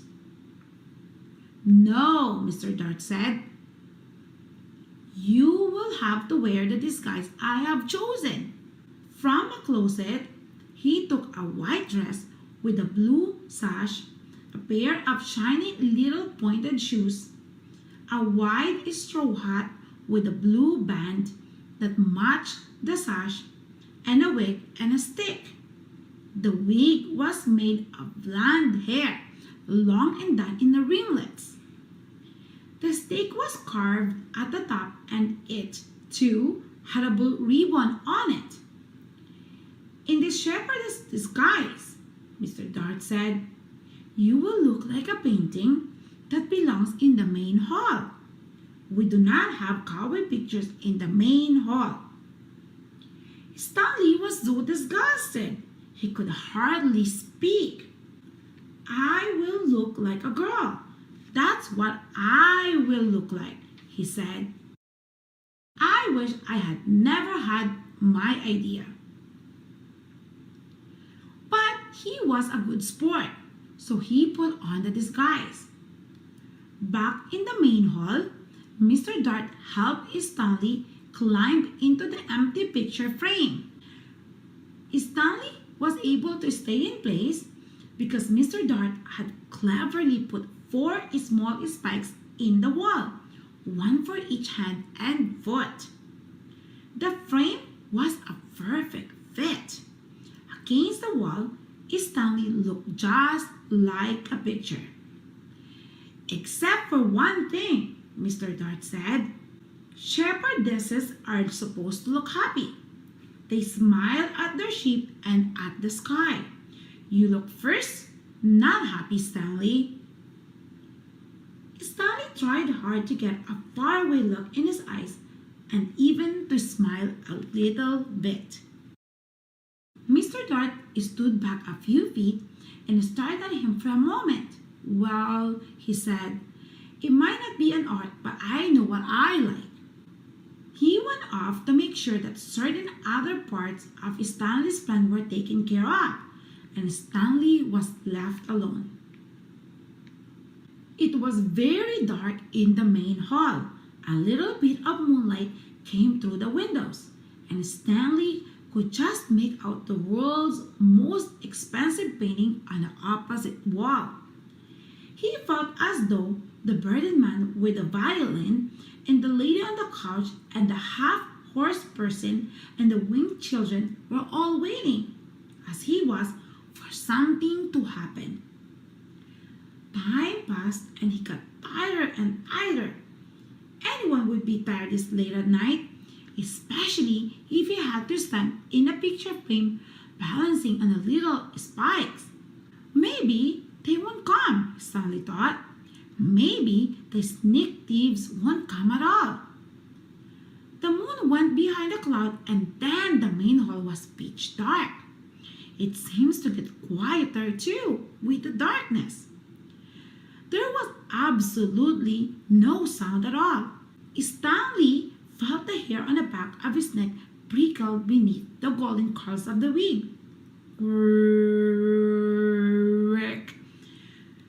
"No," Mr. Dart said. "You will have to wear the disguise I have chosen." From a closet, he took a white dress with a blue sash, a pair of shiny little pointed shoes, a wide straw hat with a blue band that matched the sash, and a wig and a stick. The wig was made of blonde hair, long and done in the ringlets. The stick was carved at the top, and it, too, had a blue ribbon on it. "In this shepherdess disguise," Mr. Dart said, "you will look like a painting that belongs in the main hall. We do not have cowboy pictures in the main hall." Stanley was so disgusted he could hardly speak. "I will look like a girl. That's what I will look like," he said. "I wish I had never had my idea." But he was a good sport, so he put on the disguise. Back in the main hall, Mr. Dart helped Stanley climb into the empty picture frame. Stanley was able to stay in place because Mr. Dart had cleverly put 4 small spikes in the wall, one for each hand and foot. The frame was a perfect fit. Against the wall, Stanley looked just like a picture. "Except for one thing," Mr. Dart said. "Shepherdesses are supposed to look happy. They smile at their sheep and at the sky. You look first not happy, Stanley." Stanley tried hard to get a faraway look in his eyes and even to smile a little bit. Mr. Dart stood back a few feet and stared at him for a moment. "Well," he said, "it might not be an art, but I know what I like." He went off to make sure that certain other parts of Stanley's plan were taken care of, and Stanley was left alone. It was very dark in the main hall. A little bit of moonlight came through the windows, and Stanley could just make out the world's most expensive painting on the opposite wall. He felt as though the bearded man with the violin and the lady on the couch and the half-horse person and the winged children were all waiting, as he was, for something to happen. Time passed and he got tired and tired. Anyone would be tired this late at night, especially if he had to stand in a picture frame balancing on the little spikes. Maybe they won't come, Stanley thought. Maybe the sneak thieves won't come at all. The moon went behind a cloud and then the main hall was pitch dark. It seems to get quieter too with the darkness. There was absolutely no sound at all. Stanley felt the hair on the back of his neck prickle beneath the golden curls of the wig. Crick.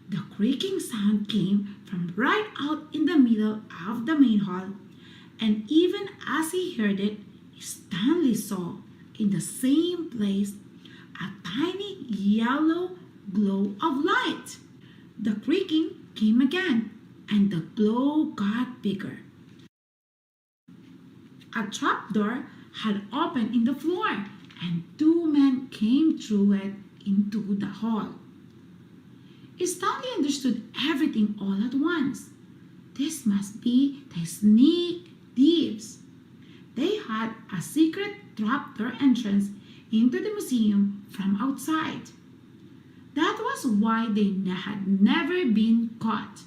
The creaking sound came from right out in the middle of the main hall, and even as he heard it, Stanley saw in the same place a tiny yellow glow of light. The creaking came again, and the glow got bigger. A trapdoor had opened in the floor, and two men came through it into the hall. Stanley understood everything all at once. This must be the sneak thieves. They had a secret trapdoor entrance into the museum from outside. That was why they had never been caught.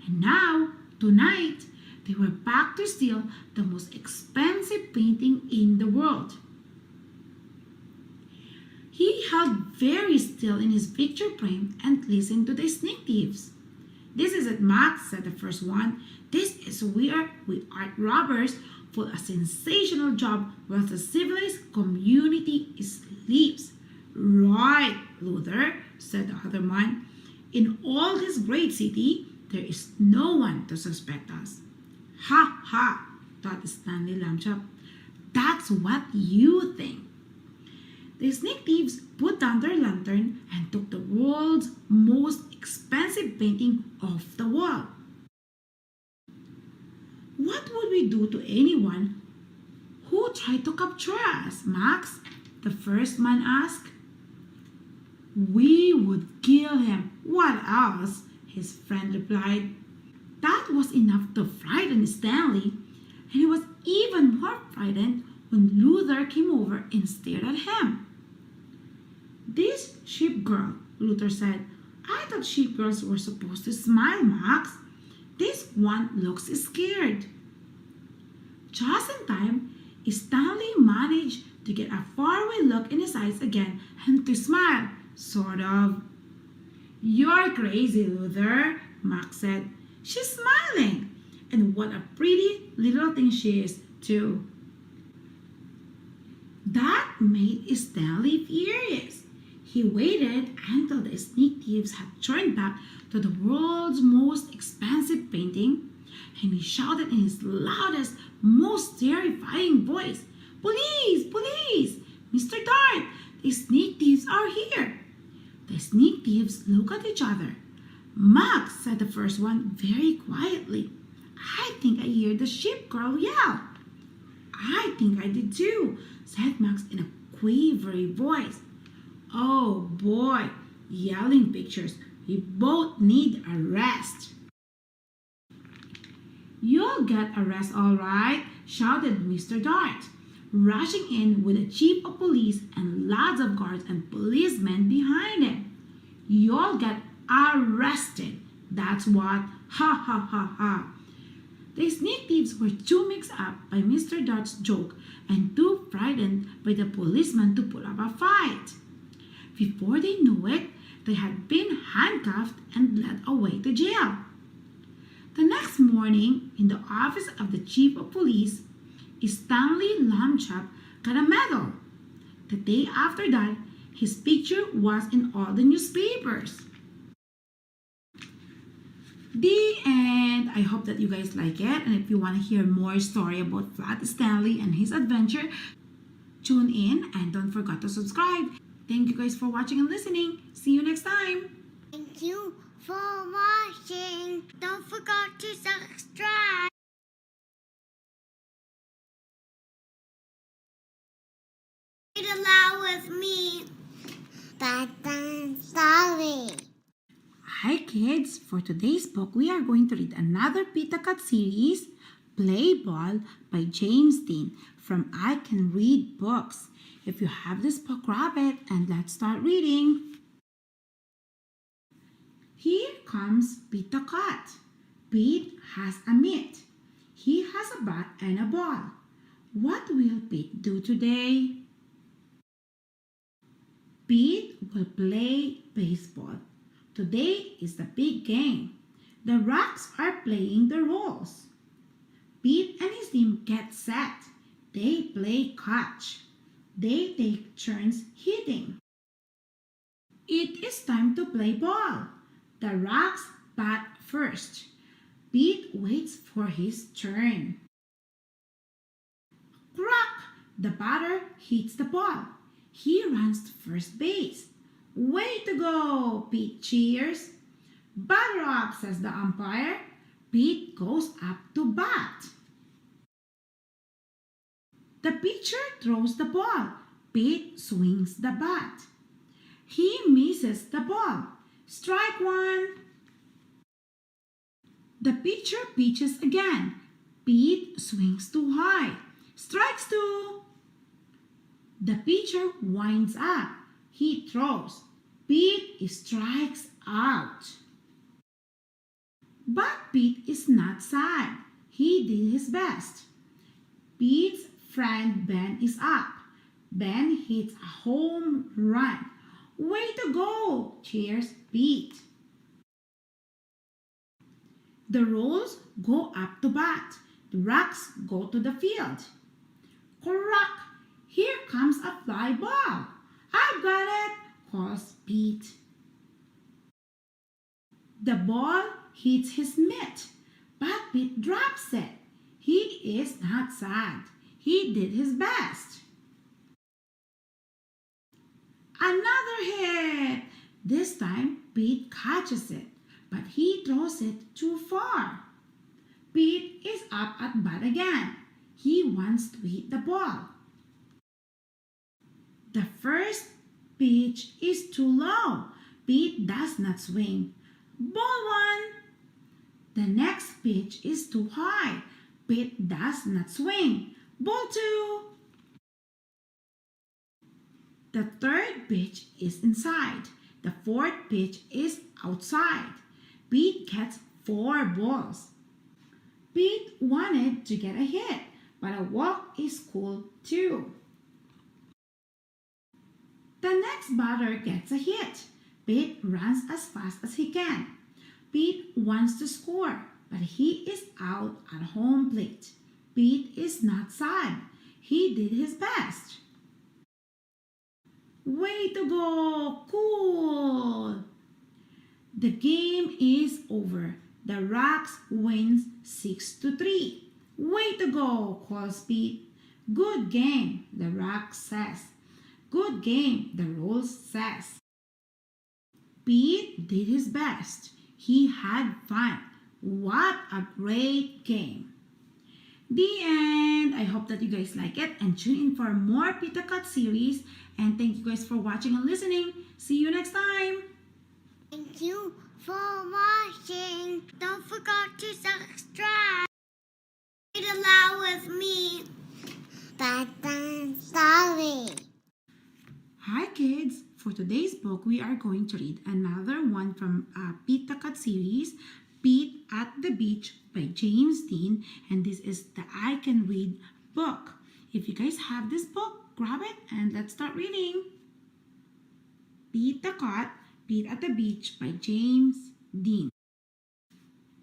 And now, tonight, they were back to steal the most expensive painting in the world. He held very still in his picture frame and listened to the sneak thieves. "This is it, Max," said the first one. "This is where we art robbers for a sensational job while the civilized community sleeps." "Right, Luther," said the other man. "In all this great city, there is no one to suspect us." "Ha ha," thought Stanley Lamchop. "That's what you think." The sneak thieves put down their lantern and took the world's most expensive painting off the wall. "What would we do to anyone who tried to capture us, Max?" the first man asked. "We would kill him. What else?" his friend replied. That was enough to frighten Stanley, and he was even more frightened when Luther came over and stared at him. "This sheep girl," Luther said. "I thought sheep girls were supposed to smile, Max. This one looks scared." Just in time, Stanley managed to get a faraway look in his eyes again and to smile, sort of. "You're crazy, Luther," Max said. "She's smiling, and what a pretty little thing she is, too." That made Stanley furious. He waited until the sneak thieves had turned back to the world's most expensive painting, and he shouted in his loudest, most terrifying voice, "Police! Police! Mr. Dart, the sneak thieves are here!" The sneak thieves looked at each other. "Max," said the first one very quietly, "I think I hear the sheep girl yell." "I think I did too," said Max in a quavery voice. "Oh boy, yelling pictures. We both need a rest." "You'll get a rest all right," shouted Mr. Dart, rushing in with a chief of police and lots of guards and policemen behind him. "You'll get arrested, that's what. Ha ha ha ha." The sneak thieves were too mixed up by Mr. Dart's joke and too frightened by the policeman to put up a fight. Before they knew it, they had been handcuffed and led away to jail. The next morning, in the office of the chief of police, Stanley Lamchop got a medal. The day after that, his picture was in all the newspapers. The end. I hope that you guys like it, and if you want to hear more story about Flat Stanley and his adventure, tune in and don't forget to subscribe. Thank you guys for watching and listening. See you next time. Thank you for watching. Don't forget to subscribe. Read aloud with me. Bedtime story. Hi kids, for today's book we are going to read another Pita Cat series, Play Ball by James Dean from I Can Read Books. If you have this book, grab it and let's start reading. Here comes Pita Cat. Pete has a mitt. He has a bat and a ball. What will Pete do today? Pete will play baseball. Today is the big game. The Rocks are playing the roles. Pete and his team get set. They play catch. They take turns hitting. It is time to play ball. The Rocks bat first. Pete waits for his turn. Crack! The batter hits the ball. He runs to first base. Way to go! Pete cheers. Batter up, says the umpire. Pete goes up to bat. The pitcher throws the ball. Pete swings the bat. He misses the ball. Strike one. The pitcher pitches again. Pete swings too high. Strikes two. The pitcher winds up. He throws. Pete strikes out. But Pete is not sad. He did his best. Pete's friend Ben is up. Ben hits a home run. Way to go! Cheers Pete. The Rolls go up to bat. The Rocks go to the field. Crack! Here comes a fly ball. I've got it, calls Pete. The ball hits his mitt, but Pete drops it. He is not sad. He did his best. Another hit! This time Pete catches it, but he throws it too far. Pete is up at bat again. He wants to hit the ball. The first pitch is too low. Pete does not swing. Ball one. The next pitch is too high. Pete does not swing. Ball two. The third pitch is inside. The fourth pitch is outside. Pete gets 4 balls. Pete wanted to get a hit, but a walk is cool too. The next batter gets a hit. Pete runs as fast as he can. Pete wants to score, but he is out at home plate. Pete is not sad. He did his best. Way to go! Cool! The game is over. The Rocks wins 6-3. Way to go, calls Pete. Good game, the Rocks says. Good game, the Rolls says. Pete did his best. He had fun. What a great game. The end. I hope that you guys like it and tune in for more Pita Cut series. And thank you guys for watching and listening. See you next time. Thank you for watching. Don't forget to subscribe. Read aloud with me. Bedtime story. Hi kids. For today's book, we are going to read another one from Pita Cut series, Pete at the Beach by James Dean. And this is the I Can Read book. If you guys have this book, grab it and let's start reading. Pita Cut, Pete at the Beach by James Dean.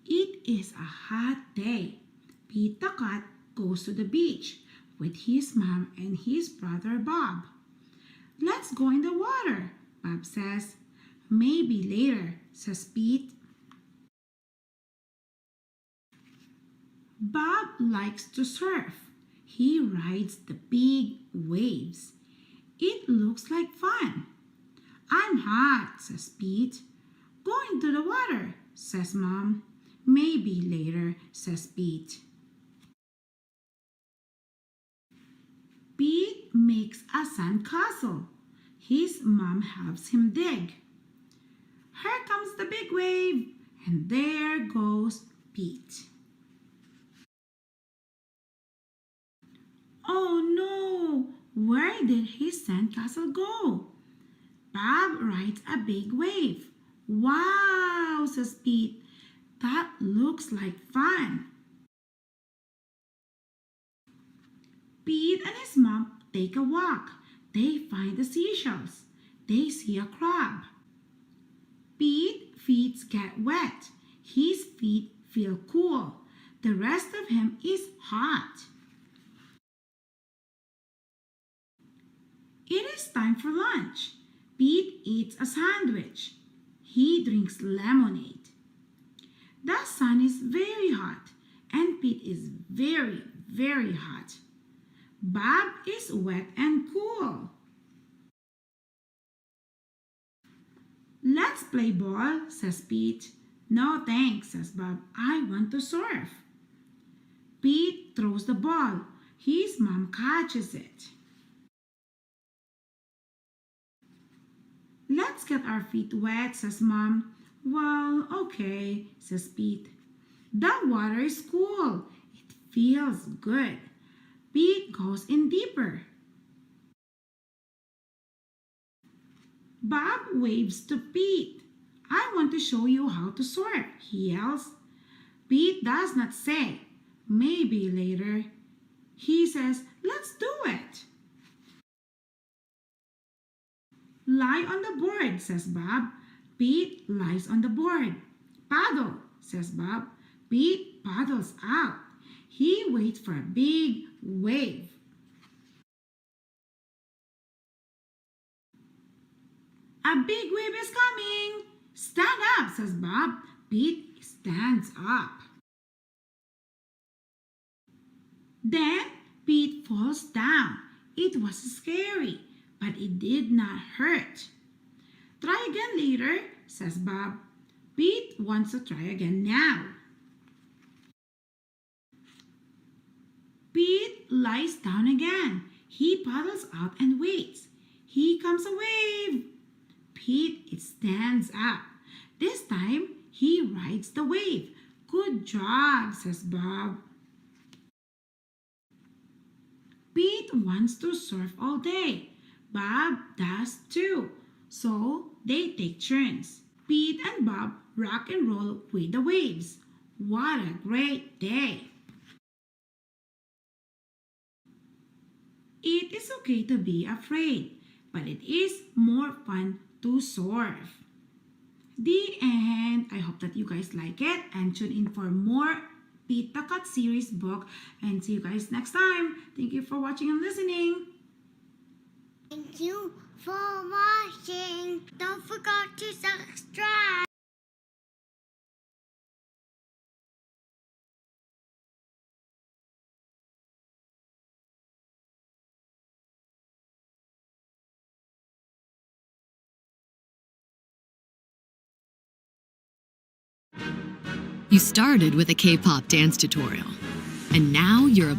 It is a hot day. Pita Cut goes to the beach with his mom and his brother Bob. Let's go in the water, Bob says. Maybe later, says Pete. Bob likes to surf. He rides the big waves. It looks like fun. I'm hot, says Pete. Go into the water, says Mom. Maybe later, says Pete. Pete makes a sandcastle. His mom helps him dig. Here comes the big wave, and there goes Pete. Oh no! Where did his sandcastle go? Bob rides a big wave. Wow, says Pete. That looks like fun. Pete and his mom take a walk. They find the seashells. They see a crab. Pete's feet get wet. His feet feel cool. The rest of him is hot. It is time for lunch. Pete eats a sandwich. He drinks lemonade. The sun is very hot and Pete is very, very hot. Bob is wet and cool. Let's play ball, says Pete. No thanks, says Bob. I want to surf. Pete throws the ball. His mom catches it. Let's get our feet wet, says Mom. Well, okay, says Pete. The water is cool. It feels good. Pete goes in deeper. Bob waves to Pete. I want to show you how to surf, he yells. Pete does not say, maybe later. He says, let's do it. Lie on the board, says Bob. Pete lies on the board. Paddle, says Bob. Pete paddles out. He waits for a big wave. A big wave is coming. Stand up, says Bob. Pete stands up. Then Pete falls down. It was scary, but it did not hurt. Try again later, says Bob. Pete wants to try again now. Pete lies down again. He paddles out and waits. Here comes a wave. Pete stands up. This time, he rides the wave. Good job, says Bob. Pete wants to surf all day. Bob does too. So, they take turns. Pete and Bob rock and roll with the waves. What a great day! It is okay to be afraid, but it is more fun to surf. The end. I hope that you guys like it and tune in for more Pete the Cat series book, and see you guys next time. Thank you for watching and listening. Thank you for watching. Don't forget to subscribe. You started with a K-pop dance tutorial, and now you're a